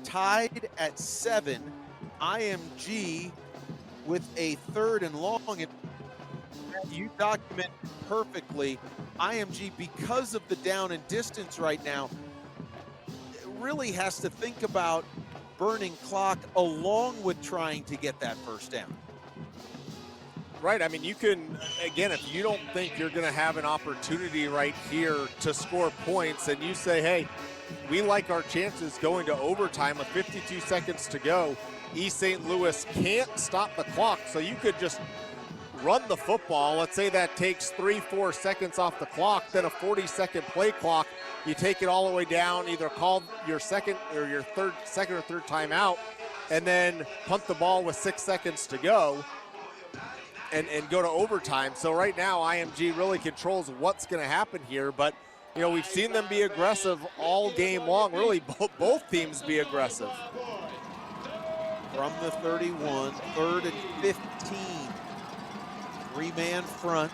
tied at 7, IMG with a 3rd and long. And you document perfectly, IMG, because of the down and distance right now, really has to think about burning clock along with trying to get that first down.
Right, I mean, you can, again, if you don't think you're going to have an opportunity right here to score points, and you say, hey, we like our chances going to overtime with 52 seconds to go. East St. Louis can't stop the clock, so you could just run the football. Let's say that takes 3-4 seconds off the clock, then a 40-second play clock. You take it all the way down, either call your second or third timeout, and then punt the ball with 6 seconds to go and go to overtime. So right now, IMG really controls what's going to happen here, but you know, we've seen them be aggressive all game long. Really, both teams be aggressive.
From the 31, 3rd and 15. 3-man front.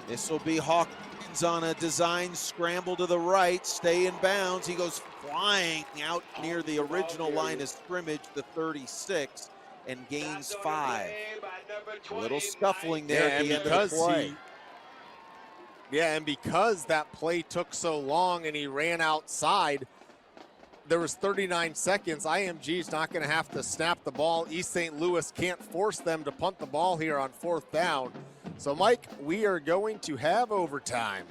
This will be Hawkins on a design scramble to the right, stay in bounds. He goes flying out near the original line of scrimmage, the 36, and gains 5. A little scuffling there at the end of the play.
And because that play took so long and he ran outside, there was 39 seconds. IMG's not going to have to snap the ball. East St. Louis can't force them to punt the ball here on 4th down. So, Mike, we are going to have overtime.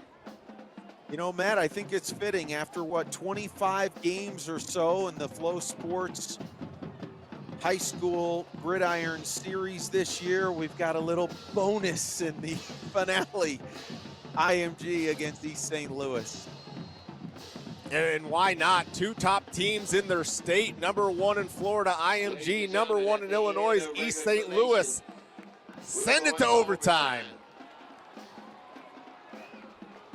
You know, Matt, I think it's fitting after, 25 games or so in the Flow Sports High School Gridiron Series this year. We've got a little bonus in the finale. IMG against East St. Louis.
And why not? Two top teams in their state. Number one in Florida, IMG. Number one in Illinois, East St. Louis. Send it to overtime.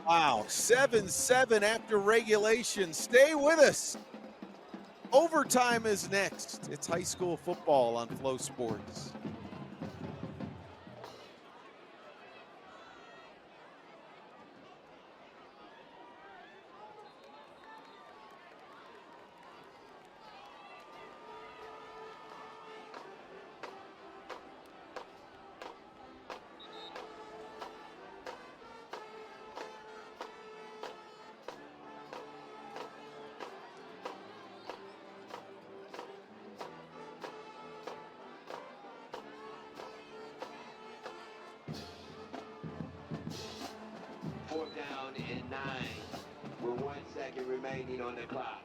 Wow, 7-7 after regulation. Stay with us. Overtime is next. It's high school football on Flow Sports.
Fourth down and 9 with 1 second remaining on the clock.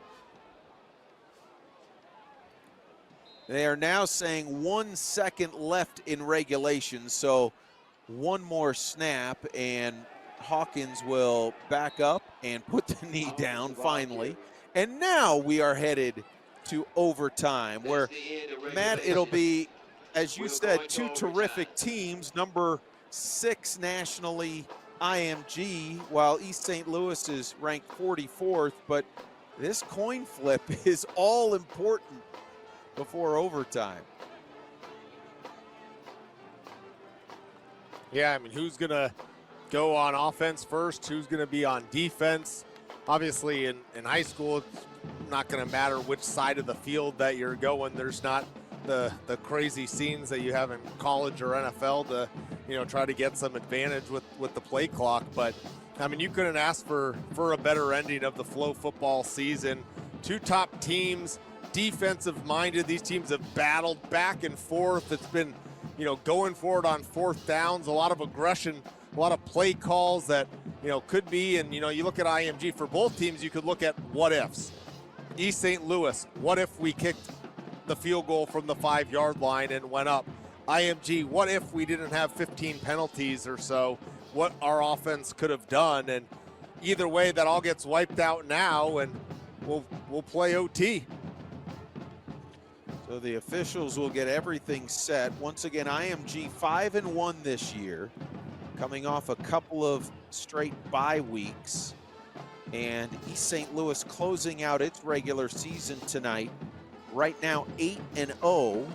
They are now saying 1 second left in regulation, so one more snap and Hawkins will back up and put the knee down finally. And now we are headed to overtime where, Matt, it'll be, as you said, two terrific teams. Number 6 nationally, IMG, while East St. Louis is ranked 44th, but this coin flip is all important before overtime.
Yeah, I mean, who's going to go on offense first? Who's going to be on defense? Obviously, in high school, it's not going to matter which side of the field that you're going. There's not the crazy scenes that you have in college or NFL to, try to get some advantage with the play clock. But, I mean, you couldn't ask for a better ending of the Flow football season. Two top teams, defensive-minded. These teams have battled back and forth. It's been, going for it on fourth downs, a lot of aggression, a lot of play calls that, could be. And, you look at IMG, for both teams, you could look at what ifs. East St. Louis, what if we kicked the field goal from the 5-yard line and went up? IMG, what if we didn't have 15 penalties or so? What our offense could have done? And either way, that all gets wiped out now, and we'll play OT.
So the officials will get everything set. Once again, IMG 5-1 this year, coming off a couple of straight bye weeks. And East St. Louis closing out its regular season tonight. Right now, 8-0.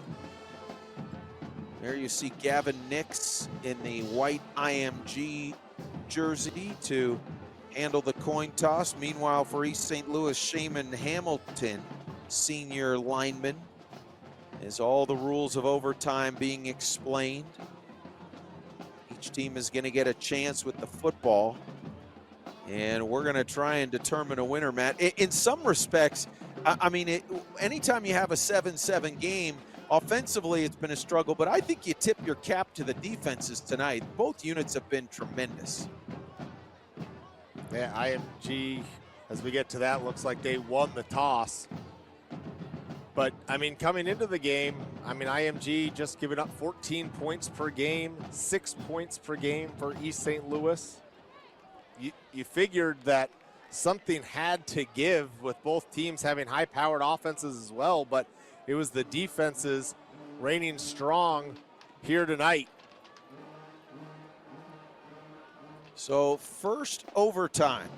There you see Gavin Nix in the white IMG jersey to handle the coin toss. Meanwhile, for East St. Louis, Shaman Hamilton, senior lineman, is all the rules of overtime being explained. Each team is going to get a chance with the football, and we're going to try and determine a winner, Matt. In some respects, I mean, anytime you have a 7-7 game, offensively it's been a struggle, but I think you tip your cap to the defenses tonight. Both units have been tremendous.
Yeah, IMG, as we get to that, looks like they won the toss. But, I mean, coming into the game, IMG just giving up 14 points per game, 6 points per game for East St. Louis. You figured that something had to give with both teams having high-powered offenses as well, but it was the defenses reigning strong here tonight.
So first overtime.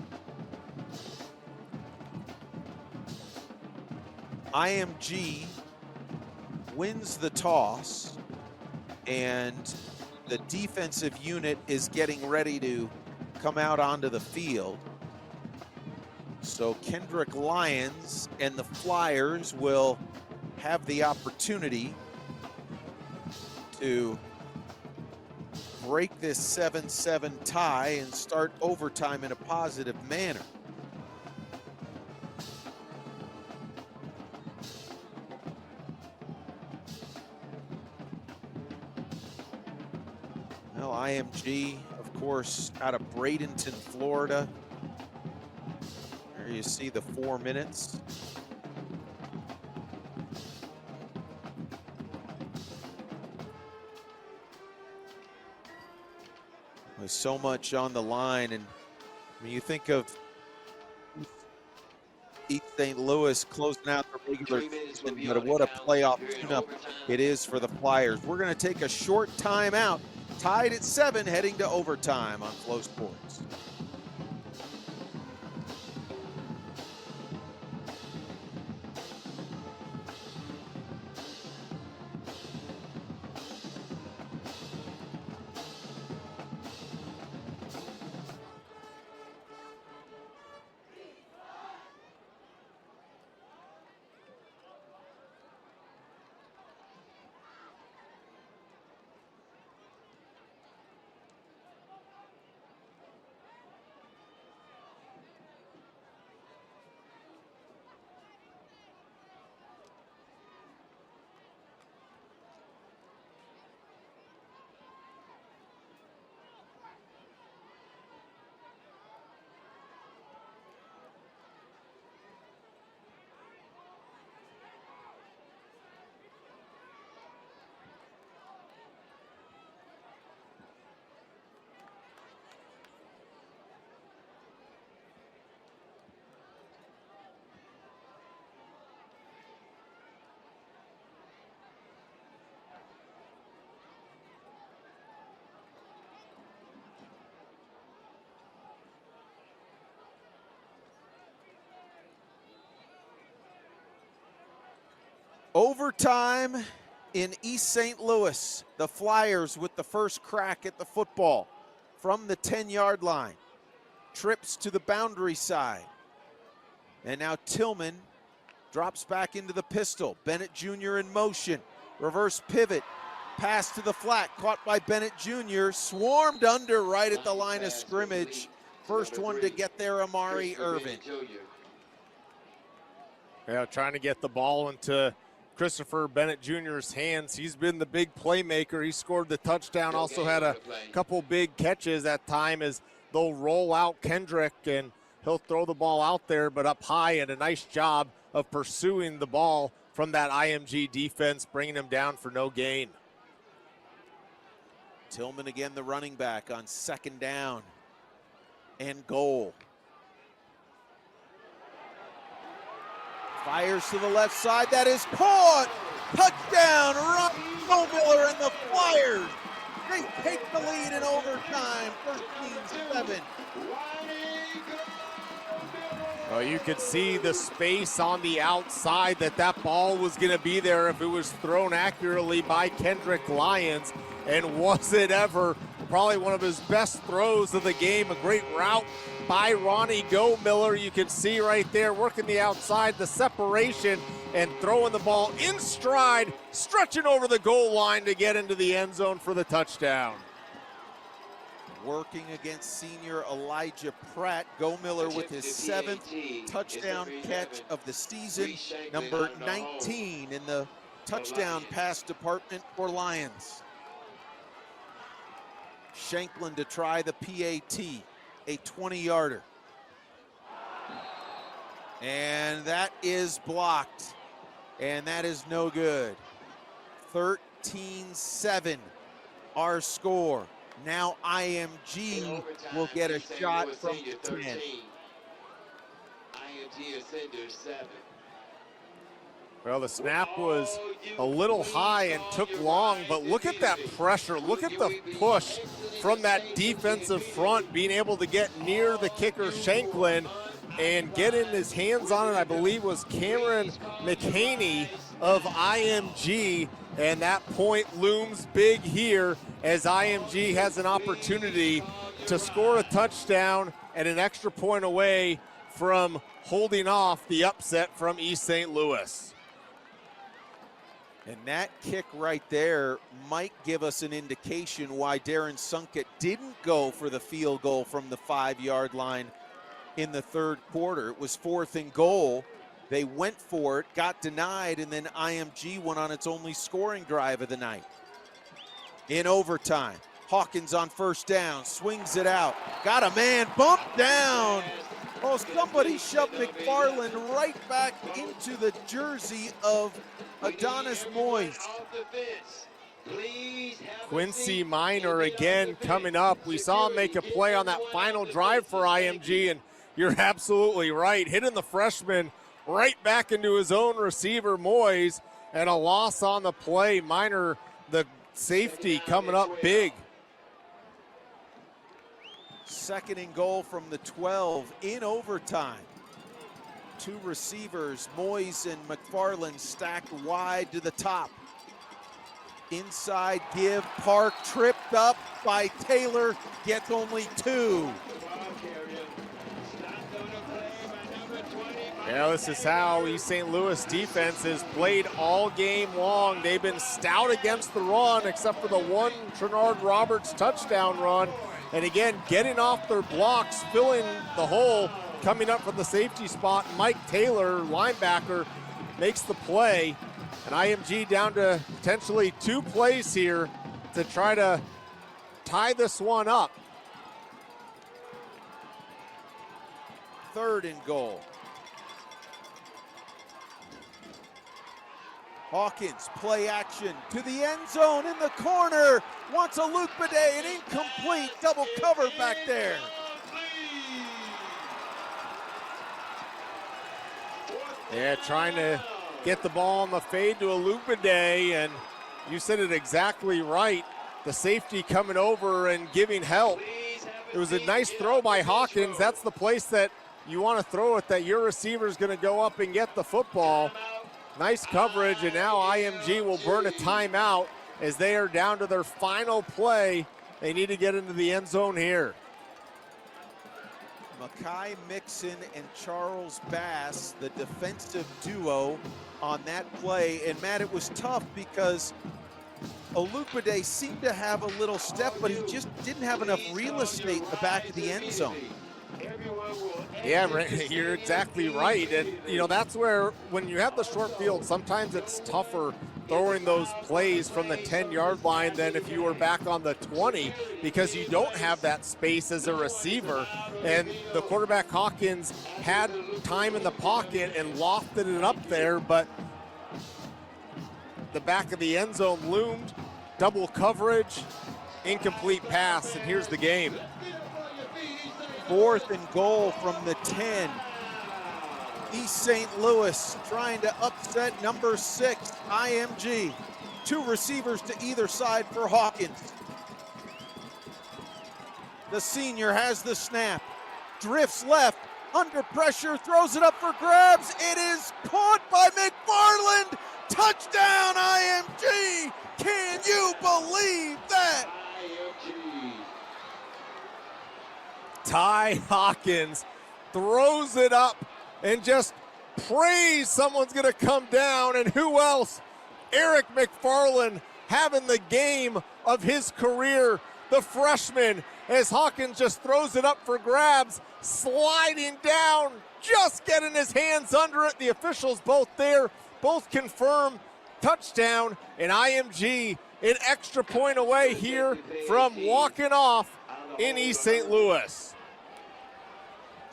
IMG wins the toss, and the defensive unit is getting ready to come out onto the field. So Kendrick Lyons and the Flyers will have the opportunity to break this 7-7 tie and start overtime in a positive manner. Well, IMG, of course, out of Bradenton, Florida. There you see the 4 minutes. With so much on the line, and I mean, you think of East St. Louis closing out the regular season, but what a playoff tune-up it is for the Flyers. We're going to take a short timeout, tied at 7, heading to overtime on Flow Sports. Overtime in East St. Louis. The Flyers with the first crack at the football from the 10-yard line. Trips to the boundary side. And now Tillman drops back into the pistol. Bennett Jr. in motion. Reverse pivot. Pass to the flat. Caught by Bennett Jr. Swarmed under right at the line of scrimmage. First one to get there, Amari Irvin.
Yeah, trying to get the ball into Christopher Bennett Jr.'s hands. He's been the big playmaker. He scored the touchdown, also had a couple big catches that time as they'll roll out Kendrick and he'll throw the ball out there, but up high, and a nice job of pursuing the ball from that IMG defense, bringing him down for no gain.
Tillman again, the running back on 2nd down and goal. Fires to the left side, that is caught! Touchdown, Ron Miller and the Flyers. They take the lead in overtime, 13-7.
Well, you could see the space on the outside that ball was going to be there if it was thrown accurately by Kendrick Lyons. And was it ever? Probably one of his best throws of the game. A great route by Ronnie Miller. You can see right there working the outside, the separation, and throwing the ball in stride, stretching over the goal line to get into the end zone for the touchdown.
Working against senior Elijah Pratt. Miller with his 7th touchdown catch of the season, number 19 in the touchdown pass department for Lions. Shanklin to try the PAT, a 20-yarder. And that is blocked, and that is no good. 13-7, our score. Now IMG will get a shot from 10.
IMG is sender 7.
Well, the snap was a little high and took long, but look at that pressure. Look at the push from that defensive front, being able to get near the kicker, Shanklin, and get in his hands on it. I believe was Cameron McHaney of IMG, and that point looms big here as IMG has an opportunity to score a touchdown and an extra point away from holding off the upset from East St. Louis.
And that kick right there might give us an indication why Darren Sunkett didn't go for the field goal from the 5-yard line in the 3rd quarter. It was 4th and goal. They went for it, got denied, and then IMG went on its only scoring drive of the night. In overtime, Hawkins on 1st down, swings it out, got a man, bumped down. Oh, somebody shoved McFarland right back into the jersey of Adonis Moyes.
Quincy Minor again coming up. We saw him make a play on that final drive for IMG, and You're absolutely right. Hitting the freshman right back into his own receiver, Moyes, and a loss on the play. Minor, the safety, coming up big.
Second and goal from the 12 in overtime. Two receivers, Moyes and McFarland, stacked wide to the top. Inside give, Park tripped up by Taylor, gets only 2.
Yeah, this is how East St. Louis defense has played all game long. They've been stout against the run, except for the one Trenard Roberts touchdown run. And again, getting off their blocks, filling the hole, coming up from the safety spot. Mike Taylor, linebacker, makes the play. And IMG down to potentially 2 plays here to try to tie this one up.
Third and goal. Hawkins, play action to the end zone in the corner. Wants a Luke Bidet, an incomplete, double cover back there.
Yeah, trying to get the ball on the fade to a Luke Bidet, and you said it exactly right. The safety coming over and giving help. It was a nice throw by Hawkins. That's the place that you want to throw it, that your receiver is going to go up and get the football. Nice coverage, and now IMG will burn a timeout as they are down to their final play. They need to get into the end zone here.
Makai Mixon and Charles Bass, the defensive duo on that play. And Matt, it was tough because Olukbade seemed to have a little step, but he just didn't have enough real estate in the back of the end zone.
Yeah, you're exactly right. And, you know, that's where when you have the short field, sometimes it's tougher throwing those plays from the 10-yard line than if you were back on the 20, because you don't have that space as a receiver. And the quarterback, Hawkins, had time in the pocket and lofted it up there, but the back of the end zone loomed, double coverage, incomplete pass, and here's the game.
Fourth and goal from the 10. East St. Louis trying to upset number 6, IMG. 2 receivers to either side for Hawkins. The senior has the snap, drifts left, under pressure, throws it up for grabs. It is caught by McFarland. Touchdown, IMG! Can you believe that?
Ty Hawkins throws it up and just prays someone's going to come down. And who else? Eric McFarland having the game of his career, the freshman, as Hawkins just throws it up for grabs, sliding down, just getting his hands under it. The officials both there, both confirm touchdown, and IMG an extra point away here from walking off in East St. Louis.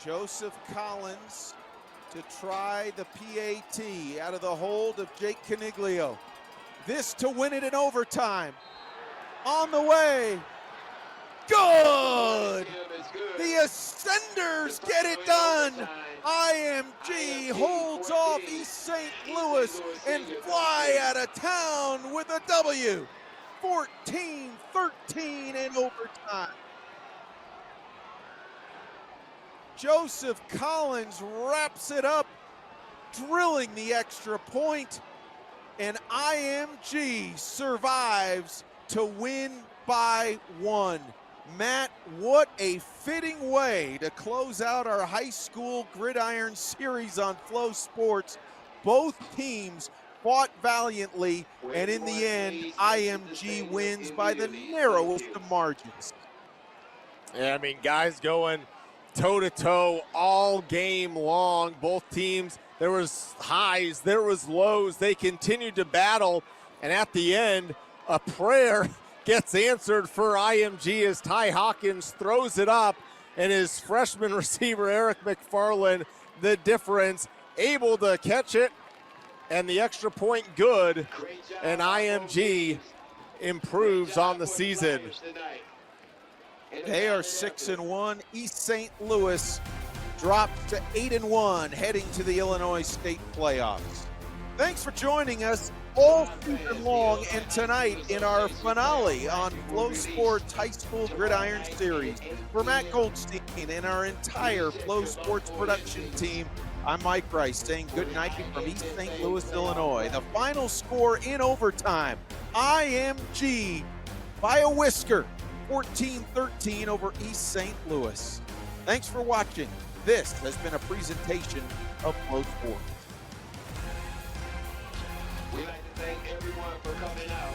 Joseph Collins to try the PAT out of the hold of Jake Caniglio. This to win it in overtime. On the way. Good! The Ascenders get it done. IMG holds off East St. Louis and fly out of town with a W. 14-13 in overtime. Joseph Collins wraps it up, drilling the extra point, and IMG survives to win by 1. Matt, what a fitting way to close out our high school gridiron series on Flow Sports. Both teams fought valiantly, and in the end, IMG wins by the narrowest of margins.
Yeah, I mean, guys going toe-to-toe all game long. Both teams, there was highs, there was lows. They continued to battle, and at the end, a prayer gets answered for IMG as Ty Hawkins throws it up, and his freshman receiver, Eric McFarland, the difference, able to catch it, and the extra point good, and IMG improves on the season.
They are 6-1. East St. Louis dropped to 8-1, heading to the Illinois State playoffs. Thanks for joining us all season long and tonight in our finale on Flow Sports High School Gridiron Series. For Matt Goldstein and our entire Flow Sports production team, I'm Mike Rice saying good night from East St. Louis, Illinois. The final score in overtime, IMG by a whisker, 14-13 over East St. Louis. Thanks for watching. This has been a presentation of Flow Sports.
We'd like to thank everyone for coming out.